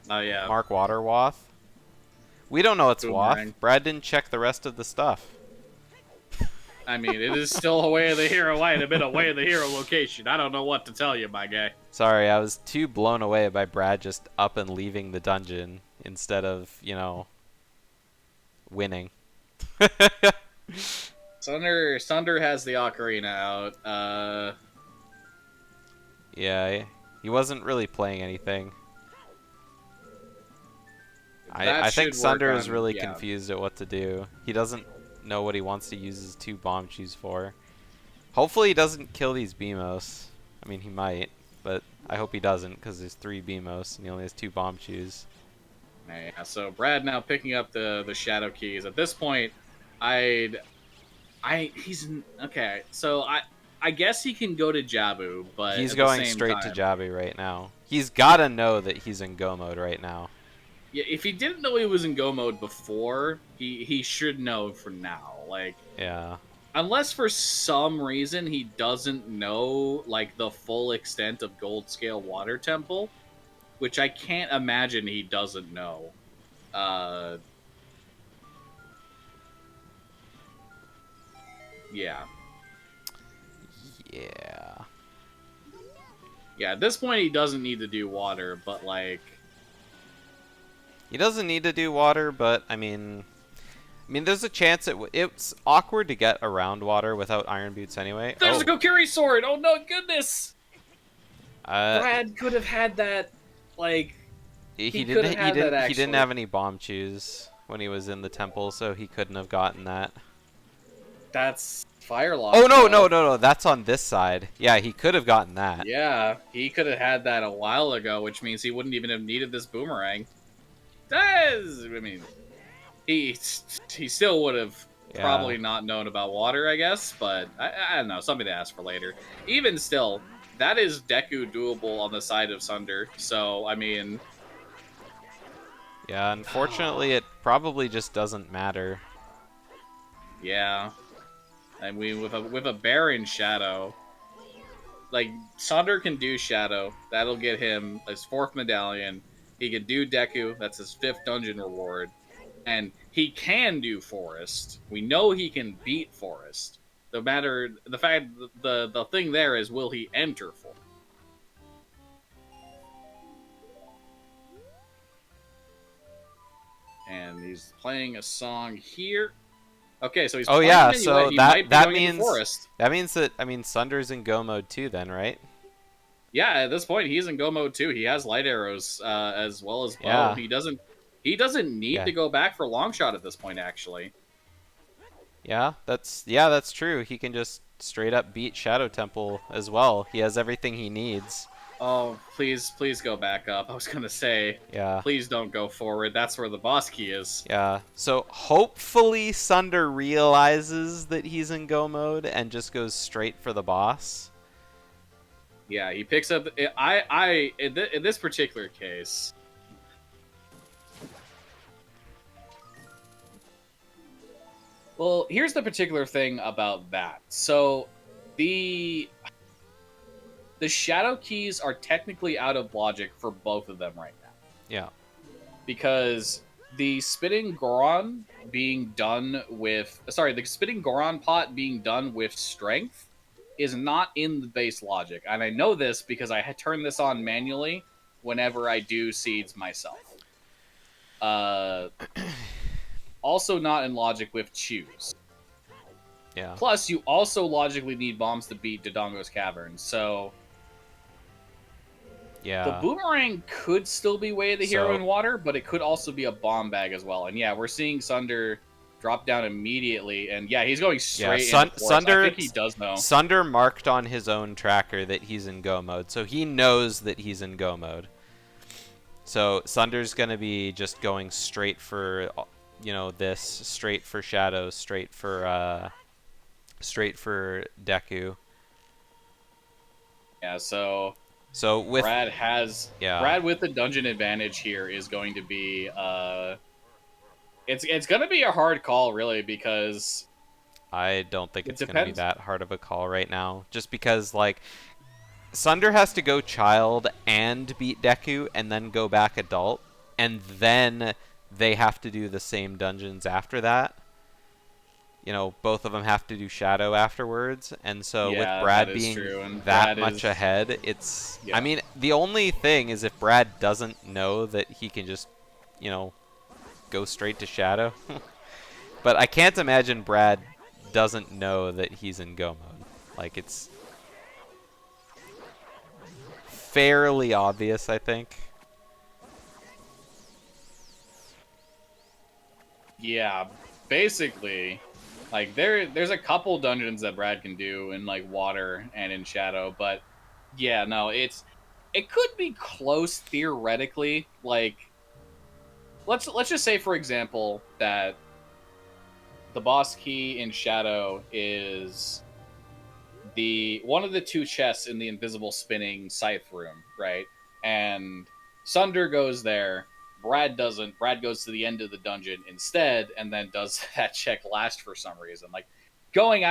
Oh yeah. Mark Waterwath. We don't know it's Boomerang. Wath. Brad didn't check the rest of the stuff. I mean, it is still a Way of the Hero item in a Way of the Hero location. I don't know what to tell you, my guy. Sorry, I was too blown away by Brad just up and leaving the dungeon instead of, winning. Sunder has the ocarina out. Yeah, he wasn't really playing anything. I think Sunder is really confused at what to do. He doesn't know what he wants to use his 2 bomb chews for. Hopefully he doesn't kill these BMOs. I mean, he might, but I hope he doesn't because there's 3 BMOs and he only has 2 bomb chews. Yeah, so Brad now picking up the shadow keys. At this point, okay. So I guess he can go to Jabu, but He's at the going same straight time, to Jabu right now. He's gotta know that he's in go mode right now. yeah, if he didn't know he was in go mode before, he should know for now. Like, Yeah. unless for some reason he doesn't know like the full extent of Gold Scale Water Temple, which I can't imagine he doesn't know. Yeah. Yeah. Yeah, at this point he doesn't need to do water, but like He doesn't need to do water, but I mean, there's a chance it's awkward to get around water without iron boots anyway. there's a Kokiri sword. Oh no, goodness. Uh, Brad could have had that like he could didn't. have had that, He didn't actually. have any bomb chews when he was in the temple, so he couldn't have gotten that. That's Firelock. Oh no, though. no, no, no! That's on this side. Yeah, he could have gotten that. Yeah, he could have had that a while ago, which means he wouldn't even have needed this boomerang. I mean, he still would have Yeah. probably not known about water, I guess, but I don't know, something to ask for later. Even still, that is Deku doable on the side of Sunder, so, I mean... Yeah, unfortunately, it probably just doesn't matter. Yeah. I mean, with a Baron Shadow, like, Sunder can do Shadow. That'll get him his 4th medallion. He can do Deku. That's his 5th dungeon reward. And he can do Forest. We know he can beat Forest. No matter the fact, the thing there is, will he enter Forest? And he's playing a song here. Okay, so he's Oh playing yeah, Minuet. so He might be that going into means Forest. that Sunder's in go mode too, then, right? Yeah, at this point he's in go mode too. He has light arrows as well as bow. Yeah. He doesn't need Yeah. to go back for long shot at this point, actually. Yeah, that's true. He can just straight up beat Shadow Temple as well. He has everything he needs. Oh, please go back up. I was gonna say, Yeah. please don't go forward. That's where the boss key is. Yeah. So hopefully Sunder realizes that he's in go mode and just goes straight for the boss. Yeah, he picks up. In this particular case. Well, here's the particular thing about that. So, the shadow keys are technically out of logic for both of them right now. Yeah. Because the spitting Goron being done with... Sorry, the spitting Goron pot being done with strength is not in the base logic. And I know this because I had turned this on manually whenever I do seeds myself. Also not in logic with choose. Yeah. Plus, you also logically need bombs to beat Dodongo's Cavern, so... Yeah. The boomerang could still be Way of the Hero So- in water, but it could also be a bomb bag as well. And yeah, we're seeing Sunder drop down immediately, and yeah, he's going straight into Forest. Sunder, I think he does know. Sunder marked on his own tracker that he's in go mode, so he knows that he's in go mode. So Sunder's gonna be just going straight for, this, straight for Shadow, straight for Deku. Yeah, so with Brad with the dungeon advantage here is going to be it's going to be a hard call, really, because I don't think it's going to be depends. that hard of a call right now. Just because, Sunder has to go Child and beat Deku and then go back Adult. And then they have to do the same dungeons after that. Both of them have to do Shadow afterwards. And so with Brad being that much ahead, it's... Yeah. I mean, the only thing is if Brad doesn't know that he can just, go straight to Shadow. But I can't imagine Brad doesn't know that he's in go mode. It's fairly obvious, I think. Yeah, basically Like there's a couple dungeons that Brad can do in like water and in shadow, but yeah, no, it could be close theoretically. Like let's just say for example that the boss key in shadow is the one of the two chests in the invisible spinning scythe room, right? And Sunder goes there. Brad doesn't. Brad goes to the end of the dungeon instead, and then does that check last for some reason. Like going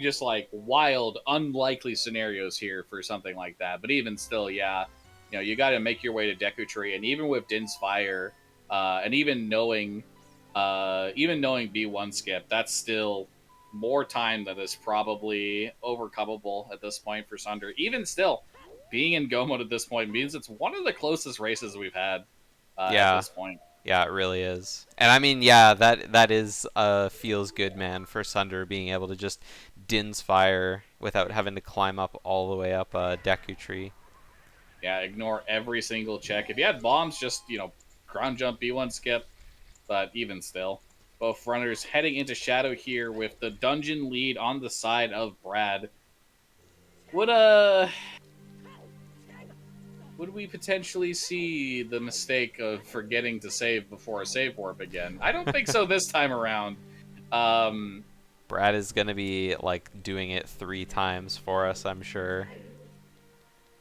just like wild, unlikely scenarios here for something like that. But even still, yeah, you got to make your way to Deku Tree, and even with Din's Fire, and even knowing B1 skip, that's still more time that is probably overcomable at this point for Sunder. Even still, being in Go mode at this point means it's one of the closest races we've had at Yeah. this point. Yeah, it really is. And I mean, yeah, that is feels good, man, for Sunder being able to just Din's Fire without having to climb up all the way up a Deku Tree. Yeah, ignore every single check. If you had bombs, just, ground jump, B1 skip, but even still. Both runners heading into Shadow here with the dungeon lead on the side of Brad. Would we potentially see the mistake of forgetting to save before a save warp again? I don't think so this time around. Brad is gonna be like doing it 3 times for us, I'm sure.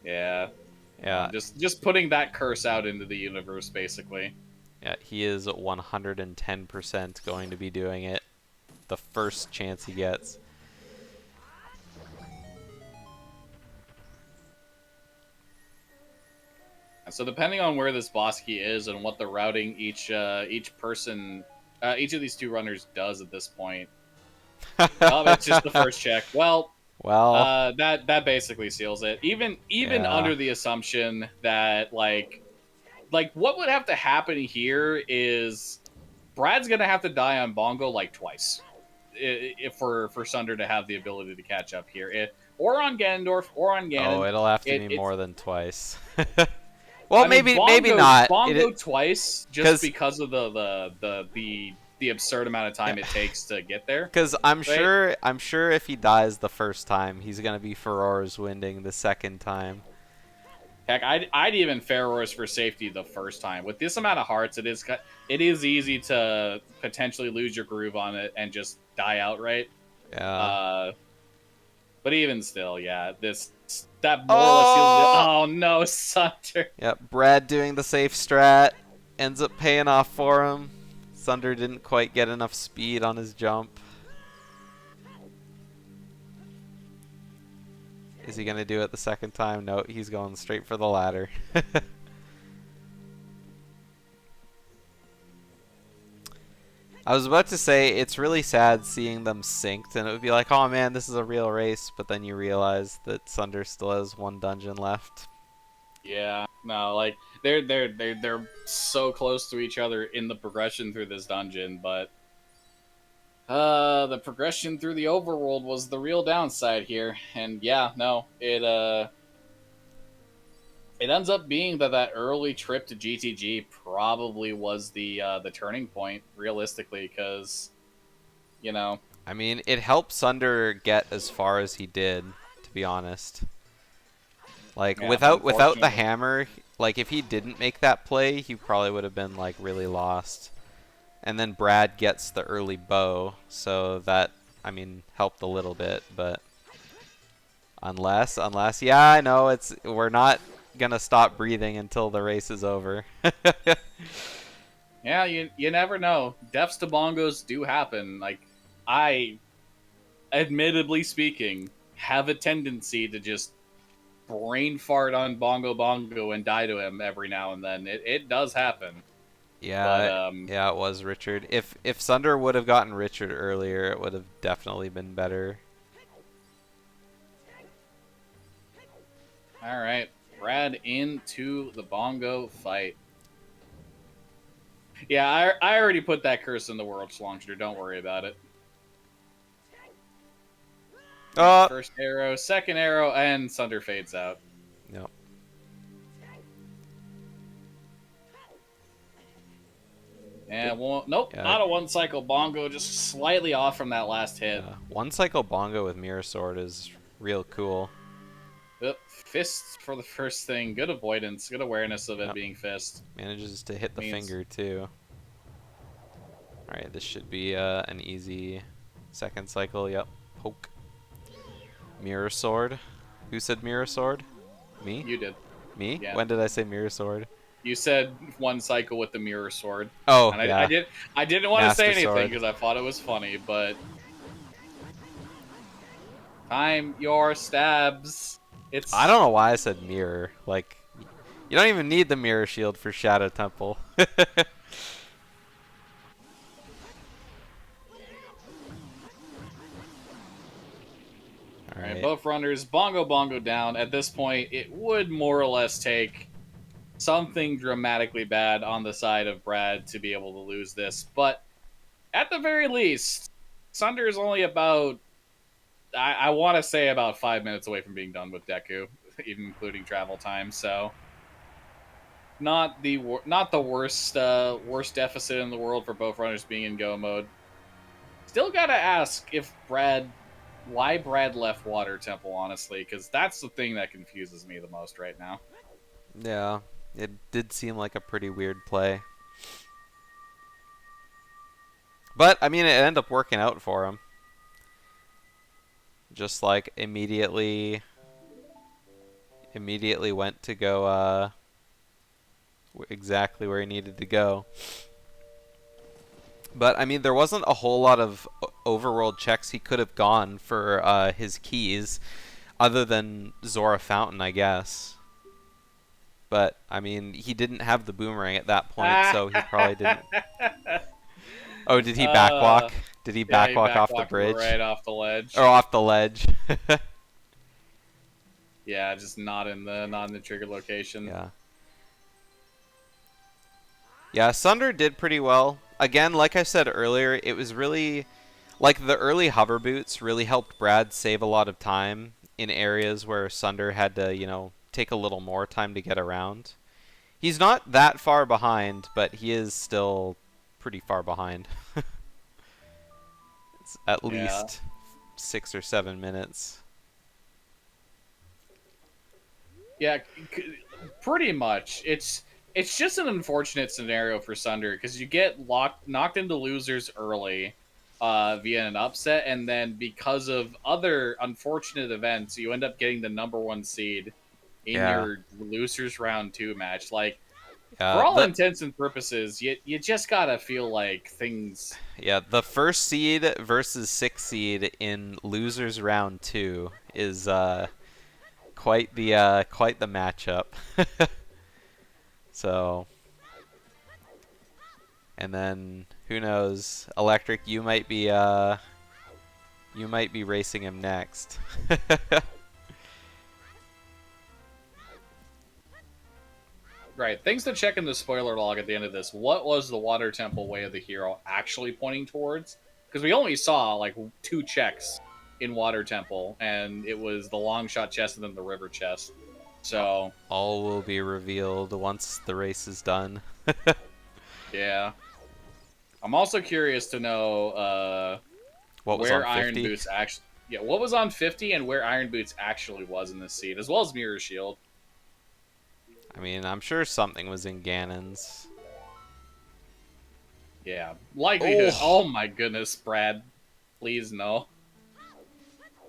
Yeah. Yeah. Just putting that curse out into the universe, basically. Yeah, he is 110% going to be doing it the first chance he gets. So depending on where this boss key is and what the routing each of these two runners does at this point. Oh, it's just the first check. Well, Well, that basically seals it. Even yeah. under the assumption that like what would have to happen here is Brad's gonna have to die on Bongo like twice, if for Sunder to have the ability to catch up here, or on Ganondorf or on Oh, Ganon. it'll have to be It's more than twice. Well, I mean, maybe not. Bongo twice, just 'Cause because of the absurd amount of time it takes to get there. Because Right? I'm sure if he dies the first time, he's gonna be Ferrar's winding the second time. Heck, I'd even Ferro's for safety the first time. With this amount of hearts, it is easy to potentially lose your groove on it and just die outright. Yeah. Uh, but even still, yeah, that more or less seals it. Oh! Oh no, Sunder. Yep. Brad doing the safe strat ends up paying off for him. Sunder didn't quite get enough speed on his jump. Is he gonna do it the second time? No, he's going straight for the ladder. I was about to say, it's really sad seeing them synced, and it would be like, oh man, this is a real race, but then you realize that Sunder still has 1 dungeon left. Yeah, no, like they're so close to each other in the progression through this dungeon, but the progression through the overworld was the real downside here. And yeah, no, it ends up being that early trip to GTG probably was the turning point, realistically, because I mean, it helped Sunder get as far as he did, to be honest. Like, yeah, without the unfortunately. hammer, like, if he didn't make that play, he probably would have been, like, really lost. And then Brad gets the early bow, so that, I mean, helped a little bit, but unless, yeah, I know, we're not gonna stop breathing until the race is over. Yeah, you never know. Deaths to bongos do happen. Like, I, admittedly speaking, have a tendency to just brain fart on Bongo and die to him every now and then. It does happen. But Yeah, it was Richard. If Sunder would have gotten Richard earlier, it would have definitely been better. all right, Brad into the Bongo fight. Yeah, I already put that curse in the world's launcher. Don't worry about it. First arrow, second arrow, and Sunder fades out. And well, nope, Yeah, not a one cycle bongo, just slightly off from that last hit. yeah. One cycle bongo with mirror sword is real cool. Yep, fists for the first thing. Good avoidance, good awareness of it Yep. being fist. Manages to hit the Means finger too. Alright, this should be an easy second cycle. Yep. Poke. Mirror sword. Who said mirror sword? Me? you did. Me? Yeah. When did I say mirror sword? You said one cycle with the mirror sword. Oh, And yeah. I didn't want to say Master anything sword. because I thought it was funny, but time your stabs. It's I don't know why I said mirror. Like, you don't even need the mirror shield for Shadow Temple. Alright, Alright. both runners, bongo down. At this point, it would more or less take something dramatically bad on the side of Brad to be able to lose this. But at the very least, Sunder is only about, I want to say about 5 minutes away from being done with Deku, even including travel time. So not the worst deficit in the world for both runners being in go mode. Still gotta ask if why Brad left Water Temple, honestly, because that's the thing that confuses me the most right now. Yeah, it did seem like a pretty weird play. But, I mean, it ended up working out for him. Just like immediately went to go exactly where he needed to go. But I mean, there wasn't a whole lot of overworld checks he could have gone for his keys, other than Zora Fountain, I guess. But I mean, he didn't have the boomerang at that point, so he probably didn't. Oh, did he backwalk? Did he Yeah, he backwalk off the backwalked bridge? right off the ledge. Or off the ledge? Yeah, just not in the trigger location. Yeah. Yeah, Sunder did pretty well. Again, like I said earlier, it was really like the early hover boots really helped Brad save a lot of time in areas where Sunder had to, take a little more time to get around. He's not that far behind, but he is still pretty far behind. It's at least 6 or 7 minutes. Yeah, pretty much. It's just an unfortunate scenario for Sunder because you get knocked into losers early via an upset, and then because of other unfortunate events, you end up getting the #1 seed in Yeah. your losers round 2 match. Like, Yeah, for all intents and purposes, you just gotta feel like things. yeah, the first seed versus 6th seed in losers round 2 is quite the matchup. So, and then who knows, Electric, you might be racing him next. Right, things to check in the spoiler log at the end of this. What was the Water Temple Way of the Hero actually pointing towards? Because we only saw like 2 checks in Water Temple, and it was the long shot chest and then the river chest. So all will be revealed once the race is done. yeah, I'm also curious to know What was where on 50? Iron Boots actually. Yeah, what was on 50 and where Iron Boots actually was in this seed, as well as Mirror Shield. I mean, I'm sure something was in Ganon's. Yeah, likelihood. Oh. Oh my goodness, Brad, please no.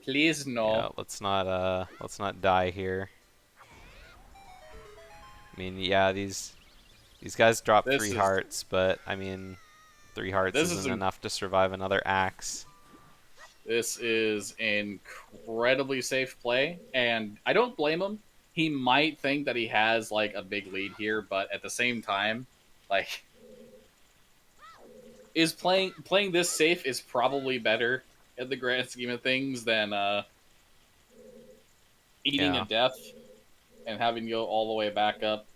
Please no. Yeah, let's not die here. I mean, yeah, these guys dropped 3 hearts, but I mean, 3 hearts isn't enough to survive another axe. This is incredibly safe play, and I don't blame him. He might think that he has like a big lead here, but at the same time, like, is playing this safe is probably better in the grand scheme of things than eating a death and having to go all the way back up.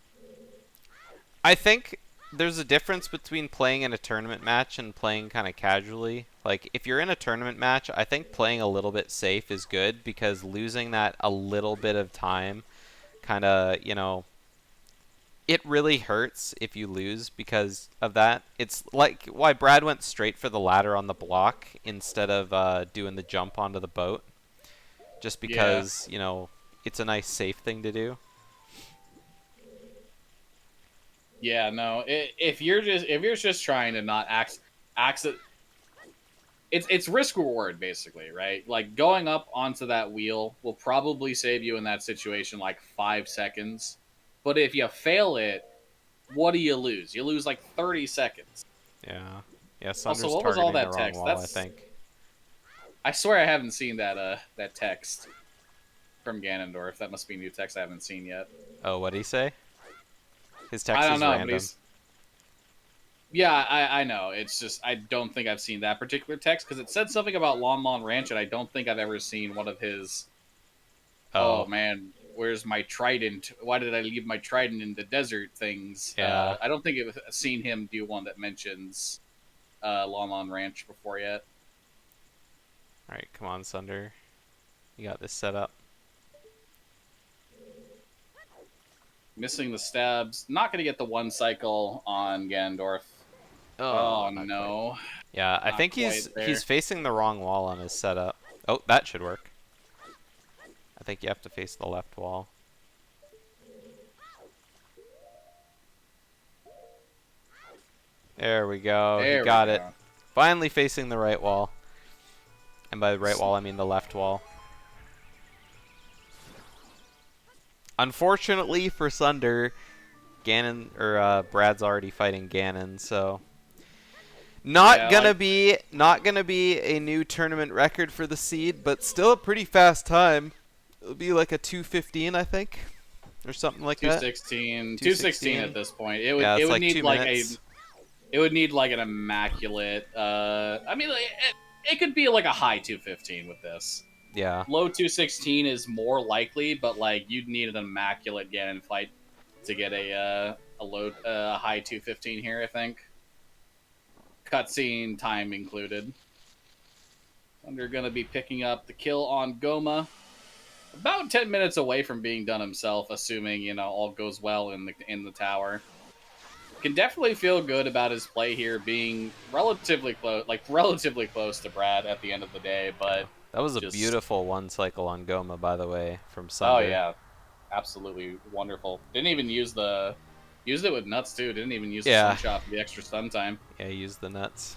I think there's a difference between playing in a tournament match and playing kind of casually. Like, if you're in a tournament match, I think playing a little bit safe is good, because losing that a little bit of time kind of, it really hurts if you lose because of that. It's like why Brad went straight for the ladder on the block instead of doing the jump onto the boat. Just Yeah. because, you know, it's a nice safe thing to do. Yeah, no. If you're just trying to not accident, it's risk reward basically, right? Like going up onto that wheel will probably save you in that situation like 5 seconds, but if you fail it, what do you lose? You lose like 30 seconds. Yeah. Yeah, Also, Sunder's what was all targeting the that wrong text? wall, I think. I swear I haven't seen that text from Ganondorf. That must be new text I haven't seen yet. Oh, what'd he say? His I text don't is know, but random. yeah, I know. It's just I don't think I've seen that particular text because it said something about Lon Lon Ranch, and I don't think I've ever seen one of his. Oh Oh, man, where's my trident? Why did I leave my trident in the desert? Things. yeah. I don't think I've seen him do one that mentions Lon Lon Ranch before yet. Alright, come on, Sunder. You got this set up. Missing the stabs. Not gonna get the one cycle on Ganondorf. Oh not quite. no. Yeah, I Not think quite there. he's facing the wrong wall on his setup. Oh, that should work. I think you have to face the left wall. There we go. There He we got go. it. Finally facing the right wall. And by the right wall, I mean the left wall. Unfortunately for Sunder, Brad's already fighting Ganon, so not gonna be a new tournament record for the seed, but still a pretty fast time. It'll be like a 2:15, I think, or something like that. 2:16. 2:16 at this point. It would Yeah, it it's would like need 2 like minutes. it would need like an immaculate I mean it could be like a high 2:15 with this. Yeah. Low 2:16 is more likely, but like you'd need an immaculate Ganon fight to get a high 2:15 here, I think. Cutscene time included. Thunder gonna be picking up the kill on Goma. About 10 minutes away from being done himself, assuming, you know, all goes well in the tower. Can definitely feel good about his play here being relatively close to Brad at the end of the day, but That was a just beautiful one cycle on Goma, by the way, from oh Sunder. yeah, absolutely wonderful. Didn't even used it with nuts too. Didn't even use the Yeah. sunshot for the extra stun time. Yeah, use the nuts.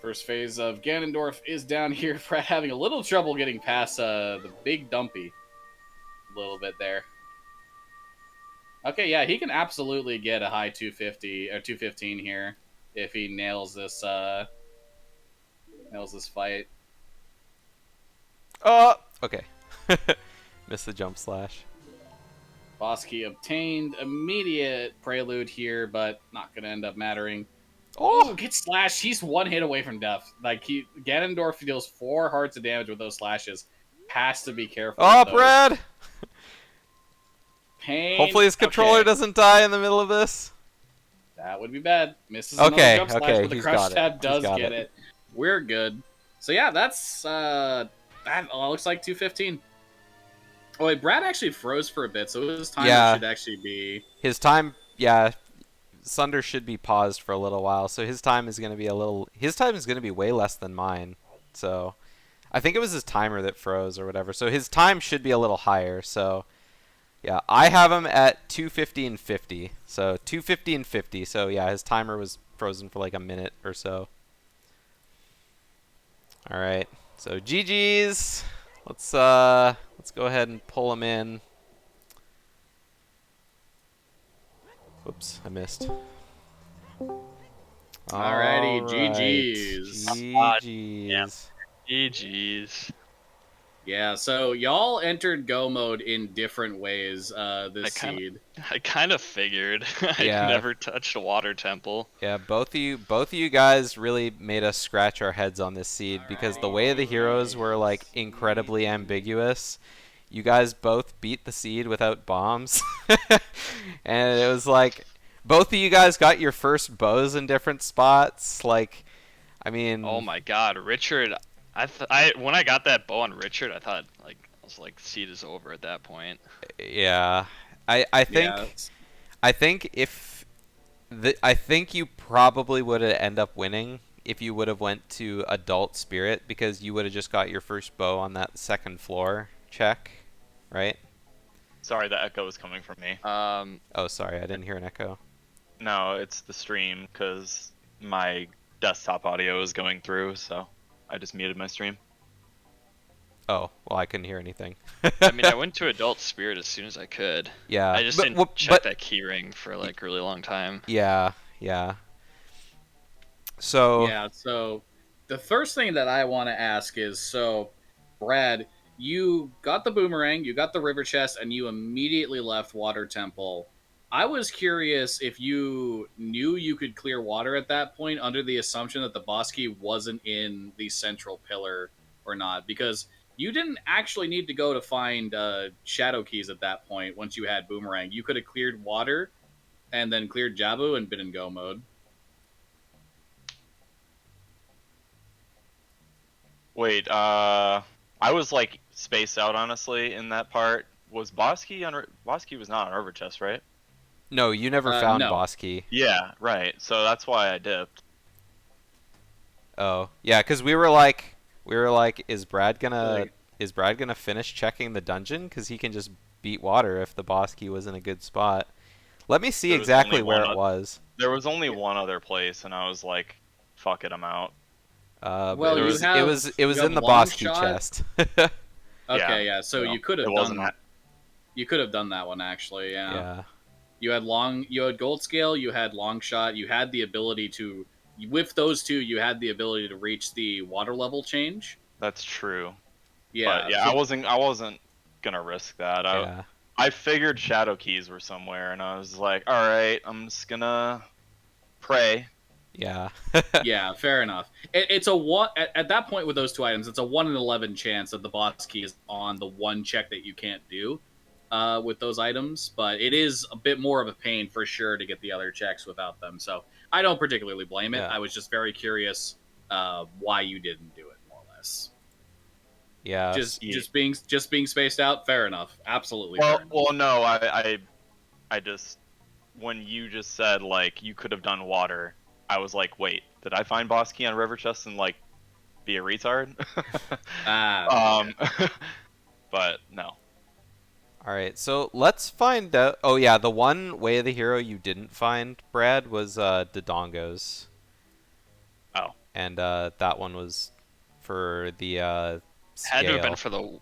First phase of Ganondorf is down here. Brad having a little trouble getting past the big dumpy. A little bit there. Okay, yeah, he can absolutely get a high 250 or 215 here if he nails this fight. Oh, okay. Missed the jump slash. Boss key obtained. Immediate prelude here, but not gonna end up mattering. Oh, Oh, get slashed. He's one hit away from death. Like Ganondorf deals 4 hearts of damage with those slashes. Has to be careful. oh, with those. Brad! Pain. Hopefully his controller Okay. doesn't die in the middle of this. That would be bad. Misses Okay, another jump slash, okay, but the he's crush got it. tab He's does got get it. it. We're good. So yeah, that's that looks like 215. Oh wait, Brad actually froze for a bit, so his timer Yeah. should actually be His time, yeah, Sunder should be paused for a little while, so his time is going to be way less than mine. So I think it was his timer that froze or whatever. So his time should be a little higher. So yeah, I have him at 2:15:50. So 2:15:50. So yeah, his timer was frozen for like a minute or so. All right. So GG's. Let's go ahead and pull him in. Whoops, I missed. Alrighty, Alright, GG's. GG's. GG's. Yeah, so y'all entered Go mode in different ways this seed. I kind of figured. Yeah. I never touched a water temple. Yeah, both of you guys really made us scratch our heads on this seed because the way the heroes were like incredibly ambiguous. You guys both beat the seed without bombs. And it was like both of you guys got your first bows in different spots. Like, I mean, Oh my god, Richard! When I got that bow on Richard, I thought I was like, seed is over at that point. yeah. I Yeah. think I think if I think you probably would have end up winning if you would have went to Adult Spirit because you would have just got your first bow on that second floor check, right? Sorry, the echo is coming from me. Oh, sorry, I didn't hear an echo. No, it's the stream because my desktop audio is going through, so I just muted my stream. Oh, well, I couldn't hear anything. I mean, I went to Adult Spirit as soon as I could. Yeah, I just didn't check that key ring for like a really long time. Yeah, yeah. So Yeah, so the first thing that I want to ask is, so Brad, you got the boomerang, you got the river chest, and you immediately left Water Temple. I was curious if you knew you could clear water at that point under the assumption that the boss key wasn't in the central pillar or not, because you didn't actually need to go to find shadow keys at that point once you had boomerang. You could have cleared water and then cleared Jabu and been in go mode. Wait, I was like spaced out honestly in that part. Was Bosky on? Bosky was not on River Chest, right? no, you never found no. boss key. Yeah, right. So that's why I dipped. Oh, yeah, because we were like, is Brad gonna finish checking the dungeon? Because he can just beat water if the boss key was in a good spot. Let me see There was exactly only where one it was. There was only one other place, and I was like, "Fuck it, I'm out." But Well, it you was have- it was you in have the long boss key shot. chest. Okay, yeah. So No, you could have it wasn't done that. You could have done that one actually. Yeah. Yeah. You had gold scale. You had long shot. You had the ability to, with those two, you had the ability to reach the water level change. That's true. Yeah. But yeah, so- I wasn't gonna risk that. Yeah. I figured shadow keys were somewhere, and I was like, all right, I'm just gonna pray. Yeah. yeah. Fair enough. It's a one at that point with those two items. It's a 1 in 11 chance that the boss key is on the one check that you can't do. With those items, but it is a bit more of a pain for sure to get the other checks without them. So I don't particularly blame it. Yeah. I was just very curious why you didn't do it, more or less. Yeah. Just being spaced out. Fair enough. Absolutely. Well, fair enough. well, no, I just when you just said like you could have done water, I was like, wait, did I find boss key on river chest and like be a retard? But no. All right, so let's find out. Oh yeah, the one way of the hero you didn't find, Brad, was Dodongo's. Oh. And that one was for the scale. Had to have been for the.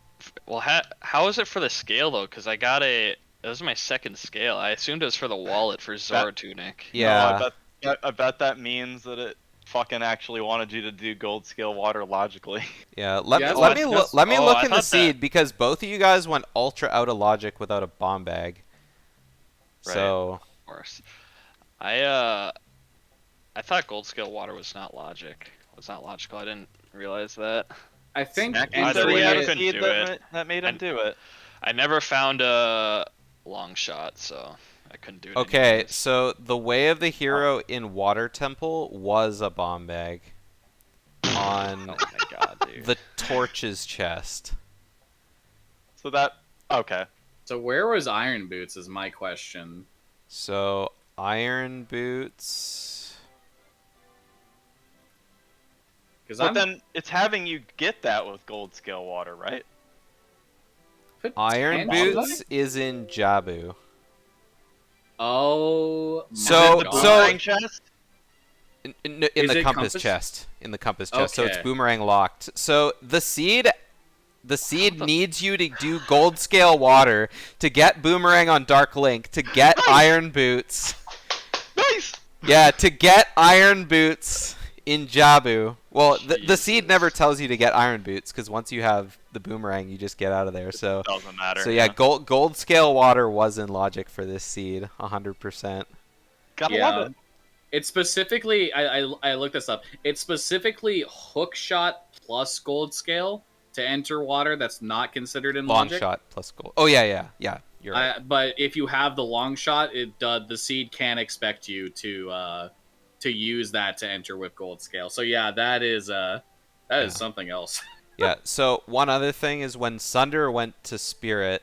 Well, how is it for the scale though? Because I got a. That was my second scale. I assumed it was for the wallet for Zora Tunic. Yeah. No, I bet that means that it fucking actually wanted you to do gold scale water logically. Yeah. Let Yeah, me look I in the thought seed because both of you guys went ultra out of logic without a bomb bag. Right. So. Of course. I thought gold scale water was not logical. I didn't realize that. I think Snacky Either said he way, had I a couldn't seed do that, it. that made him I- do it. I never found a long shot, so I couldn't do it. Okay, anyways. so the way of the hero in Water Temple was a bomb bag on Oh my god, dude. the torches chest. So that okay. so. Where was Iron Boots? Is my question. So iron boots. Because But then it's having you get that with gold scale water, right? Iron boots is in Jabu. Oh. my So- The God. boomerang chest? In Is the it compass compass? chest. In the compass chest. So it's Okay. boomerang locked. So the seed needs you to do gold scale water to get boomerang on Dark Link to get iron boots. Nice. Yeah, to get iron boots in Jabu. Well, the seed never tells you to get iron boots because once you have the boomerang, you just get out of there. So Doesn't matter. so yeah, gold scale water was in logic for this seed, 100%. Gotta Yeah. love it. It's specifically, I looked this up. It's specifically hook shot plus gold scale to enter water. That's not considered in Long logic. shot plus gold. Oh yeah. You're right. But if you have the long shot, the seed can expect you to use that to enter with gold scale. So yeah, that is Yeah. something else. Yeah. So one other thing is when Sunder went to Spirit,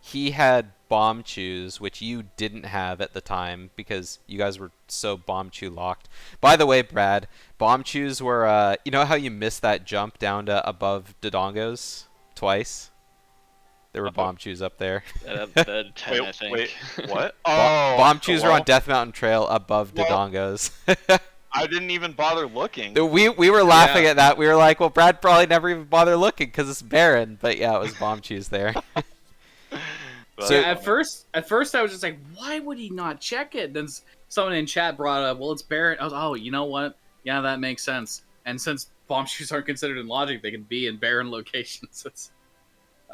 he had bomb chews, which you didn't have at the time because you guys were so bomb chew locked. By the way, Brad, bomb chews were, you know how you missed that jump down to above Dodongos twice? There were bomb chews up there. That 10, I think. Wait, what? Bomb chews were well, on Death Mountain Trail above well- Dodongos. I didn't even bother looking. we were laughing at that. We were like, well, Brad probably never even bothered looking because it's barren. But yeah, it was bomb chews there. But- So- Yeah, at first I was just like, why would he not check it? Then someone in chat brought up, well, it's barren. I was, oh, you know what? Yeah, that makes sense. And since bomb shoes aren't considered in logic, they can be in barren locations. It's,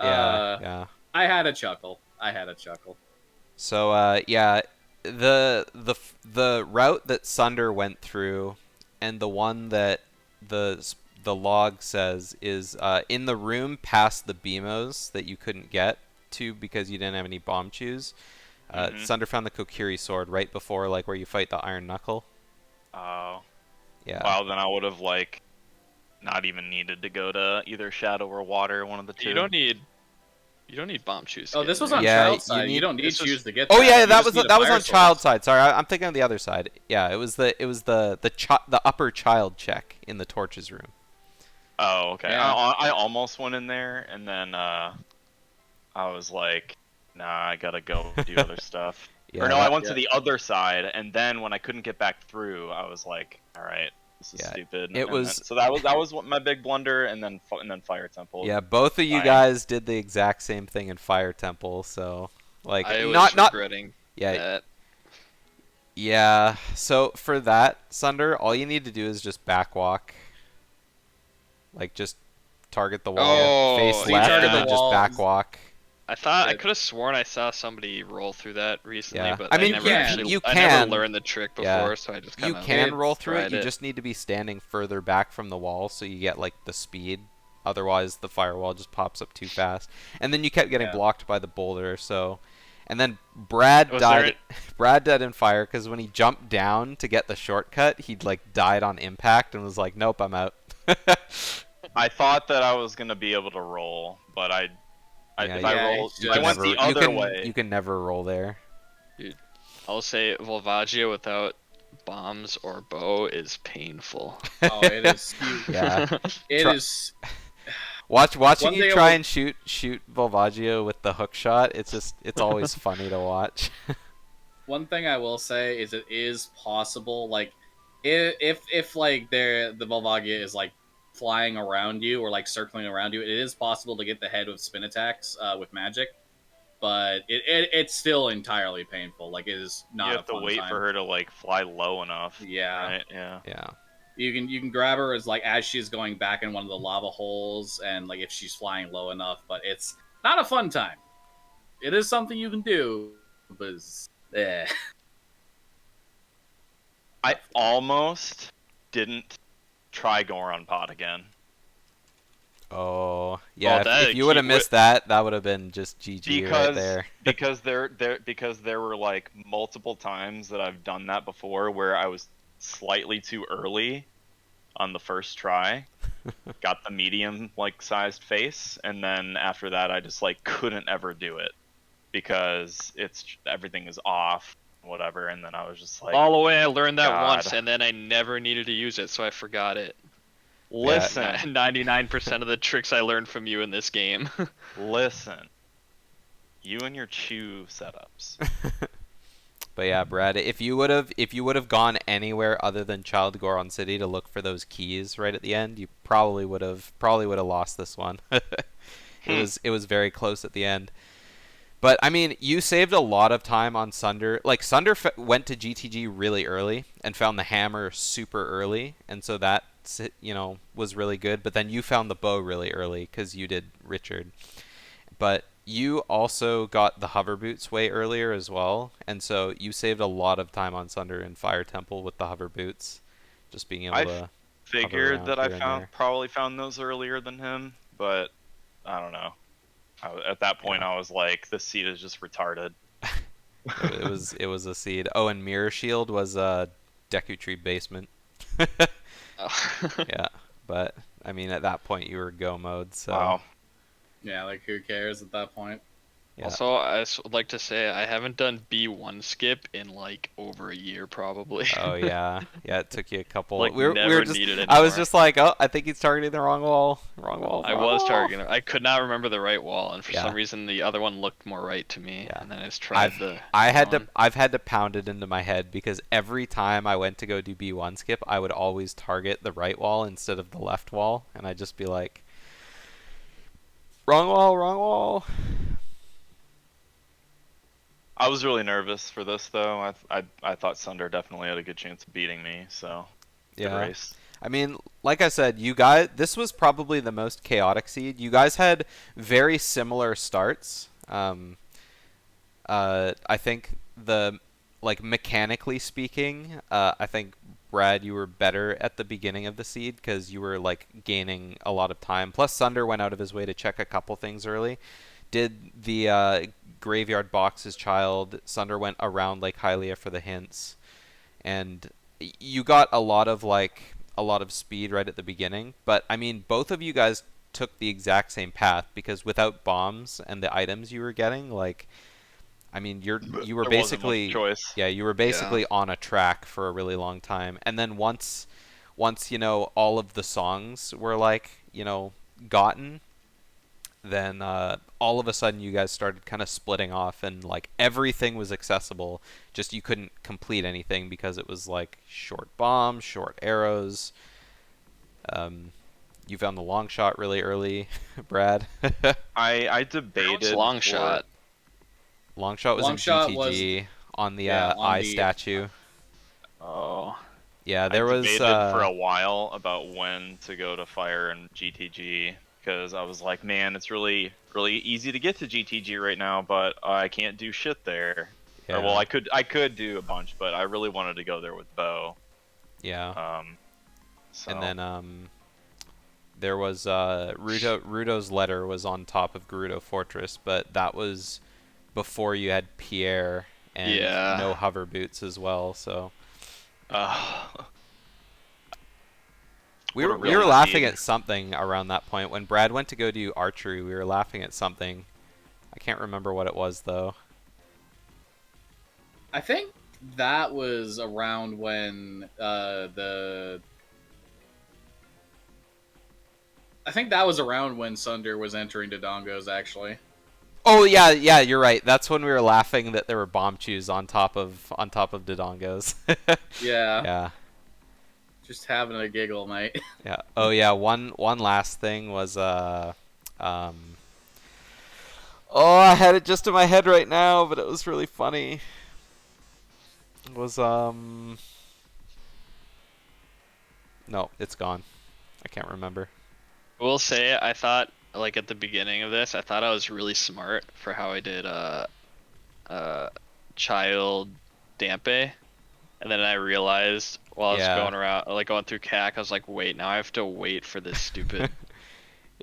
Yeah. I had a chuckle. So yeah, the route that Sunder went through, and the one that the log says is in the room past the BMOs that you couldn't get to because you didn't have any bomb chews. Sunder found the Kokiri sword right before like where you fight the Iron Knuckle. Oh. Yeah. Well, then I would have like not even needed to go to either Shadow or Water, one of the two. You don't need bomb shoes. Oh, this was on Yeah, child side. you You don't need this was- shoes to get. Oh that. yeah, You that just was need a that was fire on sword. child side. Sorry, I'm thinking of the other side. Yeah, it was the upper child check in the torches room. Oh, okay. Yeah. I almost went in there, and then I was like, nah, I gotta go do other stuff. Yeah, Or no, I that- went to the other side, and then when I couldn't get back through, I was like, all right, this is Yeah, stupid. it And was- then- so that was what my big blunder, and then Fire Temple. Yeah, both of you Fine. guys did the exact same thing in Fire Temple, so like I was not regretting yeah that. yeah. So for that, Sunder, all you need to do is just backwalk, like just target the wall, Oh, face so you left, target and the then just wall. backwalk. I thought I Yeah. could have sworn I saw somebody roll through that recently, Yeah. but I mean, never you- actually. you I can. never learned the trick before, Yeah. so I just You kind of. can roll through it. tried You it. just need to be standing further back from the wall so you get like the speed. Otherwise, the firewall just pops up too fast. And then you kept getting Yeah. blocked by the boulder. So, and then Brad Was died. Brad died in fire because when he jumped down to get the shortcut, he like died on impact and was like, "Nope, I'm out." I thought that I was gonna be able to roll, but Yeah, if you- I Yeah, rolled, you I should went never, the other way. You can never roll there. I'll say Volvagia without bombs or bow is painful. Oh, it is. Yeah. It Try- is. Watching One you thing I try will- and shoot Volvaggio with the hook shot, it's always funny to watch. One thing I will say is it is possible. Like, if like the Volvagia is like flying around you or like circling around you, it is possible to get the head with spin attacks with magic. But it's still entirely painful. Like, it is not. You a have to fun wait time. for her to like fly low enough. Yeah. Right? Yeah. Yeah. You can grab her as she's going back in one of the lava holes, and like if she's flying low enough. But it's not a fun time. It is something you can do, but I almost didn't try Goron Pod again. Oh, yeah. that If you would have keep missed that, that would have been just GG right Because there. because there were like multiple times that I've done that before where I was slightly too early on the first try, got the medium like sized face, and then after that I just like couldn't ever do it because everything is off, whatever, and then I was just like, All the way, I learned that God. once, and then I never needed to use it, so I forgot it. listen, 99% of the tricks I learned from you in this game. listen, you and your chew setups. But yeah, Brad, if you would have gone anywhere other than Child Goron City to look for those keys right at the end, you probably would have lost this one. It was very close at the end. But I mean, you saved a lot of time on Sunder. Like Sunder went to GTG really early and found the hammer super early, and so that was really good. But then you found the bow really early because you did Richard. But you also got the hover boots way earlier as well, and so you saved a lot of time on Sunder and Fire Temple with the hover boots, just being able to. Figured around that I here and there. probably found those earlier than him, but I don't know. At that point, I was like, this seed is just retarded. It was a seed. Oh, and Mirror Shield was a Deku Tree basement. Oh. Yeah, but I mean, at that point you were go mode. So Wow. yeah, like who cares at that point? Yeah. Also, I would like to say I haven't done B1 skip in like over a year probably. Oh yeah, yeah. It took you a couple. Like We were never just. needed I was anymore. just like, oh, I think he's targeting the wrong wall. Wrong wall. I Wrong was wall. targeting. I could not remember the right wall, and for Yeah. some reason the other one looked more right to me. Yeah. And then I just tried I've had to pound it into my head because every time I went to go do B1 skip, I would always target the right wall instead of the left wall, and I'd just be like, wrong wall, wrong wall. I was really nervous for this though. I thought Sunder definitely had a good chance of beating me. So good Yeah. race. I mean, like I said, you guys, this was probably the most chaotic seed. You guys had very similar starts. I think mechanically speaking, I think Brad, you were better at the beginning of the seed because you were like gaining a lot of time. Plus, Sunder went out of his way to check a couple things early. Did the graveyard box's child? Sunder went around Lake Hylia for the hints, and you got a lot of speed right at the beginning. But I mean, both of you guys took the exact same path because without bombs and the items you were getting, like, I mean, you were There wasn't much basically choice. yeah, you were basically on a track for a really long time. And then once all of the songs were like, gotten, then all of a sudden you guys started kind of splitting off and like everything was accessible. Just you couldn't complete anything because it was like short bombs, short arrows. You found the long shot really early, Brad. I debated long for- shot. Long shot was Long in shot GTG on the yeah, on eye the- statue. Oh. Yeah, I there was debated for a while about when to go to fire and GTG because I was like, man, it's really easy to get to GTG right now, but I can't do shit there. yeah, Or, well, I could do a bunch, but I really wanted to go there with Bo. yeah. So And then there was Rudo's letter was on top of Gerudo Fortress, but that was before you had Pierre and Yeah. no hover boots as well. So we What a were real laughing need. at something around that point when Brad went to go do archery. We were laughing at something. I can't remember what it was though. I think that was around when I think that was around when Sunder was entering Dodongos, actually. Oh yeah, you're right. That's when we were laughing that there were bomb chews on top of Dodongos. Yeah. Yeah. Just having a giggle, mate. Yeah. Oh yeah. One last thing was Oh, I had it just in my head right now, but it was really funny. It was no, it's gone. I can't remember. I will say I thought like at the beginning of this, I thought I was really smart for how I did child Dampe. And then I realized while I was Yeah. going around, like going through CAC, I was like, wait, now I have to wait for this stupid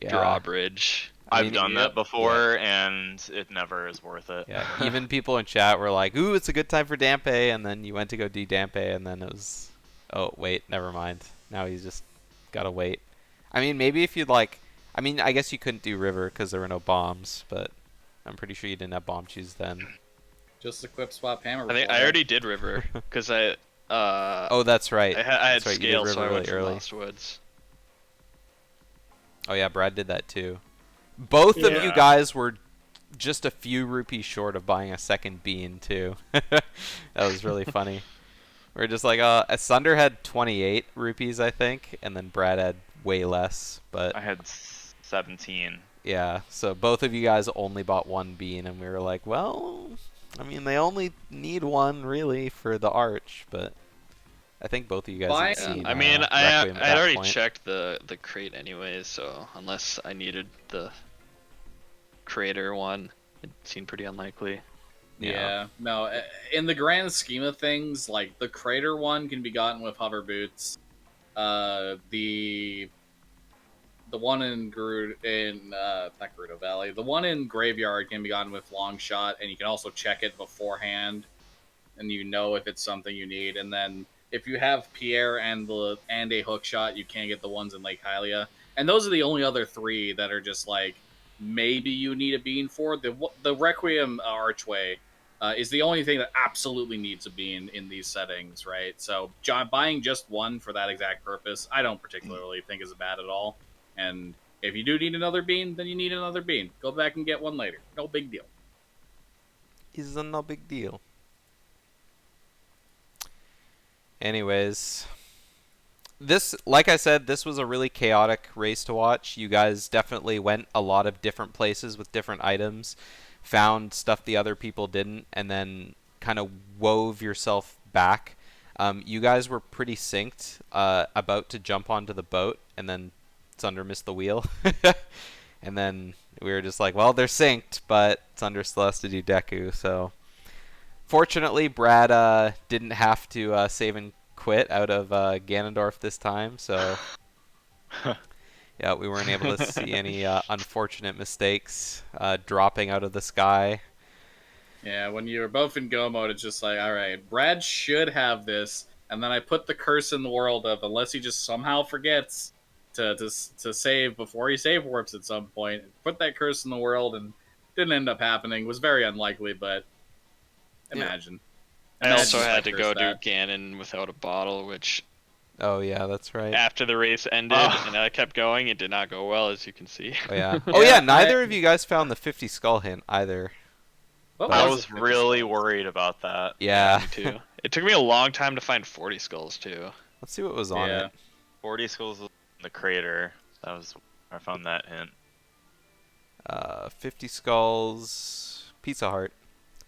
Yeah. drawbridge. I I've mean, done yep. that before, and it never is worth it. Yeah. Even people in chat were like, "Ooh, it's a good time for Dampe," and then you went to go do Dampe, and then it was, oh wait, never mind. Now you just gotta wait. I mean, maybe if you'd like, I mean, I guess you couldn't do River because there were no bombs, but I'm pretty sure you didn't have bomb chews then. Just equip swap hammer. I think I already did River because I Oh, that's right. I had That's right, you did scale, so River I really went for early. Lost Woods. Oh yeah, Brad did that too. Both of you Yeah. guys were just a few rupees short of buying a second bean too. That was really funny. We are just like, Sunder had 28 rupees, I think, and then Brad had way less. But I had 17. yeah, so both of you guys only bought one bean, and we were like, well, I mean, they only need one really for the arch, but I think both of you guys Buy- had Yeah. seen. I mean, Requiem at I had that already point. checked the crate anyways, so unless I needed the crater one, it seemed pretty unlikely. Yeah. No, in the grand scheme of things, like the crater one can be gotten with hover boots. The one in not Gerudo Valley, the one in Graveyard can be gotten with long shot, and you can also check it beforehand, and you know if it's something you need. And then if you have Pierre and a hook shot, you can't get the ones in Lake Hylia. And those are the only other three that are just like maybe you need a bean for. The Requiem Archway is the only thing that absolutely needs a bean in these settings, right? So buying just one for that exact purpose, I don't particularly think is bad at all. And if you do need another bean, then you need another bean. Go back and get one later. No big deal. Is no big deal. Anyways, this, like I said, this was a really chaotic race to watch. You guys definitely went a lot of different places with different items, found stuff the other people didn't, and then kind of wove yourself back. You guys were pretty synced, about to jump onto the boat, and then Thunder missed the wheel. And then we were just like, well, they're synced, but Thunder still has to do Deku, so... Fortunately, Brad didn't have to save and quit out of Ganondorf this time, so yeah, we weren't able to see any unfortunate mistakes dropping out of the sky. Yeah, when you were both in go mode, it's just like, all right, Brad should have this, and then I put the curse in the world of unless he just somehow forgets to save before he save warps at some point. Put that curse in the world, and didn't end up happening. It was very unlikely, but imagine. I also Imagine had to if go there's do Ganon without a bottle, which Oh yeah, that's right. after the race ended Oh. and I kept going, it did not go well, as you can see. Oh yeah. Oh yeah. Yeah, Neither of you guys found the 50 skull hint either. What I was was it? really worried about that. Yeah. Me too. It took me a long time to find 40 skulls too. Let's see what was on Yeah. it. 40 skulls was in the crater. That was I found that hint. 50 skulls. Pizza Heart.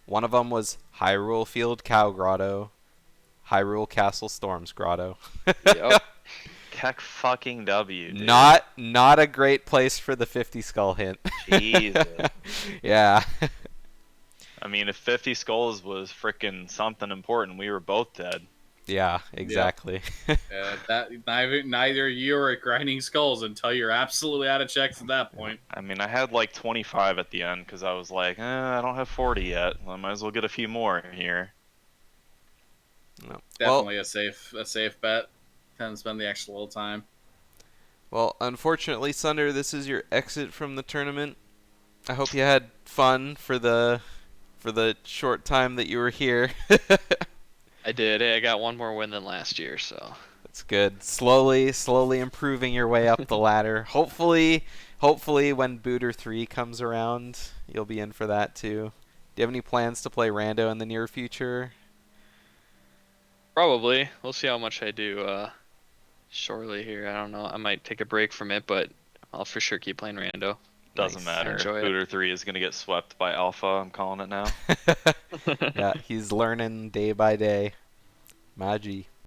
One of them was Hyrule Field Cow Grotto. Hyrule Castle Storms Grotto. Yep. Keck fucking W, dude. Not a great place for the 50 skull hint. Jesus. Yeah. I mean, if 50 skulls was freaking something important, we were both dead. Yeah, exactly. That neither you are grinding skulls until you're absolutely out of checks at that point. I mean, I had like 25 at the end because I was like, I don't have 40 yet. I might as well get a few more here. No. Definitely a safe bet. Kind of spend the extra little time. Well, unfortunately, Sunder, this is your exit from the tournament. I hope you had fun for the short time that you were here. I did. Hey, I got one more win than last year, so. That's good. Slowly improving your way up the ladder. Hopefully when Booter 3 comes around, you'll be in for that too. Do you have any plans to play Rando in the near future? Probably. We'll see how much I do shortly here. I don't know. I might take a break from it, but I'll for sure keep playing Rando. Doesn't Nice. matter. Enjoy it. Booter 3 is going to get swept by Alpha. I'm calling it now. Yeah, he's learning day by day. Magi.